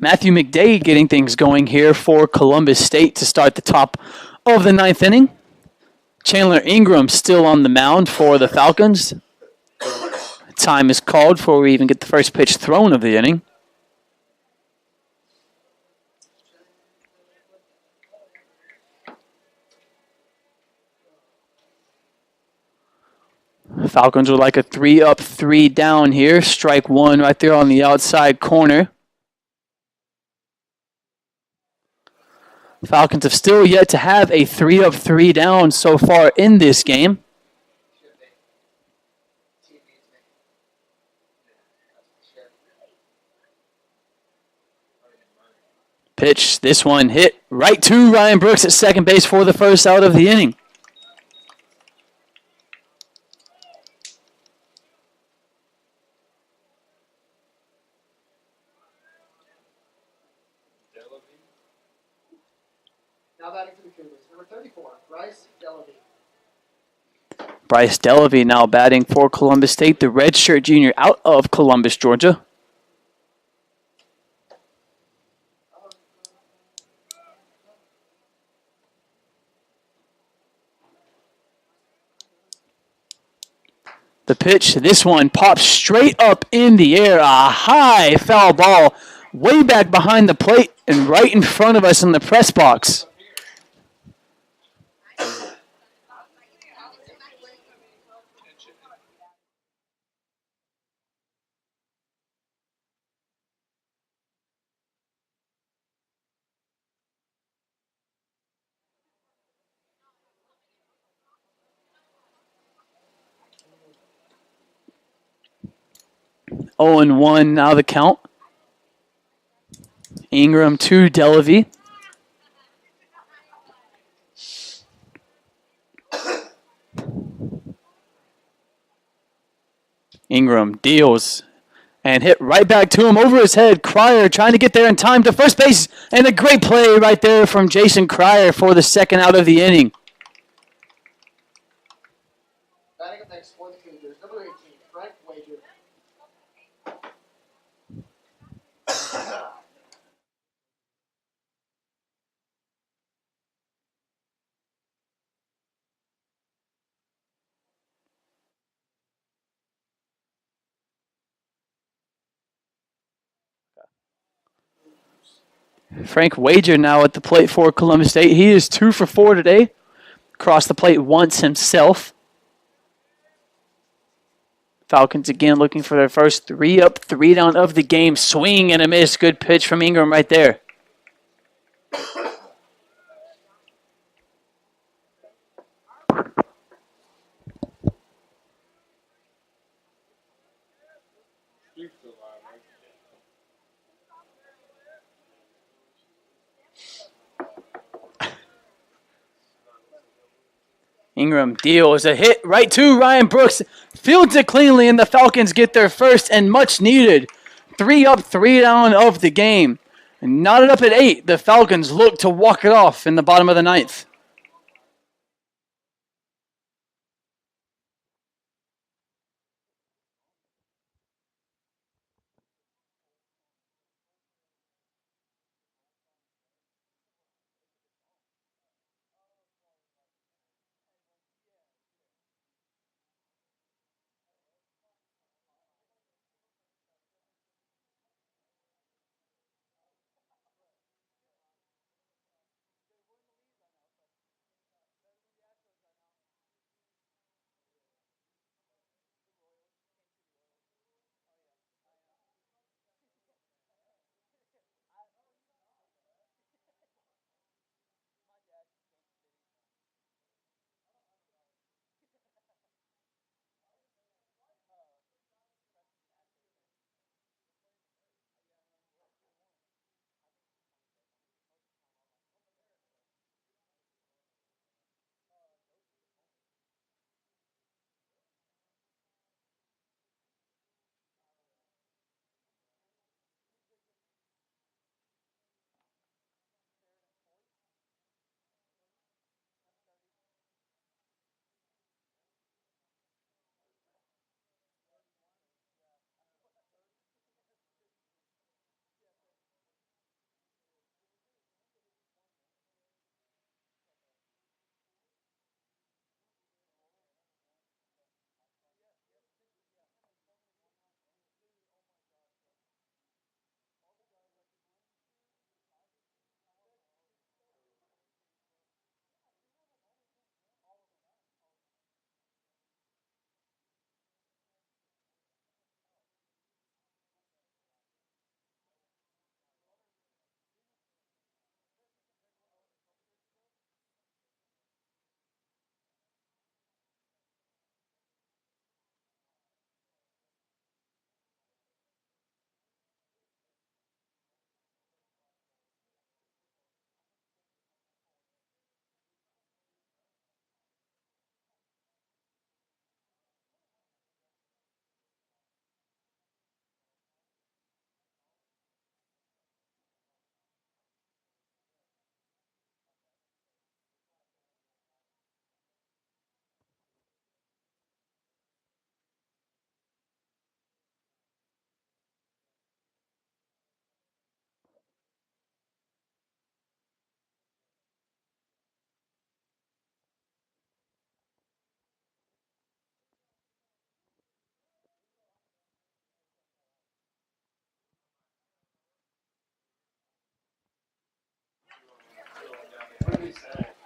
Matthew McDade getting things going here for Columbus State to start the top of the ninth inning. Chandler Ingram still on the mound for the Falcons. Time is called before we even get the first pitch thrown of the inning. Falcons would like a 3-up, 3-down here. Strike one right there on the outside corner. Falcons have still yet to have a 3-up, 3-down so far in this game. Pitch, this one hit right to Ryan Brooks at second base for the first out of the inning. Now batting for the Cougars, number 34, Bryce Delavey. Bryce Delavey now batting for Columbus State, the redshirt junior out of Columbus, Georgia. The pitch, this one pops straight up in the air, a high foul ball way back behind the plate and right in front of us in the press box. 0-1 now the count. Ingram to Delavy. Ingram deals and hit right back to him over his head. Cryer trying to get there in time to first base. And a great play right there from Jason Cryer for the second out of the inning. Batting up next for the Cougars, number 18, Frank Wager. Frank Wager now at the plate for Columbus State. He is 2 for 4 today. Crossed the plate once himself. Falcons again looking for their first 3 up, 3 down of the game. Swing and a miss. Good pitch from Ingram right there. Ingram deals a hit right to Ryan Brooks. Fields it cleanly, and the Falcons get their first and much needed 3 up, 3 down of the game. And knotted up at 8, the Falcons look to walk it off in the bottom of the 9th.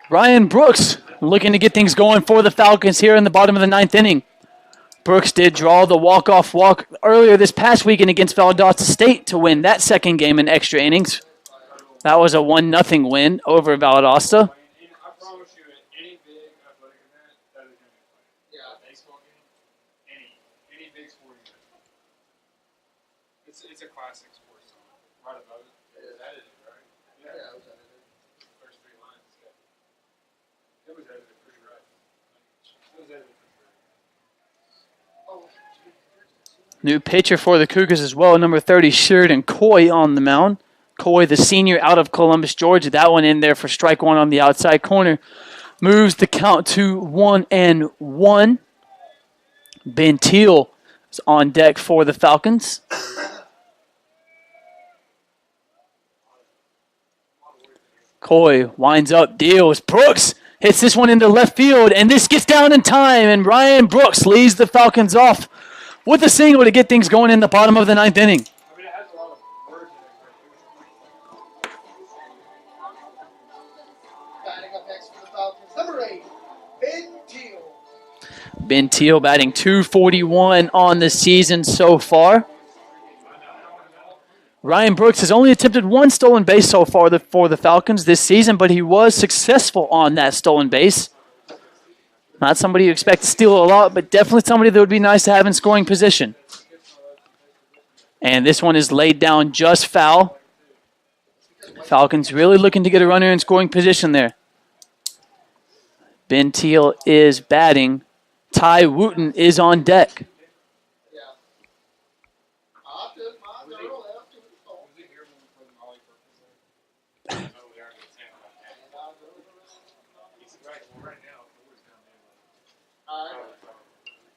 Ryan Brooks looking to get things going for the Falcons here in the bottom of the 9th inning. Brooks did draw the walk-off walk earlier this past weekend against Valdosta State to win that second game in extra innings. That was a 1-0 win over Valdosta. I promise you, at any big athletic event, that is going to be fun. Yeah, baseball game, any big sporting event. New pitcher for the Cougars as well, number 30, Sheridan Coy on the mound. Coy, the senior out of Columbus, Georgia. That one in there for strike one on the outside corner. Moves the count to 1-1. Ben Teal is on deck for the Falcons. Coy winds up, deals. Brooks hits this one into left field, and this gets down in time, and Ryan Brooks leads the Falcons off with a single to get things going in the bottom of the ninth inning. I mean, it has a lot of words in it. Batting up next for the Falcons, number 8, Ben Teal. Ben Teal batting .241 on the season so far. Ryan Brooks has only attempted one stolen base so far for the Falcons this season, but he was successful on that stolen base. Not somebody you expect to steal a lot, but definitely somebody that would be nice to have in scoring position. And this one is laid down just foul. Falcons really looking to get a runner in scoring position there. Ben Teal is batting. Ty Wooten is on deck.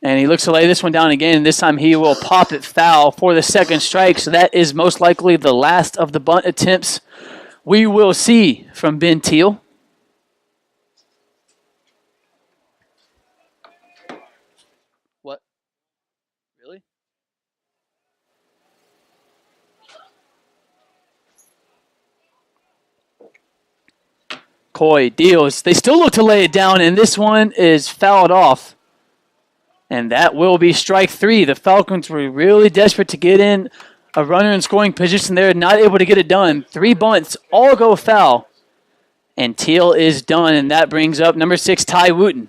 And he looks to lay this one down again. This time he will pop it foul for the second strike. So that is most likely the last of the bunt attempts we will see from Ben Teal. What? Really? Coy deals. They still look to lay it down, and this one is fouled off. And that will be strike 3. The Falcons were really desperate to get in a runner in scoring position. They're not able to get it done. 3 bunts, all go foul. And Teal is done, and that brings up number 6, Ty Wooten.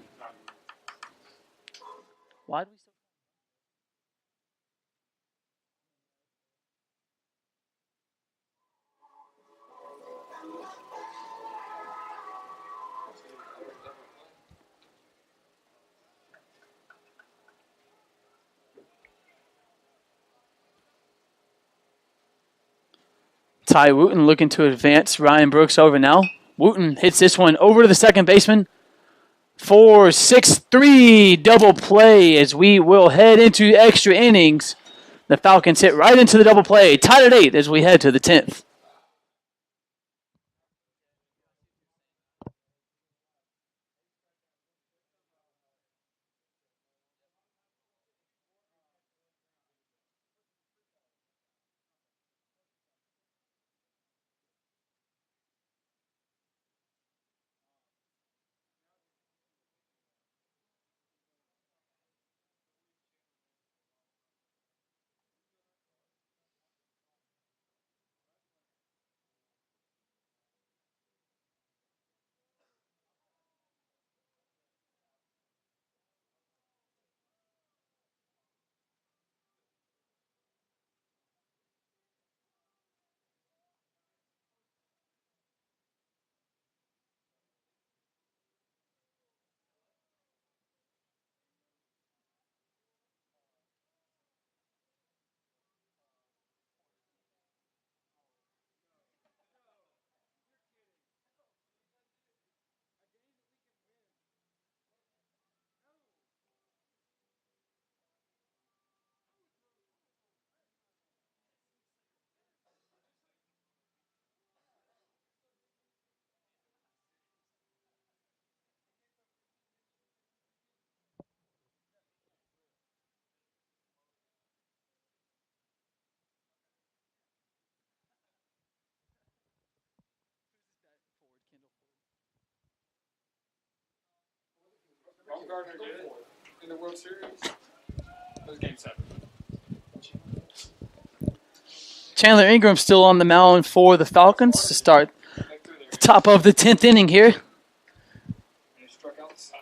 Why do we... Ty Wooten looking to advance Ryan Brooks over now. Wooten hits this one over to the second baseman for 6-3 double play as we will head into extra innings. The Falcons hit right into the double play, tied at 8 as we head to the 10th. Baumgartner did it in the World Series. That was Game 7. Chandler Ingram still on the mound for the Falcons to start the top of the 10th inning here. And he struck out the side.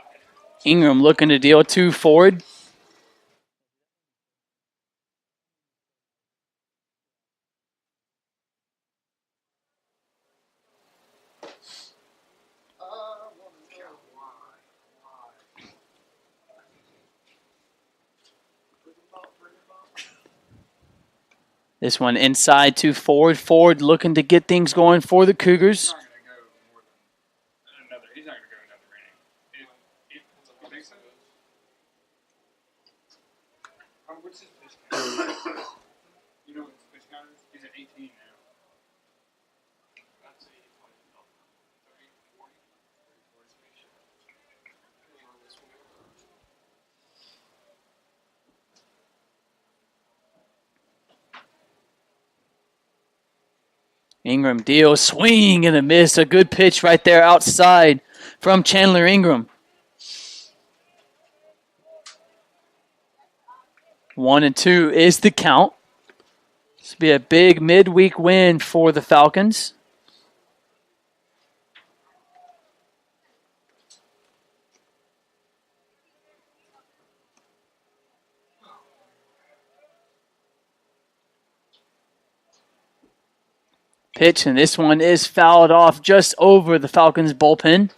Ingram looking to deal 2 forward. This one inside to Ford. Ford looking to get things going for the Cougars. He's not going to go more than another. He's not going to go another inning. If you think so? What's his pitch count? You know what his pitch count is? He's at 18 now. That's 30, 40, 40 speech. Ingram deals, swing and a miss. A good pitch right there outside from Chandler Ingram. 1-2 is the count. This will be a big midweek win for the Falcons. Pitch, and this one is fouled off just over the Falcons' bullpen.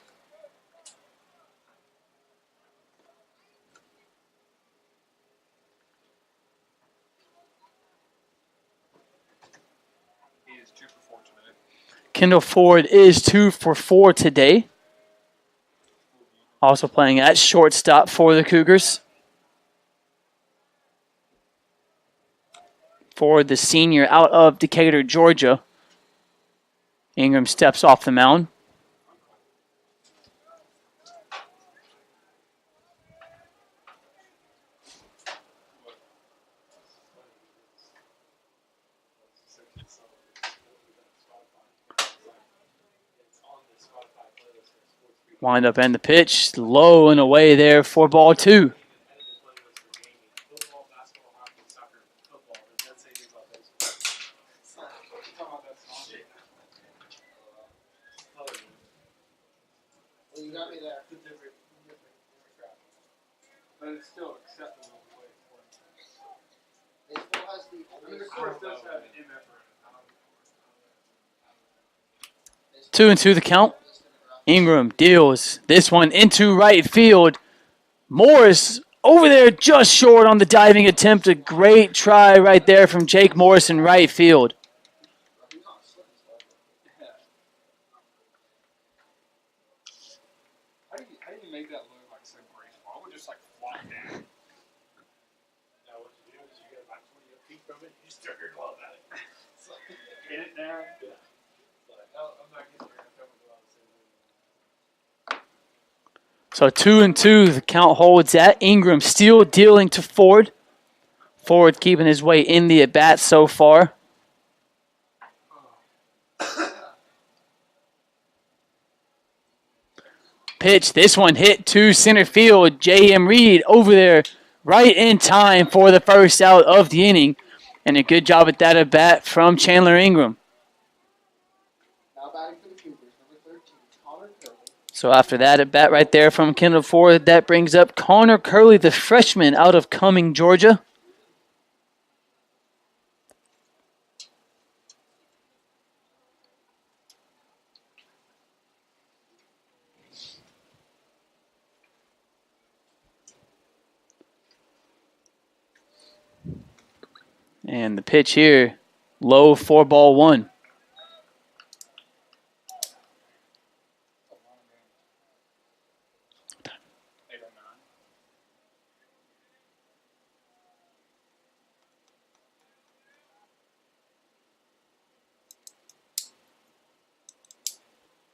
He is 2 for 4 today. Kendall Ford is 2 for 4 today. Also playing at shortstop for the Cougars. Ford, the senior, out of Decatur, Georgia. Ingram steps off the mound. Wind up and the pitch. Low and away there for ball 2. Well, you got me there. But it's still acceptable to play for. Baseball has the I mean, the course does have an MF Two and two the count. Ingram deals this one into right field. Morris over there just short on the diving attempt. A great try right there from Jake Morris in right field. How do you make that look like so graceful? I would just like fly down. Now what you do is you get about 20 feet from it, you start your glove at it. It's like, Get it down. yeah. It's like, I'm not getting there. I'm coming to the same way. So 2 and 2, the count holds at. Ingram still dealing to Ford. Ford keeping his way in the at-bat so far. Pitch, this one hit to center field. J.M. Reed over there right in time for the first out of the inning. And a good job at that at-bat from Chandler Ingram. Now batting for the Cougars, number 13, Connor Curley. So after that at-bat right there from Kendall Ford, that brings up Connor Curley, the freshman out of Cumming, Georgia. And the pitch here, low 4-1.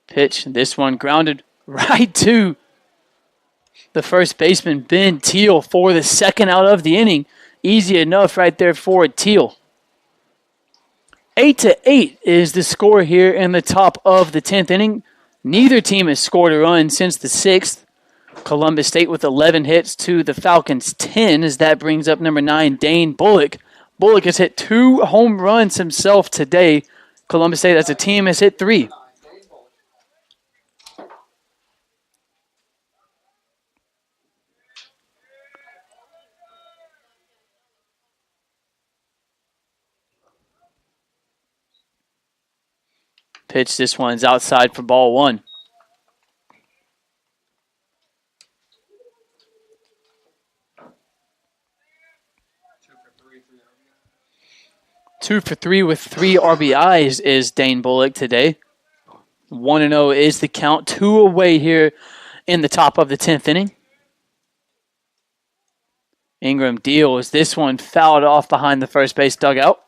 Pitch, this one grounded right to the first baseman, Ben Teal, for the second out of the inning. Easy enough right there for Teal. 8-8 is the score here in the top of the 10th inning. Neither team has scored a run since the 6th. Columbus State with 11 hits to the Falcons 10, as that brings up number 9, Dane Bullock. Bullock has hit 2 home runs himself today. Columbus State as a team has hit 3. Pitch, this one's outside for ball 1. 2 for 3 with 3 RBIs is Dane Bullock today. 1-0 is the count. 2 away here in the top of the 10th inning. Ingram deals. This one fouled off behind the first base dugout.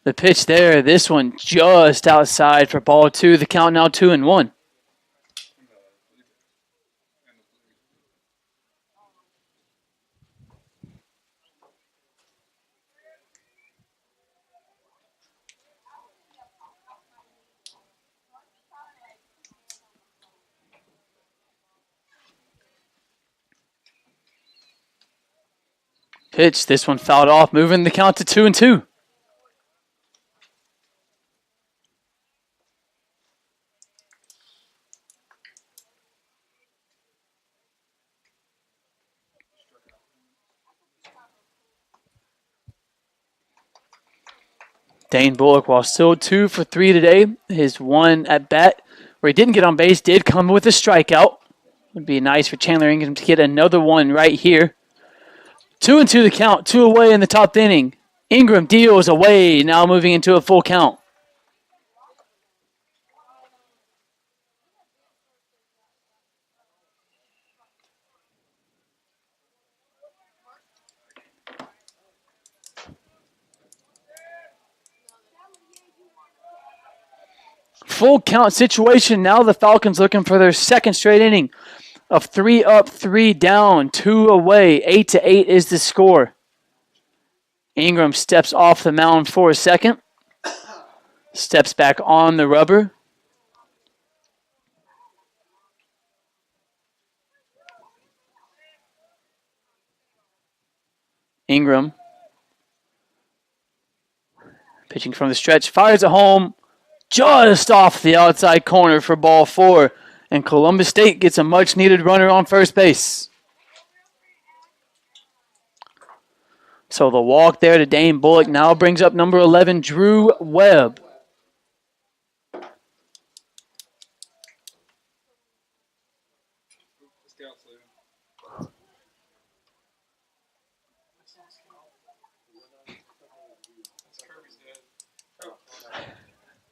The pitch there, this one just outside for ball 2. The count now 2-1. Pitch, this one fouled off, moving the count to 2-2. Dane Bullock, while still 2 for 3 today, his one at bat where he didn't get on base did come with a strikeout. Would be nice for Chandler Ingram to get another one right here. 2-2 the count, 2 away in the top inning. Ingram deals away, now moving into a full count. Full count situation. Now the Falcons looking for their second straight inning of 3 up, 3 down, 2 away. 8-8 is the score. Ingram steps off the mound for a second. Steps back on the rubber. Ingram pitching from the stretch, fires it home, just off the outside corner for ball 4. And Columbus State gets a much-needed runner on first base. So the walk there to Dane Bullock now brings up number 11, Drew Webb.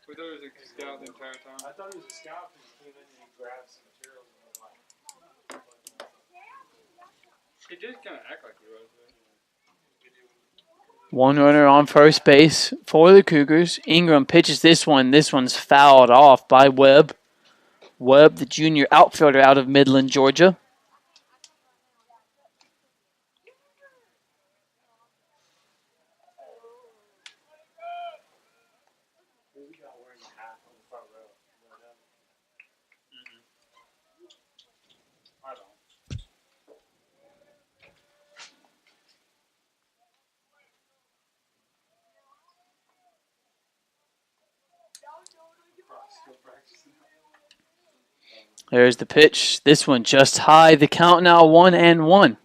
We thought it was a scout the entire time. I thought he was a scout because he came in and he grabbed some materials and was like. He did kind of act like he was, though. One runner on first base for the Cougars. Ingram pitches this one. This one's fouled off by Webb. Webb, the junior outfielder out of Midland, Georgia. There's the pitch. This one just high. The count now 1-1.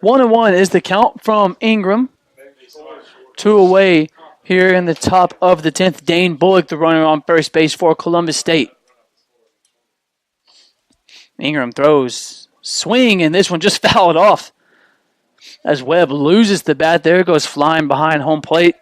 One and one is the count from Ingram. 2 away here in the top of the 10th. Dane Bullock, the runner on first base for Columbus State. Ingram throws, swing, and this one just fouled off. As Webb loses the bat, there goes flying behind home plate.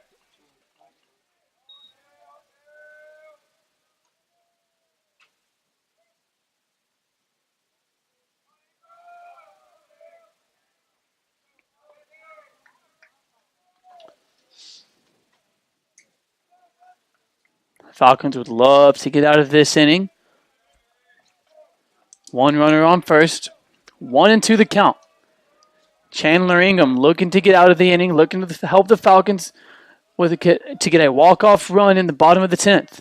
Falcons would love to get out of this inning. One runner on first. 1-2 the count. Chandler Ingram looking to get out of the inning, looking to help the Falcons to get a walk-off run in the bottom of the 10th.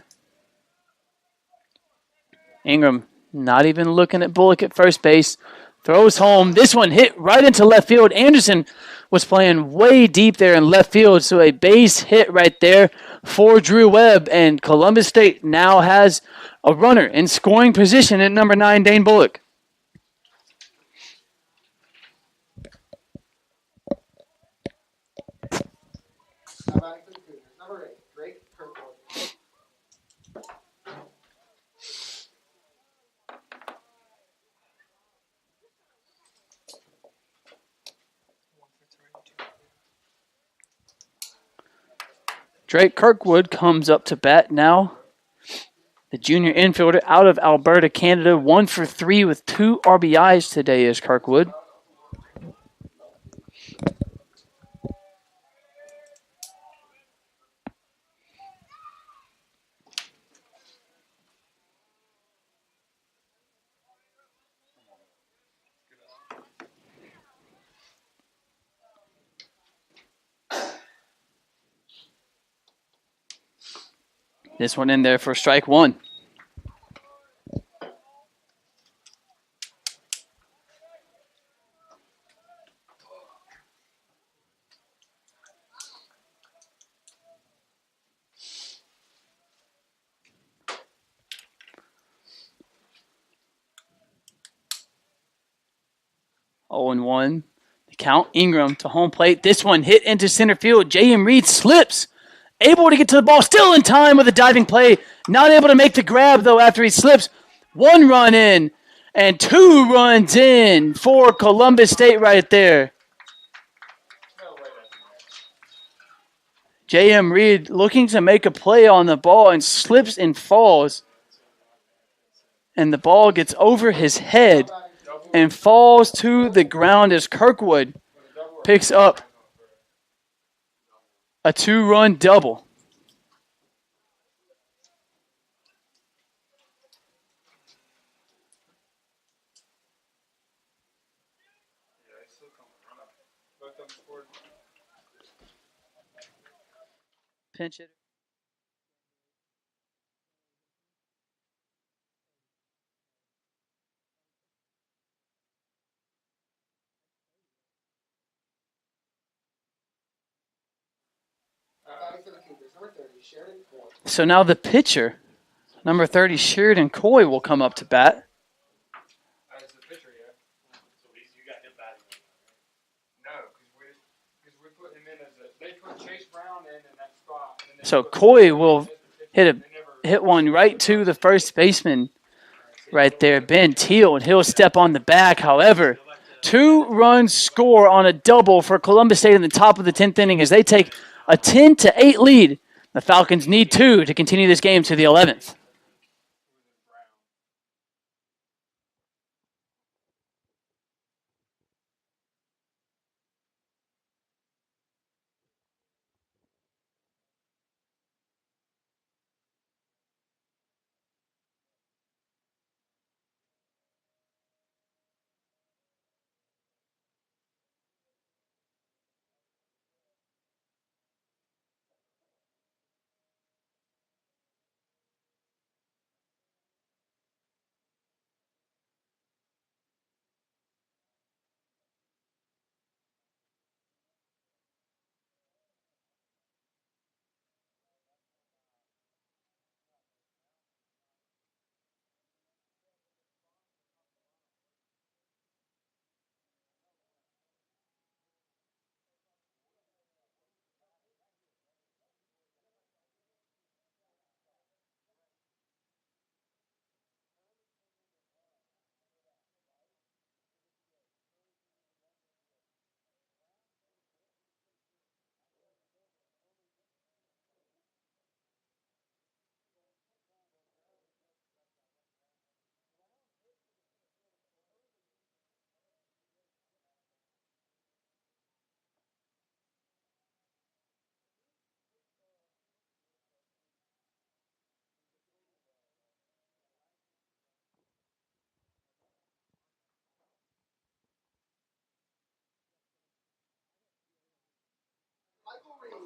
Ingram not even looking at Bullock at first base. Throws home. This one hit right into left field. Anderson was playing way deep there in left field, so a base hit right there for Drew Webb, and Columbus State now has a runner in scoring position at number 9, Dane Bullock. Now batting for the Cougars. Number 8, Drake Kirkwood. Drake Kirkwood comes up to bat now. The junior infielder out of Alberta, Canada, 1 for 3 with 2 RBIs today is Kirkwood. This one in there for strike 1. Oh and 1. The count. Ingram to home plate. This one hit into center field. J.M. Reed slips. Able to get to the ball. Still in time with a diving play. Not able to make the grab, though, after he slips. 1 run in and 2 runs in for Columbus State right there. J.M. Reed looking to make a play on the ball and slips and falls. And the ball gets over his head and falls to the ground as Kirkwood picks up a 2-run double. Pinch it. Batting for the Cougars. Number 30, Sheridan Coy. So now the pitcher, number 30, Sheridan Coy, will come up to bat. As the pitcher, yeah. So at least you got him batting. No, because we put him in as a. They put Chase Brown in that spot. And then they So put Coy him will as the pitcher. hit They never- one right to the first baseman right there, Ben Teal, and he'll step on the back. However, 2-run score on a double for Columbus State in the top of the 10th inning as they take a 10-8 lead. The Falcons need 2 to continue this game to the 11th.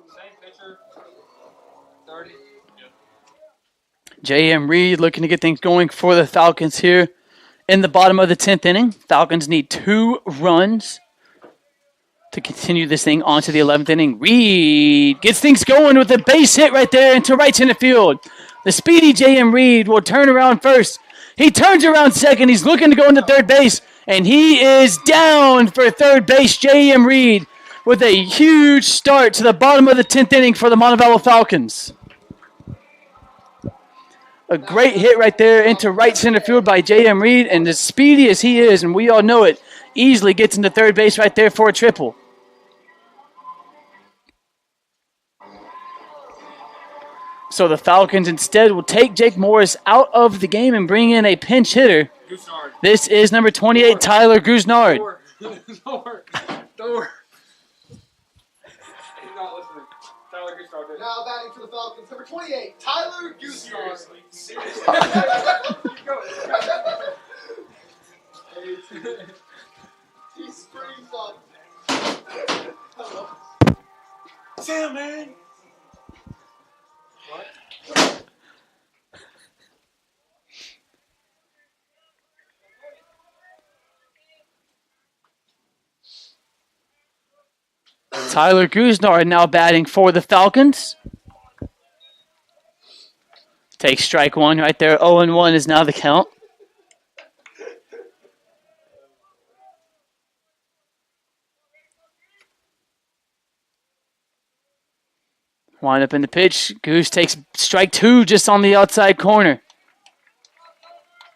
Same pitcher. 30. J.M. Reed looking to get things going for the Falcons here in the bottom of the 10th inning. Falcons need 2 runs to continue this thing on to the 11th inning. Reed gets things going with a base hit right there into right center field. The speedy J.M. Reed will turn around first. He turns around second. He's looking to go into third base, and he is down for third base. J.M. Reed with a huge start to the bottom of the 10th inning for the Montevallo Falcons. A great hit right there into right center field by J.M. Reed, and as speedy as he is, and we all know it, easily gets into third base right there for a triple. So the Falcons instead will take Jake Morris out of the game and bring in a pinch hitter. Goosenard. This is number 28, Tyler Goosenard. Door. Door. Door. He's not listening. Tyler Goosenard. Now batting for the Falcons, number 28, Tyler Goosenard. Seriously. Keep going. He screams on. Sam, man. What? Tyler Goosenard now batting for the Falcons. Takes strike one right there. 0-1 is now the count. Wind up in the pitch. Goose takes strike 2 just on the outside corner.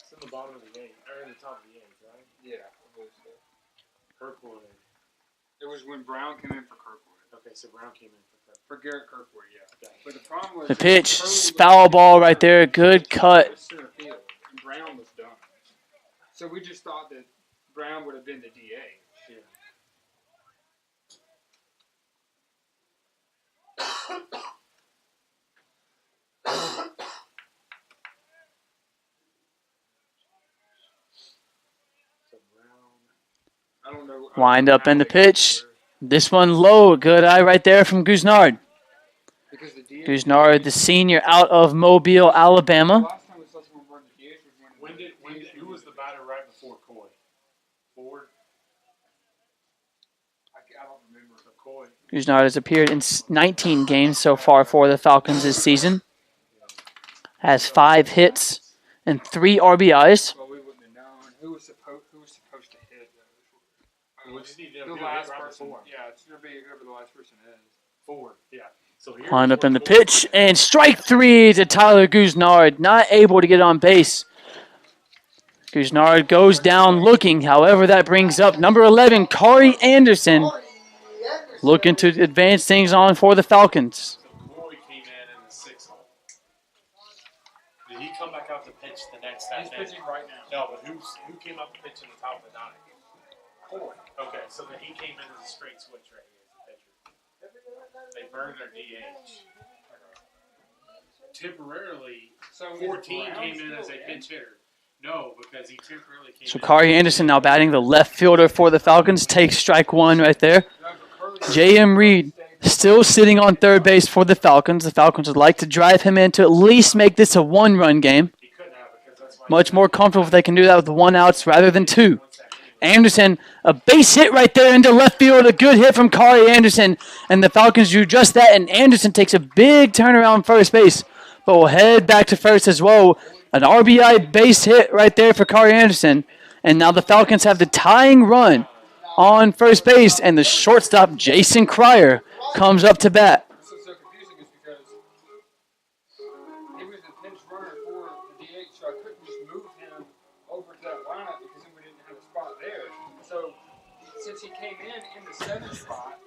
It's in the bottom of the game, or in the top of the game, right? Yeah. Kirkwood. It was when Brown came in for Kirkwood. Okay, so Brown came in for Kirkwood. For Garrett Kirkwood, yeah. But the problem was The pitch, foul ball right there. Good cut. Center field, and Brown was done. So we just thought that Brown would have been the DA. Yeah. So Brown. I don't know. Wind up in the pitch. This one low. Good eye right there from Goosenard. Because the DA. Goosenard, the senior out of Mobile, Alabama. Last time we saw someone run the DH was when Who was the batter right before Coy? Ford? I don't remember. Coy. Goosenard has appeared in 19 games so far for the Falcons this season. Has 5 hits and 3 RBIs. Well, we wouldn't have known who was supposed to hit. We just need to The do last it right person. before. Yeah, it's gonna be whoever the last person is. Ford, yeah. So here's Wind up in the what Ford pitch did. and strike 3 to Tyler Goosenard. Not able to get on base. Goosenard goes down looking. However, that brings up number 11, Corey Anderson, looking to advance things on for the Falcons. So Coy came in the 6th hole. Did he come back out to pitch the next He's half pitching right now. No, but who came up to pitch in the top of the 9th? Coy. Okay, so then he came in as a straight switch right here as the pitcher. They burned their DH. Temporarily, So 14 Brown came in still as a pinch hitter. No, because he temporarily came So in. Corey Anderson now batting the left fielder for the Falcons. Takes strike 1 right there. J.M. Reed still sitting on third base for the Falcons. The Falcons would like to drive him in to at least make this a 1-run game. He couldn't have because that's why Much more comfortable if they can do that with 1 outs rather than 2. Anderson, a base hit right there into left field. A good hit from Corey Anderson. And the Falcons do just that. And Anderson takes a big turnaround first base. But will head back to first as well. An RBI base hit right there for Corey Anderson. And now the Falcons have the tying run on first base. And the shortstop, Jason Cryer, comes up to bat. So confusing is because he was the pinch runner for the DH, so I couldn't just move him over to that lineup because then we didn't have a spot there. So since he came in the 7th spot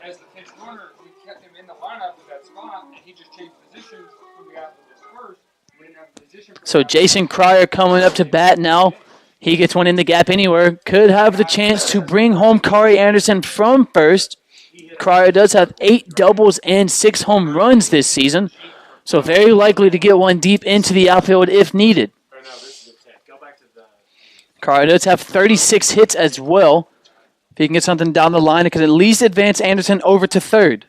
as the pinch runner, we kept him in the lineup with that spot, and he just changed positions when we got this first. We didn't have a position for So that. Jason Cryer coming up to bat now. He gets one in the gap anywhere. Could have the chance to bring home Corey Anderson from first. Cryer does have 8 doubles and 6 home runs this season. So very likely to get one deep into the outfield if needed. Or no, this is the 10th. Go back to the. Cryer does have 36 hits as well. If he can get something down the line, it could at least advance Anderson over to third.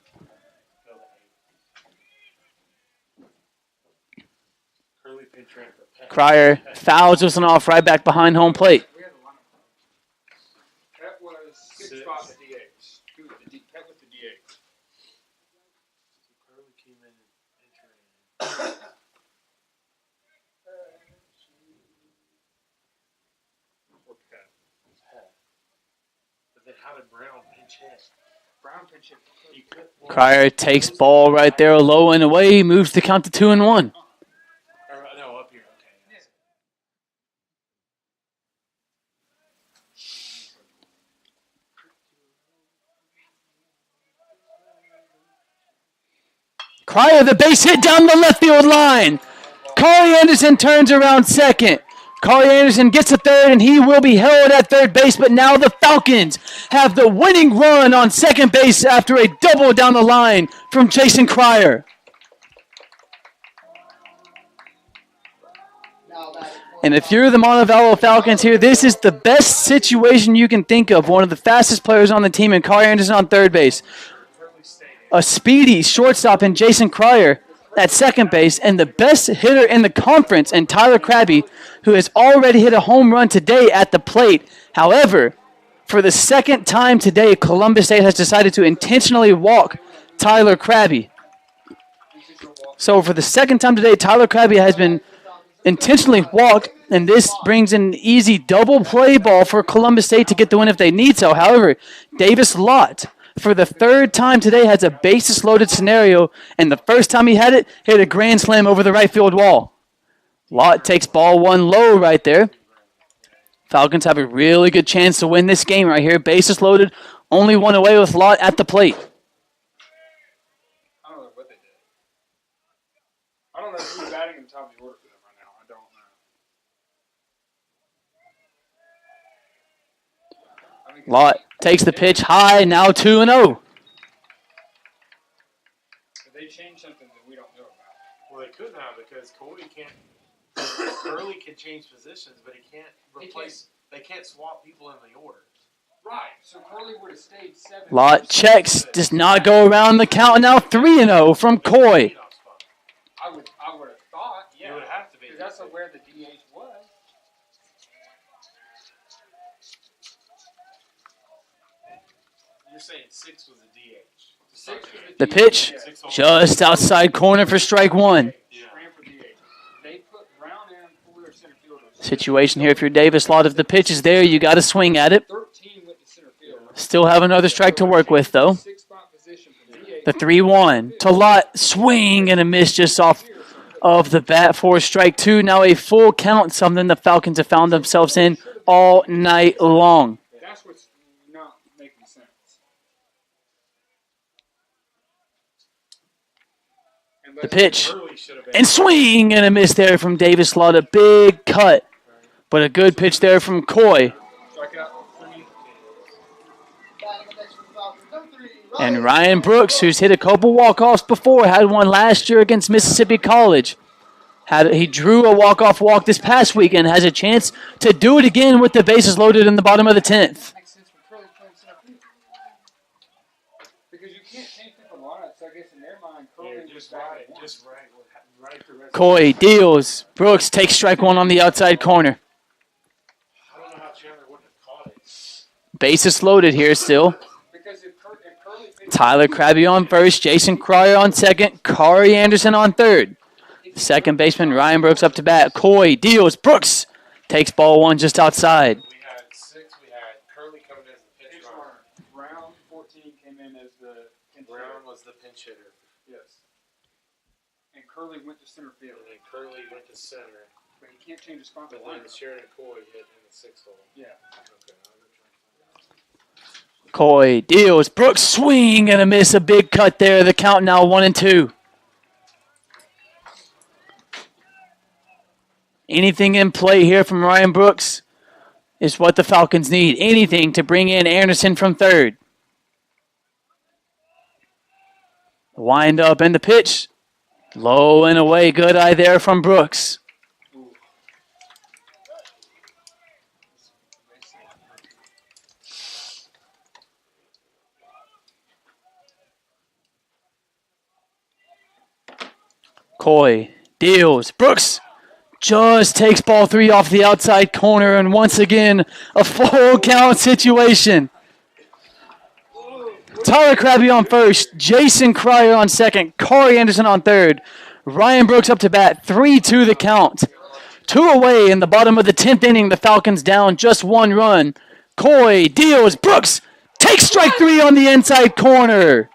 Cryer fouls this one off right back behind home plate. We had a lineup. That was 6 spots at DH. That was the DH. Curly came in and entered. But then how did Brown pinch hit? Brown pinch hit. Cryer takes ball right there, low and away, moves the count to 2-1. No, up here. Okay. Yeah. Cryer, the base hit down the left field line. Corey Anderson turns around second. Corey Anderson gets to third, and he will be held at third base, but now the Falcons have the winning run on second base after a double down the line from Jason Cryer. And if you're the Montevallo Falcons here, this is the best situation you can think of. One of the fastest players on the team, and Corey Anderson on third base. A speedy shortstop in Jason Cryer at second base, and the best hitter in the conference, and Tyler Krabby, who has already hit a home run today at the plate. However, for the second time today, Columbus State has decided to intentionally walk Tyler Krabby. So for the second time today, Tyler Krabby has been intentionally walked, and this brings an easy double play ball for Columbus State to get the win if they need so. However, Davis Lott, for the third time today, has a bases-loaded scenario, and the first time he had it, hit a grand slam over the right field wall. Lott takes ball one low right there. Falcons have a really good chance to win this game right here. Bases loaded, only one away with Lott at the plate. I don't know what they did. I don't know who's batting in the top of the order for them right now. I don't know. I mean, Lott takes the pitch high, now 2-0. If they change something that we don't know about. Well, they could now because Cody can't. Curly can change positions, but he can't replace. They can't swap people in the order. Right. So Curly would have stayed 7. Lott checks, does not go around the count, now 3-0 from Coy. I would have thought, yeah. It would have to be. Because that's where the DH was. You're saying 6 was a DH. 6 was The DH. pitch, Yeah. just outside corner for strike one. Yeah. Ran for DH. They put Brown in for center fielder. Situation here, if you're Davis Lott, if the pitch is there, you got to swing at it. 13 went to center field. Still have another strike to work with, though. 6-spot position for DH. The 3-1 to Lott, swing and a miss just off of the bat for strike two. Now a full count, something the Falcons have found themselves in all night long. That's what's not making sense. The pitch, Curly should have been. and swing and a miss there from Davis Lott. A big cut, but a good pitch there from Coy. Strikeout 3. And Ryan Brooks, who's hit a couple walk-offs before, had one last year against Mississippi College. He drew a walk-off walk this past weekend, has a chance to do it again with the bases loaded in the bottom of the 10th. Makes sense for Curly playing center field. Because you can't change different lineups, so I guess in their mind, Curly Yeah, was just batting right. one. Just right. Right the rest. Coy deals. Brooks takes strike one on the outside corner. I don't know how Chandler wouldn't have caught it. Bases loaded here still. Because if Curly pitches, Tyler Krabby on first, Jason Cryer on second, Corey Anderson on third. Second baseman Ryan Brooks up to bat. Coy deals. Brooks takes ball one just outside. We had 6. We had Curly coming in as the pinch pitch runner. runner. Brown 14 came in as the pinch hitter. Brown was the pinch hitter. Yes. And Curly went to center field. And then Curly went to center. But he can't change his spot. But then Sharon Coy hit in the 6th hole. Yeah. Okay. Coy deals. Brooks swing and a miss. A big cut there. The count now 1-2. Anything in play here from Ryan Brooks is what the Falcons need. Anything to bring in Anderson from third. The wind up and the pitch. Low and away. Good eye there from Brooks. Coy deals. Brooks just takes ball 3 off the outside corner, and once again, a full count situation. Tyler Krabby on first, Jason Cryer on second, Corey Anderson on third, Ryan Brooks up to bat, 3-2 the count. 2 away in the bottom of the 10th inning, the Falcons down just 1 run. Coy deals, Brooks takes strike 3 on the inside corner.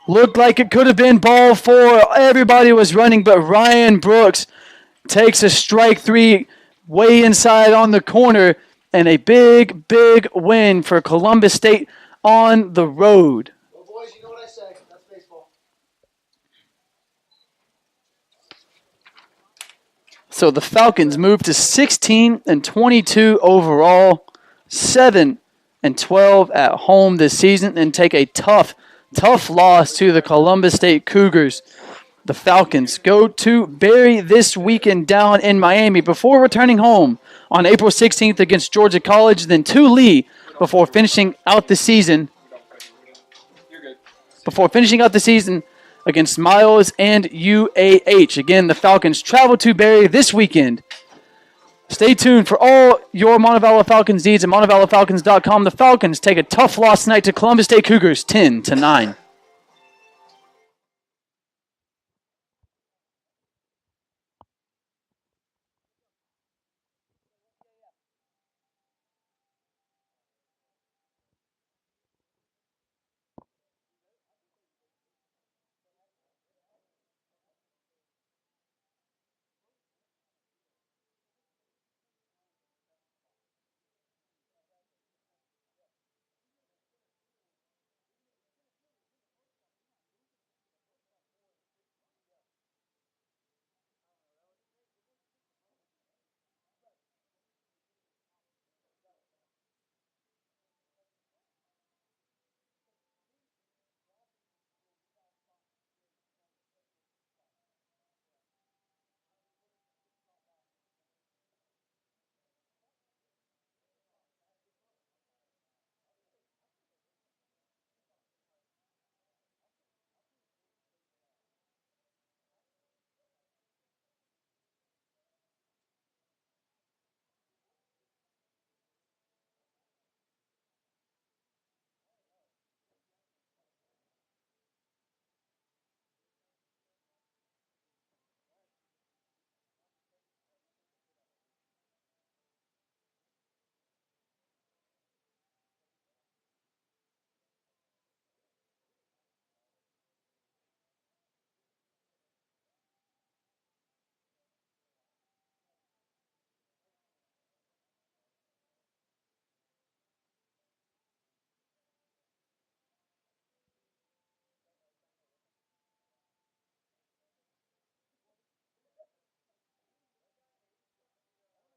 Looked like it could have been ball 4. Everybody was running, but Ryan Brooks takes a strike 3 way inside on the corner, and a big, big win for Columbus State on the road. Well, boys, you know what I say. That's baseball. So the Falcons move to 16-22 overall, 7-12 at home this season, and take a tough loss to the Columbus State Cougars. The Falcons go to Barry this weekend down in Miami before returning home on April 16th against Georgia College, then to Lee before finishing out the season. Against Miles and UAH. Again, the Falcons travel to Barry this weekend. Stay tuned for all your Montevallo Falcons needs at MontevalloFalcons.com. The Falcons take a tough loss tonight to Columbus State Cougars, 10-9.